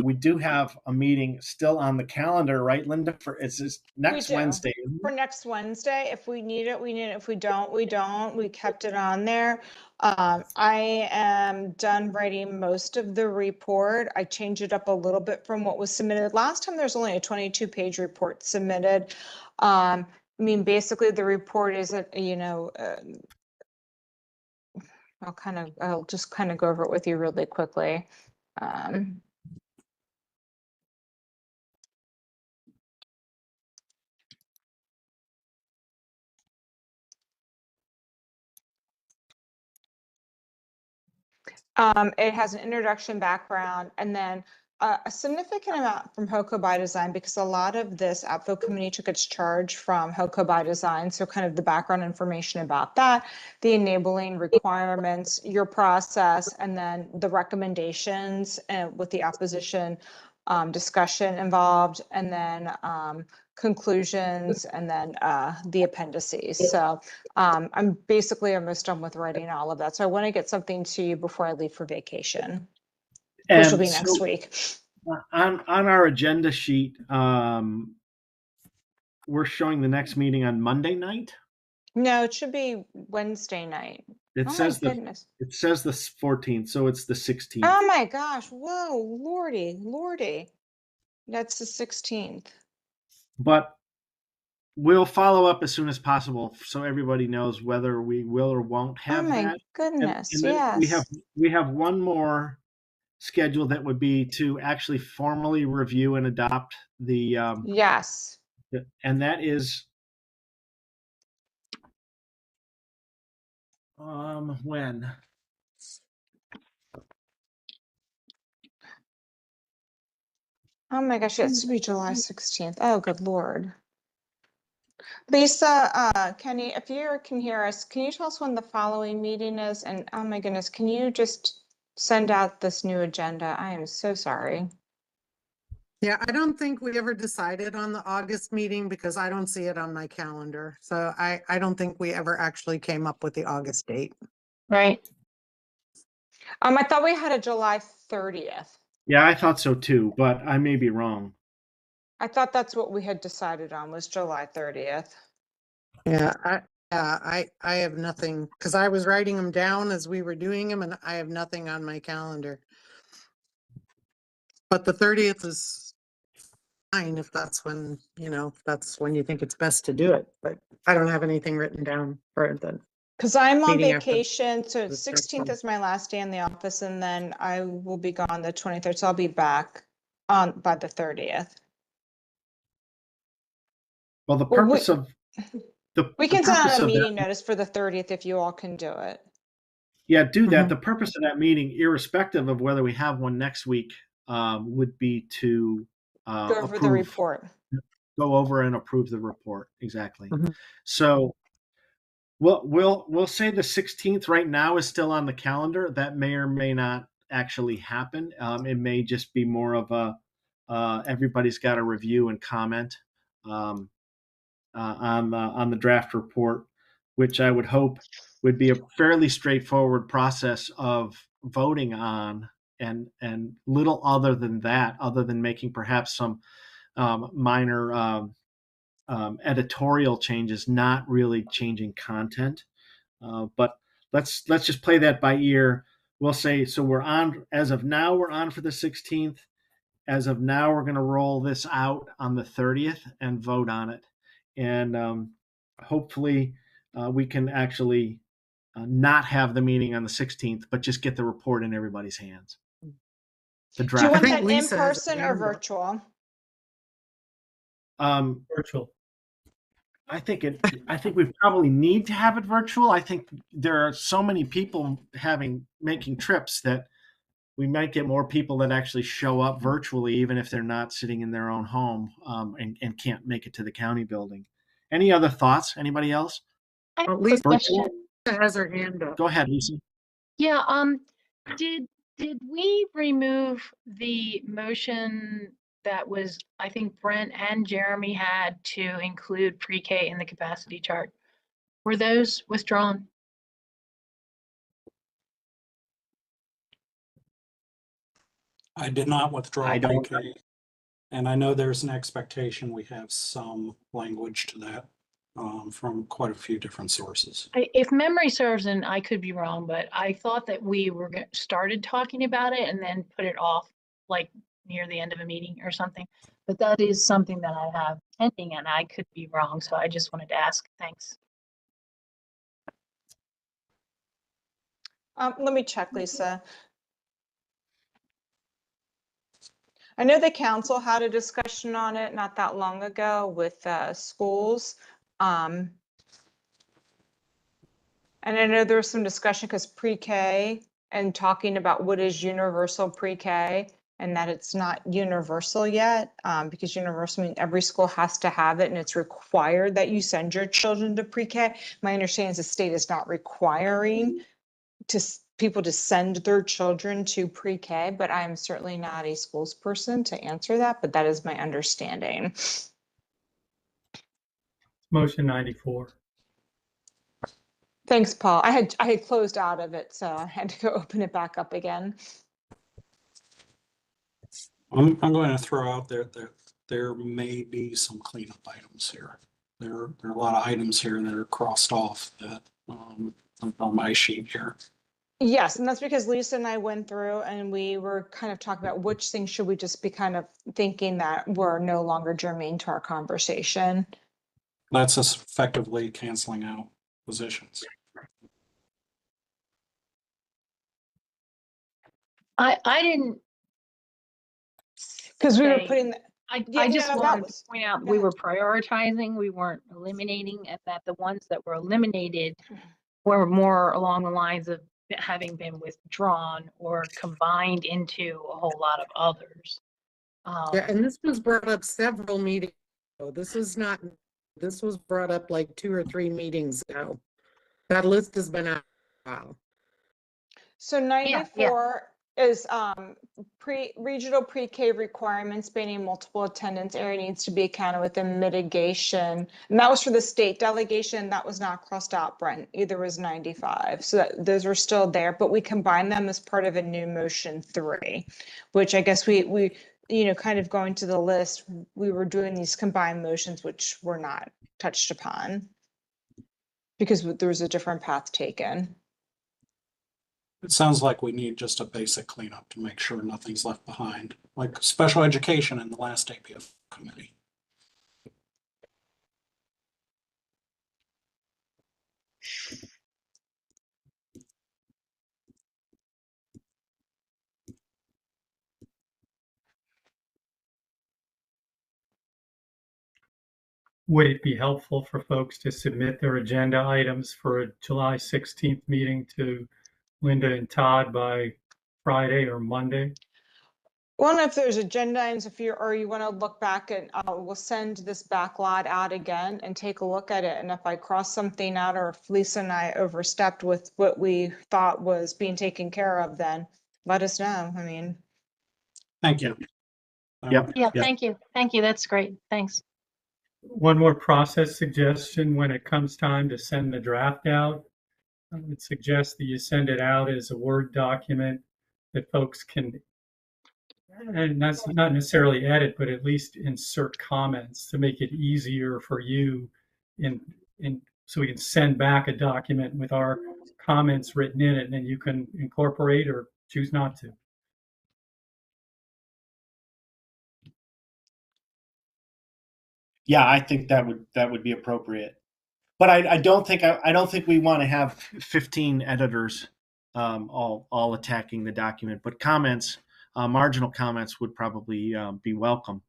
We do have a meeting still on the calendar, right, Linda? It's next Wednesday. For next Wednesday, if we need it, we need it. If we don't, we don't. We kept it on there. I am done writing most of the report. I changed it up a little bit from what was submitted. Last time there's only a 22-page report submitted. I mean, basically the report is, I'll just kind of go over it with you really quickly. It has an introduction background and then a significant amount from HOCO by Design because a lot of this APFO committee took its charge from HOCO by Design. So kind of the background information about that, the enabling requirements, your process, and then the recommendations with the opposition discussion involved, and then conclusions, and then the appendices. So I'm basically almost done with writing all of that. So I want to get something to you before I leave for vacation, which will And be next so, week. on our agenda sheet, we're showing the next meeting on Monday night. No, it should be Wednesday night. It Oh says my the goodness. it says the 14th, so it's the 16th. Oh my gosh. Whoa, Lordy. That's the 16th. But we'll follow up as soon as possible so everybody knows whether we will or won't Oh have my that. goodness. And then Yes. we have one more schedule that would be to actually formally review and adopt the Yes. and that is when? Oh my gosh, it should be July 16th. Oh, good Lord. Lisa, Kenny, if you can hear us, can you tell us when the following meeting is? And oh my goodness, can you just send out this new agenda? I am so sorry. Yeah, I don't think we ever decided on the August meeting because I don't see it on my calendar. So I don't think we ever actually came up with the August date. Right. I thought we had a July 30th. Yeah, I thought so too, but I may be wrong. I thought that's what we had decided on was July 30th. Yeah, I have nothing because I was writing them down as we were doing them and I have nothing on my calendar. But the 30th is fine if that's when, if that's when you think it's best to do it. But I don't have anything written down for the Because I'm on meeting after vacation, so the 16th next is my last day in the office, and then I will be gone the 23rd, so I'll be back on by the 30th. Well, the Well, purpose of we can send purpose out a of meeting that, notice for the 30th if you all can do it. yeah, do that. Mhm. The purpose of that meeting, irrespective of whether we have one next week, would be to Go over the approve, report. go over and approve the report. Exactly. Mhm. So we'll say the 16th right now is still on the calendar. That may or may not actually happen. It may just be more of a everybody's got to review and comment on the draft report, which I would hope would be a fairly straightforward process of voting on, and little other than that, other than making perhaps some minor editorial changes, not really changing content. But let's just play that by ear. We'll say so. We're on as of now. We're on for the 16th. As of now, we're going to roll this out on the 30th and vote on it. And hopefully, we can actually not have the meeting on the 16th, but just get the report in everybody's hands. The Do you draft. want think that in Lisa has person her or hand up. virtual? Virtual. I think we probably need to have it virtual. I think there are so many people making trips that we might get more people that actually show up virtually, even if they're not sitting in their own home and can't make it to the county building. Any other thoughts? Anybody else? I have At a least quick question. Lisa has her hand up. Go ahead, Lisa. Yeah, did we remove the motion that was, I think Brent and Jeremy had to include pre-K in the capacity chart? Were those withdrawn? I did not withdraw I don't. pre-K. And I know there's an expectation we have some language to that from quite a few different sources. If memory serves, and I could be wrong, but I thought that we were started talking about it and then put it off like near the end of a meeting or something. But that is something that I have pending and I could be wrong. So I just wanted to ask. Thanks. Let me check, Lisa. I know the council had a discussion on it not that long ago with schools. And I know there was some discussion because pre-K and talking about what is universal pre-K and that it's not universal yet, because universal means every school has to have it and it's required that you send your children to pre-K. My understanding is the state is not requiring people to send their children to pre-K, but I am certainly not a schools person to answer that, but that is my understanding. Motion 94. Thanks, Paul. I had closed out of it, so I had to go open it back up again. I'm going to throw out there that there may be some cleanup items here. There are a lot of items here that are crossed off that on my sheet here. Yes, and that's because Lisa and I went through and we were kind of talking about which things should we just be kind of thinking that were no longer germane to our conversation. That's us effectively canceling out positions. I didn't. Because we were say- putting, I just wanted was- to point out go we ahead. were prioritizing, we weren't eliminating, and that the ones that were eliminated were more along the lines of having been withdrawn or combined into a whole lot of others. Yeah, and this was brought up several meetings ago. This was brought up like 2 or 3 meetings ago. That list has been out for a while. So 94 is regional pre-K requirements spanning multiple attendance area needs to be accounted within mitigation. And that was for the state delegation. That was not crossed out, Brent. Either was 95. So those were still there, but we combined them as part of a new motion 3, which I guess we kind of going to the list, we were doing these combined motions, which were not touched upon because there was a different path taken. It sounds like we need just a basic cleanup to make sure nothing's left behind, like special education in the last APF committee. Would it be helpful for folks to submit their agenda items for a July 16th meeting to Linda and Todd by Friday or Monday? Well, if there's agenda items, if you want to look back and we'll send this backlot out again and take a look at it. And if I cross something out or if Lisa and I overstepped with what we thought was being taken care of, then let us know. I mean, Thank you. Yep. Yeah, thank you. Thank you. That's great. Thanks. One more process suggestion: when it comes time to send the draft out, I would suggest that you send it out as a Word document that folks can, and that's not necessarily edit, but at least insert comments to make it easier for you so we can send back a document with our comments written in it, and then you can incorporate or choose not to. Yeah, I think that would be appropriate. But I don't think we want to have 15 editors all attacking the document. But comments, marginal comments, would probably be welcome.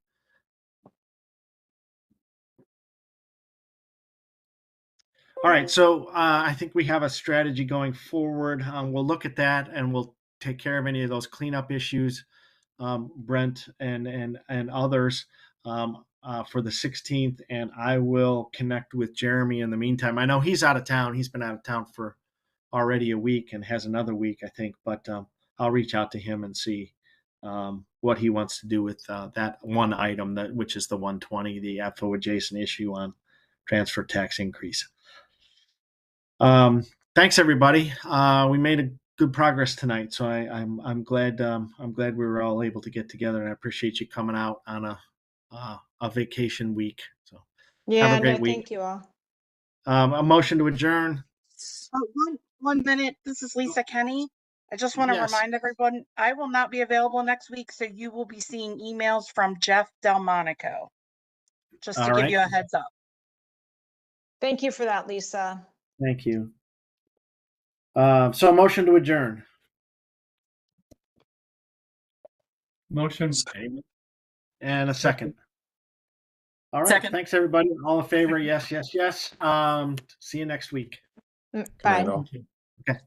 All right, so I think we have a strategy going forward. We'll look at that and we'll take care of any of those cleanup issues, Brent and others. For the 16th, and I will connect with Jeremy in the meantime. I know he's out of town. He's been out of town for already a week and has another week, I think, but I'll reach out to him and see what he wants to do with that one item, which is the 120, the APFO adjacent issue on transfer tax increase. Thanks, everybody. We made a good progress tonight, so I'm glad we were all able to get together, and I appreciate you coming out on a vacation week. So yeah, have a great week. thank you all. A motion to adjourn. One minute. This is Lisa Kenny. I just want to Yes. remind everyone, I will not be available next week, so you will be seeing emails from Jeff Delmonico. Just to All give right. you a heads up. Thank you for that, Lisa. Thank you. So a motion to adjourn. Motion. And a second. All right. Second. Thanks, everybody. All in favor? Yes, yes, yes. See you next week. Bye. Thank you. Okay.